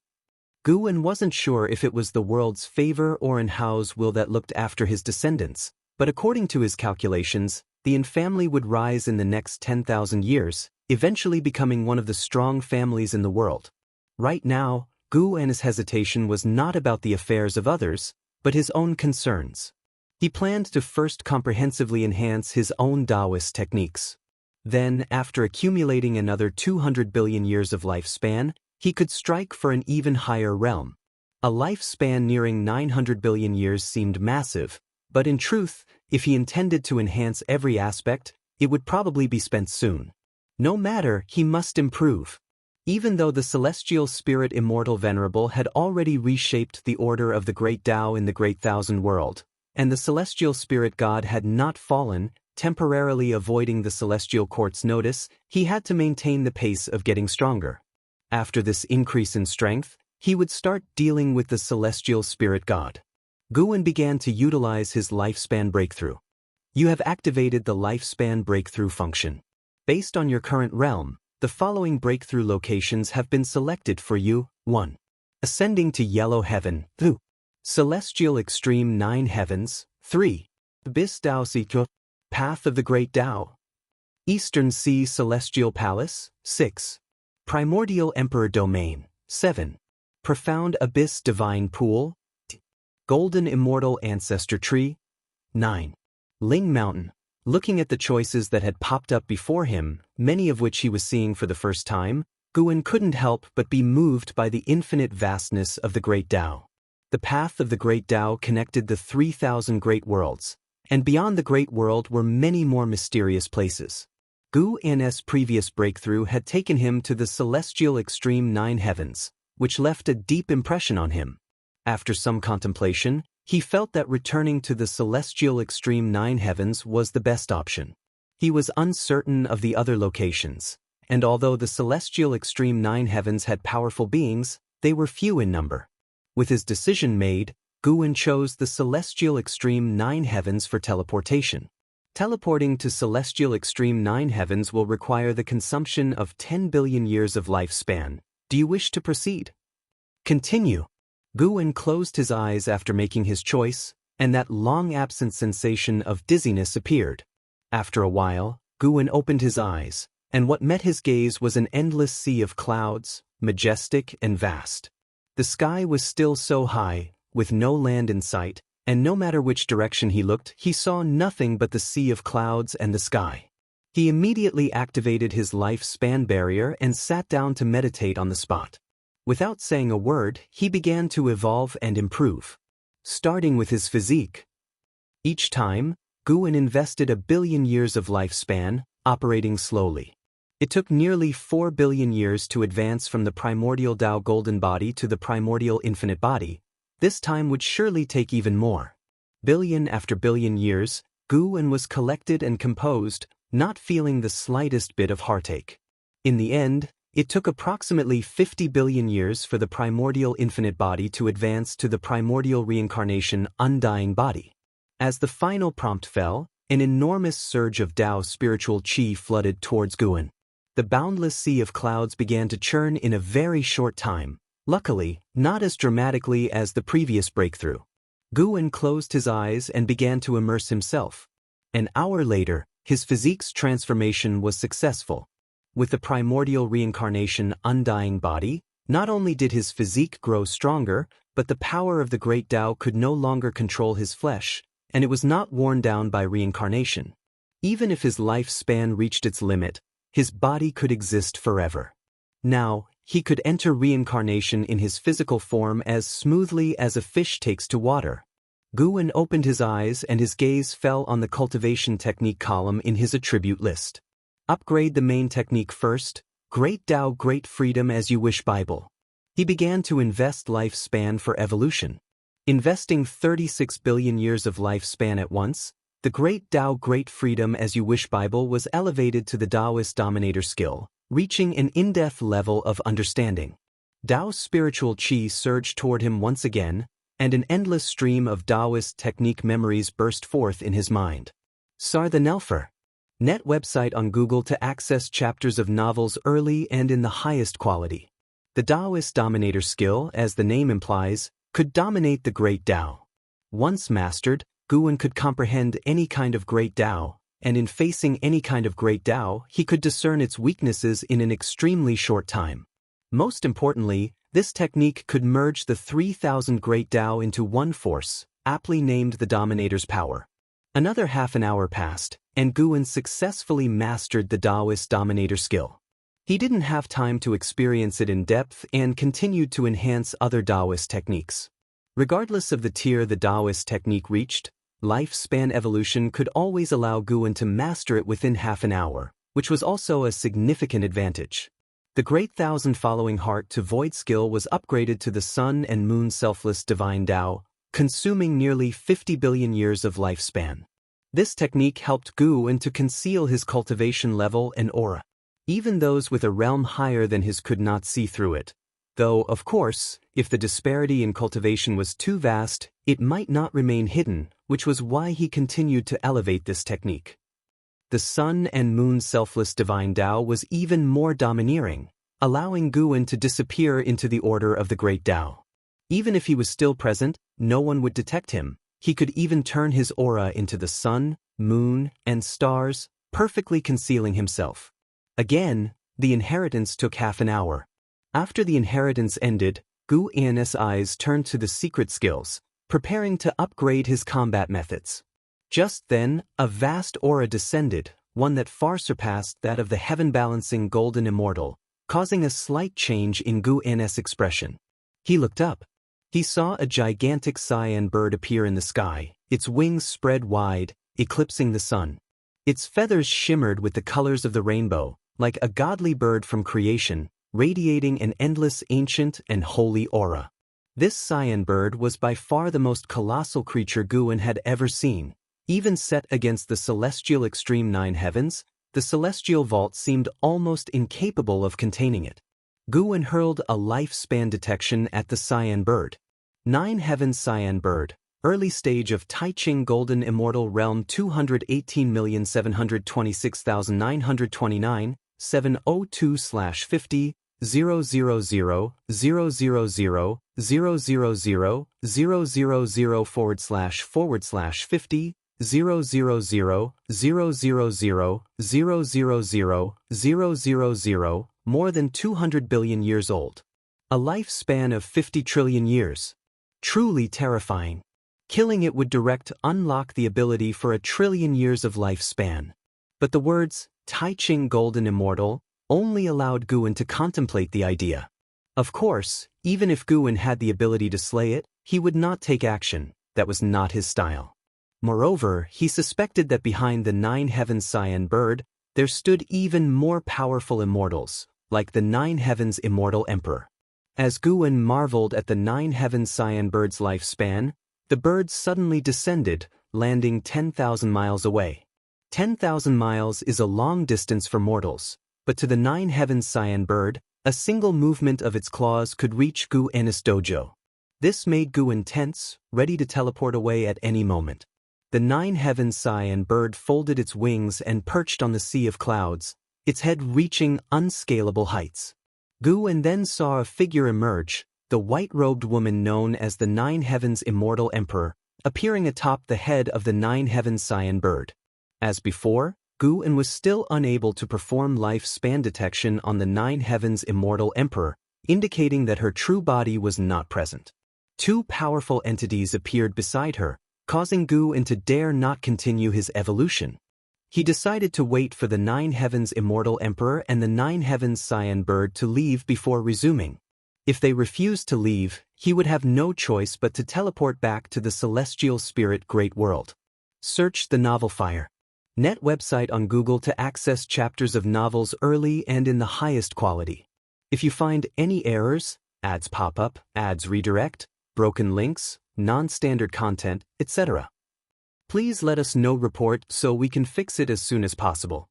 Guan wasn't sure if it was the world's favor or Anhao's will that looked after his descendants, but according to his calculations, the Yin family would rise in the next 10,000 years, eventually becoming one of the strong families in the world. Right now, Guan's hesitation was not about the affairs of others, but his own concerns. He planned to first comprehensively enhance his own Daoist techniques. Then, after accumulating another 200 billion years of lifespan, he could strike for an even higher realm. A lifespan nearing 900 billion years seemed massive, but in truth, if he intended to enhance every aspect, it would probably be spent soon. No matter, he must improve. Even though the celestial spirit Immortal Venerable had already reshaped the order of the Great Tao in the Great Thousand World, and the celestial spirit God had not fallen, temporarily avoiding the celestial court's notice, he had to maintain the pace of getting stronger. After this increase in strength, he would start dealing with the celestial spirit God. Guan began to utilize his lifespan breakthrough. You have activated the lifespan breakthrough function. Based on your current realm, the following breakthrough locations have been selected for you. 1. Ascending to Yellow Heaven. 2. Celestial Extreme 9 Heavens. 3. Abyss Dao Sikyo. Path of the Great Tao. Eastern Sea Celestial Palace. 6. Primordial Emperor Domain. 7. Profound Abyss Divine Pool. Golden Immortal Ancestor Tree. 9. Ling Mountain. Looking at the choices that had popped up before him, many of which he was seeing for the first time, Guan couldn't help but be moved by the infinite vastness of the Great Tao. The path of the Great Tao connected the 3,000 great worlds, and beyond the Great World were many more mysterious places. Guan's previous breakthrough had taken him to the celestial extreme 9 heavens, which left a deep impression on him. After some contemplation, he felt that returning to the celestial extreme 9 heavens was the best option. He was uncertain of the other locations, and although the celestial extreme 9 heavens had powerful beings, they were few in number. With his decision made, Guan chose the celestial extreme 9 heavens for teleportation. Teleporting to celestial extreme 9 heavens will require the consumption of 10 billion years of lifespan. Do you wish to proceed? Continue. Guan closed his eyes after making his choice, and that long-absent sensation of dizziness appeared. After a while, Guan opened his eyes, and what met his gaze was an endless sea of clouds, majestic and vast. The sky was still so high, with no land in sight, and no matter which direction he looked, he saw nothing but the sea of clouds and the sky. He immediately activated his lifespan barrier and sat down to meditate on the spot. Without saying a word, he began to evolve and improve. Starting with his physique. Each time, Guan invested 1 billion years of lifespan, operating slowly. It took nearly 4 billion years to advance from the primordial Tao golden body to the primordial infinite body. This time would surely take even more. Billion after billion years, Guan was collected and composed, not feeling the slightest bit of heartache. In the end, it took approximately 50 billion years for the primordial infinite body to advance to the primordial reincarnation undying body. As the final prompt fell, an enormous surge of Tao spiritual qi flooded towards Guan. The boundless sea of clouds began to churn in a very short time. Luckily, not as dramatically as the previous breakthrough. Guan closed his eyes and began to immerse himself. An hour later, his physique's transformation was successful. With the primordial reincarnation undying body, not only did his physique grow stronger, but the power of the great Tao could no longer control his flesh, and it was not worn down by reincarnation. Even if his lifespan reached its limit, his body could exist forever. Now, he could enter reincarnation in his physical form as smoothly as a fish takes to water. Guwen opened his eyes and his gaze fell on the cultivation technique column in his attribute list. Upgrade the main technique first, Great Tao Great Freedom as You Wish Bible. He began to invest lifespan for evolution. Investing 36 billion years of lifespan at once, the Great Tao Great Freedom as You Wish Bible was elevated to the Daoist dominator skill, reaching an in-depth level of understanding. Dao's spiritual qi surged toward him once again, and an endless stream of Daoist technique memories burst forth in his mind. Sar the Nelfer. Net website on Google to access chapters of novels early and in the highest quality. The Daoist dominator skill, as the name implies, could dominate the Great Tao. Once mastered, Guwen could comprehend any kind of Great Tao, and in facing any kind of Great Tao, he could discern its weaknesses in an extremely short time. Most importantly, this technique could merge the 3,000 Great Tao into one force, aptly named the Dominator's Power. Another half an hour passed, and Guwen successfully mastered the Daoist dominator skill. He didn't have time to experience it in depth and continued to enhance other Daoist techniques. Regardless of the tier the Daoist technique reached, lifespan evolution could always allow Guwen to master it within half an hour, which was also a significant advantage. The Great Thousand Following Heart to Void skill was upgraded to the Sun and Moon Selfless Divine Tao, consuming nearly 50 billion years of lifespan. This technique helped Guwen to conceal his cultivation level and aura. Even those with a realm higher than his could not see through it. Though, of course, if the disparity in cultivation was too vast, it might not remain hidden, which was why he continued to elevate this technique. The Sun and Moon Selfless Divine Tao was even more domineering, allowing Guwen to disappear into the order of the Great Tao. Even if he was still present, no one would detect him. He could even turn his aura into the sun, moon, and stars, perfectly concealing himself. Again, the inheritance took half an hour. After the inheritance ended, Guwen's eyes turned to the secret skills, preparing to upgrade his combat methods. Just then, a vast aura descended, one that far surpassed that of the heaven-balancing golden immortal, causing a slight change in Guwen's expression. He looked up. He saw a gigantic cyan bird appear in the sky, its wings spread wide, eclipsing the sun. Its feathers shimmered with the colors of the rainbow, like a godly bird from creation, radiating an endless ancient and holy aura. This cyan bird was by far the most colossal creature Guwen had ever seen. Even set against the celestial extreme nine heavens, the celestial vault seemed almost incapable of containing it. Guwen hurled a lifespan detection at the cyan bird. Nine heavens cyan bird, early stage of Taiching Golden Immortal Realm 218,726,929, 702/50, 000/000/000/000/50, 000/000/000/000, more than 200 billion years old. A lifespan of 50 trillion years. Truly terrifying. Killing it would direct unlock the ability for a trillion years of lifespan. But the words, Taiching Golden Immortal, only allowed Guwen to contemplate the idea. Of course, even if Guwen had the ability to slay it, he would not take action. That was not his style. Moreover, he suspected that behind the nine heavens cyan bird, there stood even more powerful immortals, like the nine heavens immortal emperor. As Guwen marveled at the nine heavens cyan bird's lifespan, the bird suddenly descended, landing 10,000 miles away. 10,000 miles is a long distance for mortals, but to the nine heavens cyan bird, a single movement of its claws could reach Guwen's dojo. This made Guwen tense, ready to teleport away at any moment. The nine heavens cyan bird folded its wings and perched on the sea of clouds, its head reaching unscalable heights. Guwen then saw a figure emerge, the white-robed woman known as the Nine Heavens Immortal Emperor, appearing atop the head of the Nine Heavens cyan bird. As before, Guan was still unable to perform lifespan detection on the Nine Heavens Immortal Emperor, indicating that her true body was not present. Two powerful entities appeared beside her, causing Guan to dare not continue his evolution. He decided to wait for the Nine Heavens Immortal Emperor and the Nine Heavens Cyan Bird to leave before resuming. If they refused to leave, he would have no choice but to teleport back to the celestial spirit great world. Search the novel Fire. Net website on Google to access chapters of novels early and in the highest quality. If you find any errors, ads pop up, ads redirect, broken links, non-standard content, etc., please let us know. Report so we can fix it as soon as possible.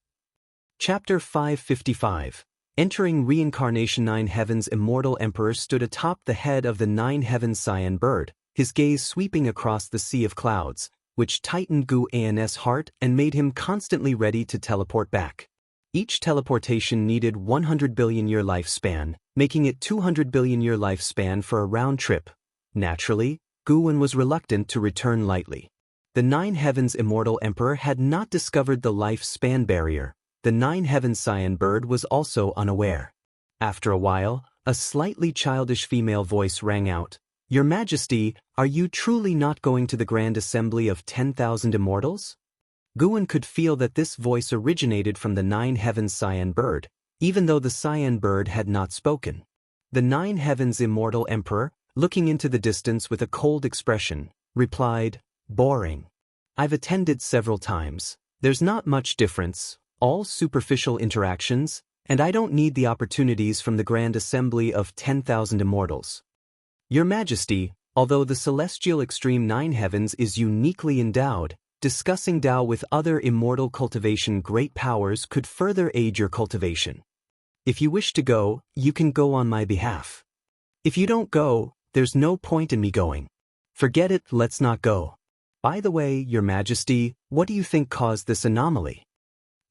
Chapter 555. Entering Reincarnation. Nine Heavens Immortal Emperor stood atop the head of the Nine Heavens Cyan Bird, his gaze sweeping across the sea of clouds, which tightened Guan's heart and made him constantly ready to teleport back. Each teleportation needed 100 billion year lifespan, making it 200 billion year lifespan for a round trip. Naturally, Guan was reluctant to return lightly. The Nine Heavens Immortal Emperor had not discovered the lifespan barrier. The Nine Heavens Cyan Bird was also unaware. After a while, a slightly childish female voice rang out, "Your Majesty, are you truly not going to the Grand Assembly of 10,000 Immortals?" Guan could feel that this voice originated from the Nine Heavens Cyan Bird, even though the Cyan Bird had not spoken. The Nine Heavens Immortal Emperor, looking into the distance with a cold expression, replied, "Boring. I've attended several times. There's not much difference. All superficial interactions, and I don't need the opportunities from the Grand Assembly of 10,000 Immortals. Your Majesty, although the Celestial Extreme Nine Heavens is uniquely endowed, discussing Dao with other immortal cultivation great powers could further aid your cultivation. If you wish to go, you can go on my behalf. If you don't go, there's no point in me going. Forget it, let's not go. By the way, Your Majesty, what do you think caused this anomaly?"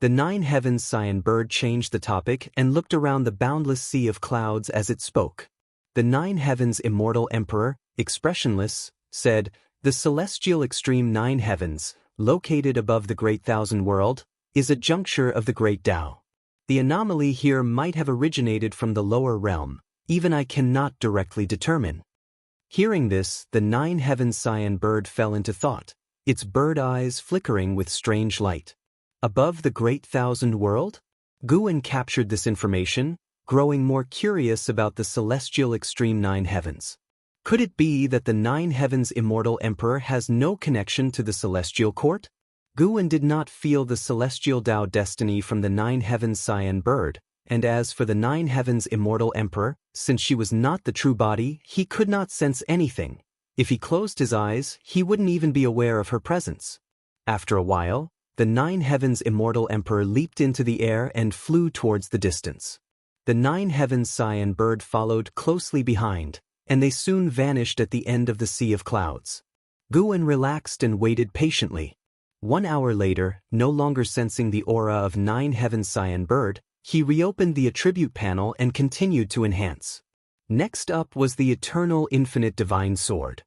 The Nine Heavens Cyan Bird changed the topic and looked around the boundless sea of clouds as it spoke. The Nine Heavens Immortal Emperor, expressionless, said, "The Celestial Extreme Nine Heavens, located above the Great Thousand World, is a juncture of the Great Tao. The anomaly here might have originated from the lower realm, even I cannot directly determine." Hearing this, the Nine Heavens Cyan Bird fell into thought, its bird eyes flickering with strange light. Above the Great Thousand World? Guan captured this information, growing more curious about the Celestial Extreme Nine Heavens. Could it be that the Nine Heavens Immortal Emperor has no connection to the Celestial Court? Guan did not feel the Celestial Tao destiny from the Nine Heavens Cyan Bird, and as for the Nine Heavens Immortal Emperor, since she was not the true body, he could not sense anything. If he closed his eyes, he wouldn't even be aware of her presence. After a while, the Nine Heavens Immortal Emperor leaped into the air and flew towards the distance. The Nine Heavens Cyan Bird followed closely behind, and they soon vanished at the end of the sea of clouds. Guan relaxed and waited patiently. 1 hour later, no longer sensing the aura of Nine Heavens Cyan Bird, he reopened the attribute panel and continued to enhance. Next up was the Eternal Infinite Divine Sword.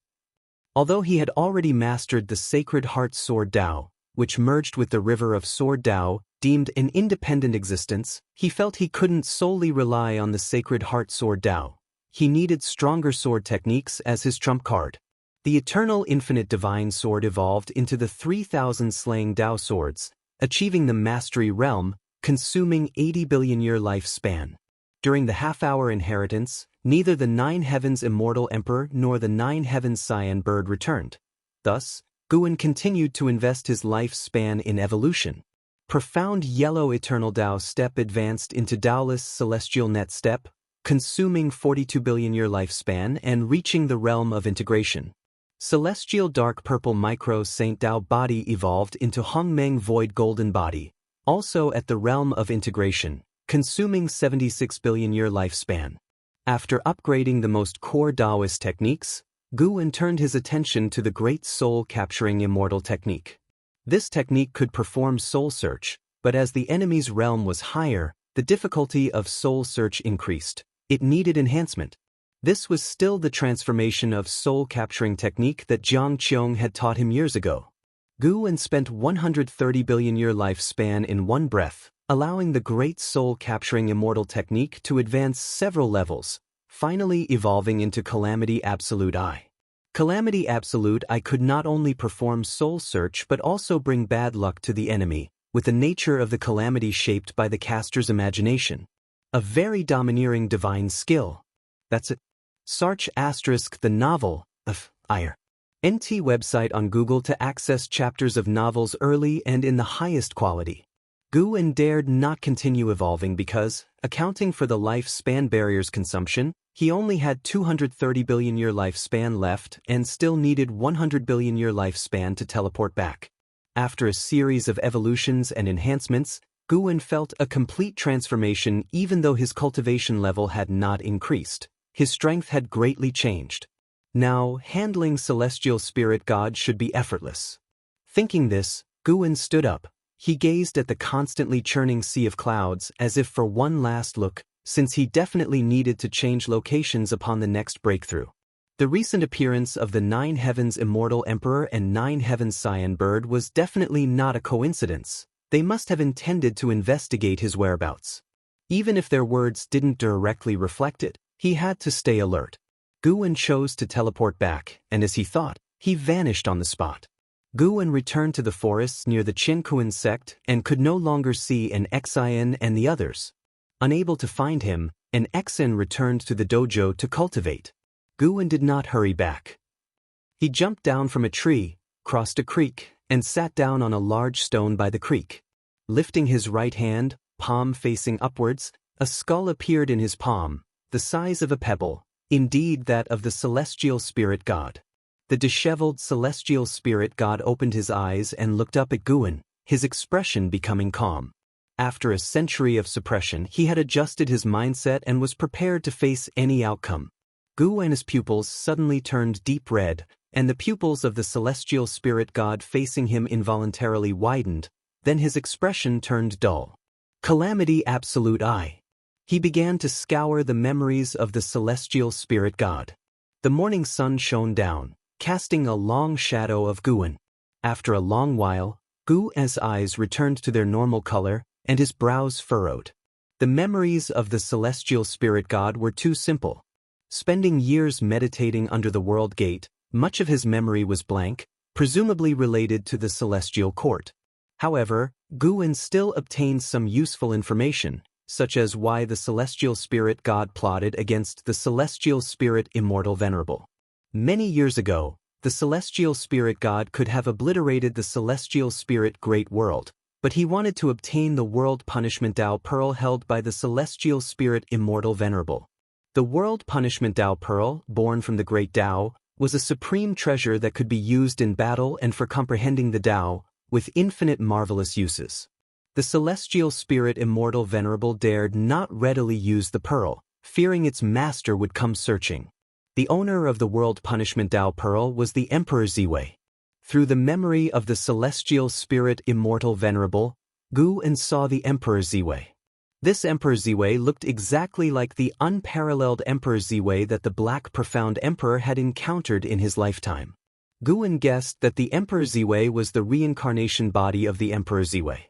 Although he had already mastered the Sacred Heart Sword Tao, which merged with the River of Sword Tao, deemed an independent existence, he felt he couldn't solely rely on the Sacred Heart Sword Tao. He needed stronger sword techniques as his trump card. The Eternal Infinite Divine Sword evolved into the 3,000 slaying Tao swords, achieving the Mastery Realm, consuming 80 billion year lifespan. During the half-hour inheritance, neither the Nine Heavens Immortal Emperor nor the Nine Heavens Cyan Bird returned. Thus, Guan continued to invest his lifespan in evolution. Profound Yellow Eternal Tao Step advanced into Daoist Celestial Net Step, consuming 42 billion year lifespan and reaching the realm of integration. Celestial Dark Purple Micro Saint Tao Body evolved into Hongmeng Void Golden Body, also at the realm of integration, consuming 76 billion year lifespan. After upgrading the most core Daoist techniques, Guan turned his attention to the Great Soul Capturing Immortal technique. This technique could perform soul search, but as the enemy's realm was higher, the difficulty of soul search increased. It needed enhancement. This was still the transformation of soul capturing technique that Jiang Qiong had taught him years ago. Gu and spent 130 billion year lifespan in one breath, allowing the great soul-capturing immortal technique to advance several levels, finally evolving into Calamity Absolute I. Calamity Absolute I could not only perform soul search but also bring bad luck to the enemy, with the nature of the calamity shaped by the caster's imagination. A very domineering divine skill. That's it. Search * the novel of IR. NT website on Google to access chapters of novels early and in the highest quality. Gu dared not continue evolving because, accounting for the lifespan barrier's consumption, he only had 230 billion year lifespan left and still needed 100 billion year lifespan to teleport back. After a series of evolutions and enhancements, Gu felt a complete transformation even though his cultivation level had not increased. His strength had greatly changed. Now, handling celestial spirit god should be effortless. Thinking this, Gu stood up. He gazed at the constantly churning sea of clouds as if for one last look, since he definitely needed to change locations upon the next breakthrough. The recent appearance of the Nine Heavens Immortal Emperor and Nine Heavens Cyan Bird was definitely not a coincidence. They must have intended to investigate his whereabouts. Even if their words didn't directly reflect it, he had to stay alert. Gu chose to teleport back, and as he thought, he vanished on the spot. Gu returned to the forests near the Qinkuan sect and could no longer see an Xian and the others. Unable to find him, an Xian returned to the dojo to cultivate. Gu did not hurry back. He jumped down from a tree, crossed a creek, and sat down on a large stone by the creek. Lifting his right hand, palm facing upwards, a skull appeared in his palm, the size of a pebble, indeed that of the celestial spirit god. The disheveled celestial spirit god opened his eyes and looked up at Gu, his expression becoming calm. After a century of suppression, he had adjusted his mindset and was prepared to face any outcome. Gu's pupils suddenly turned deep red, and the pupils of the celestial spirit god facing him involuntarily widened, then his expression turned dull. Calamity Absolute I. He began to scour the memories of the celestial spirit god. The morning sun shone down, casting a long shadow of Gu. After a long while, Gu's eyes returned to their normal color, and his brows furrowed. The memories of the celestial spirit god were too simple. Spending years meditating under the world gate, much of his memory was blank, presumably related to the celestial court. However, Gu still obtained some useful information, such as why the celestial spirit god plotted against the celestial spirit immortal venerable. Many years ago, the celestial spirit god could have obliterated the celestial spirit great world, but he wanted to obtain the world punishment Dao pearl held by the celestial spirit immortal venerable. The world punishment Dao pearl, born from the great Dao, was a supreme treasure that could be used in battle and for comprehending the Dao, with infinite marvelous uses. The celestial spirit immortal venerable dared not readily use the pearl, fearing its master would come searching. The owner of the world punishment Dao pearl was the Emperor Ziwei. Through the memory of the celestial spirit immortal venerable, Gu saw the Emperor Ziwei. This Emperor Ziwei looked exactly like the unparalleled Emperor Ziwei that the Black Profound Emperor had encountered in his lifetime. Gu guessed that the Emperor Ziwei was the reincarnation body of the Emperor Ziwei.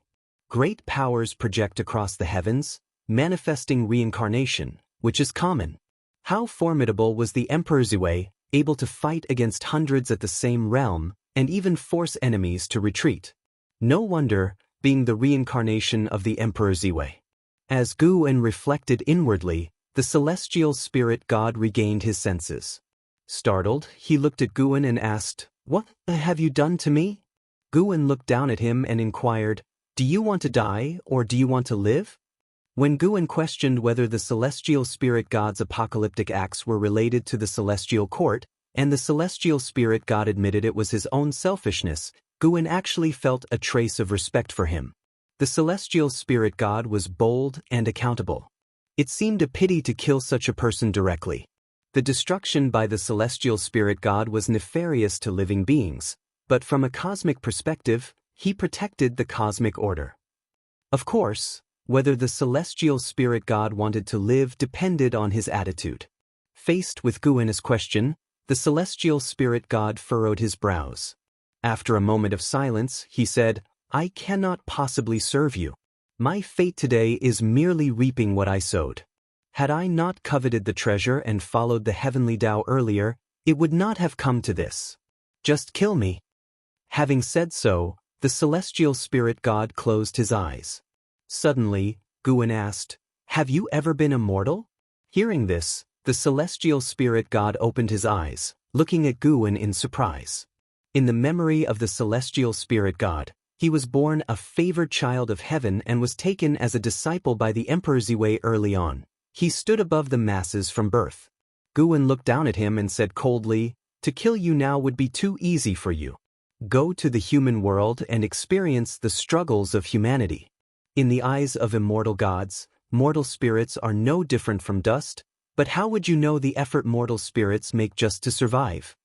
Great powers project across the heavens, manifesting reincarnation, which is common. How formidable was the Emperor Ziwei, able to fight against hundreds at the same realm, and even force enemies to retreat? No wonder, being the reincarnation of the Emperor Ziwei. As Gu reflected inwardly, the celestial spirit god regained his senses. Startled, he looked at Gu and asked, "What have you done to me?" Gu looked down at him and inquired, "Do you want to die or do you want to live?" When Gu questioned whether the celestial spirit god's apocalyptic acts were related to the celestial court, and the celestial spirit god admitted it was his own selfishness, Gu actually felt a trace of respect for him. The celestial spirit god was bold and accountable. It seemed a pity to kill such a person directly. The destruction by the celestial spirit god was nefarious to living beings, but from a cosmic perspective, he protected the cosmic order. Of course, whether the celestial spirit god wanted to live depended on his attitude. Faced with Gu's question, the celestial spirit god furrowed his brows. After a moment of silence, he said, "I cannot possibly serve you. My fate today is merely reaping what I sowed. Had I not coveted the treasure and followed the heavenly Tao earlier, it would not have come to this. Just kill me." Having said so, the celestial spirit god closed his eyes. Suddenly, Guan asked, "Have you ever been immortal?" Hearing this, the celestial spirit god opened his eyes, looking at Guan in surprise. In the memory of the celestial spirit god, he was born a favored child of heaven and was taken as a disciple by the Emperor Ziwei early on. He stood above the masses from birth. Guan looked down at him and said coldly, "To kill you now would be too easy for you. Go to the human world and experience the struggles of humanity. In the eyes of immortal gods, mortal spirits are no different from dust, but how would you know the effort mortal spirits make just to survive?"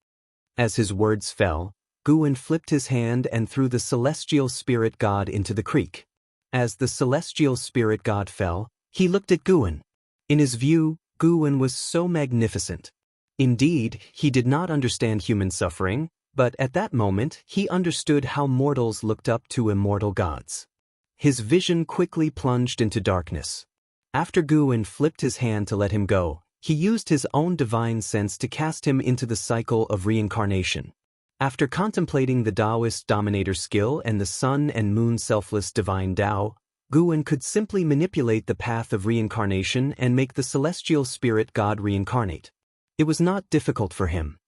As his words fell, Guan flipped his hand and threw the celestial spirit god into the creek. As the celestial spirit god fell, he looked at Guan. In his view, Guan was so magnificent. Indeed, he did not understand human suffering, but at that moment he understood how mortals looked up to immortal gods. His vision quickly plunged into darkness. After Guan flipped his hand to let him go, he used his own divine sense to cast him into the cycle of reincarnation. After contemplating the Daoist dominator skill and the sun and moon selfless divine Tao, Guan could simply manipulate the path of reincarnation and make the celestial spirit god reincarnate. It was not difficult for him.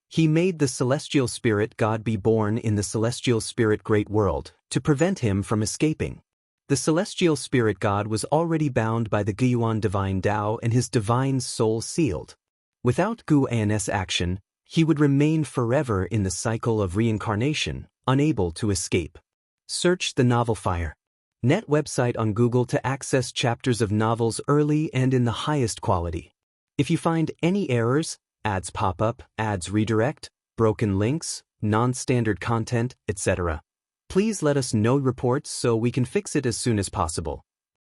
He made the celestial spirit god be born in the celestial spirit great world to prevent him from escaping. The celestial spirit god was already bound by the Guan divine Tao and his divine soul sealed. Without Guan's action, he would remain forever in the cycle of reincarnation, unable to escape. Search the novel Fire. Net website on Google to access chapters of novels early and in the highest quality. If you find any errors, ads pop up, ads redirect, broken links, non-standard content, etc., please let us know reports so we can fix it as soon as possible.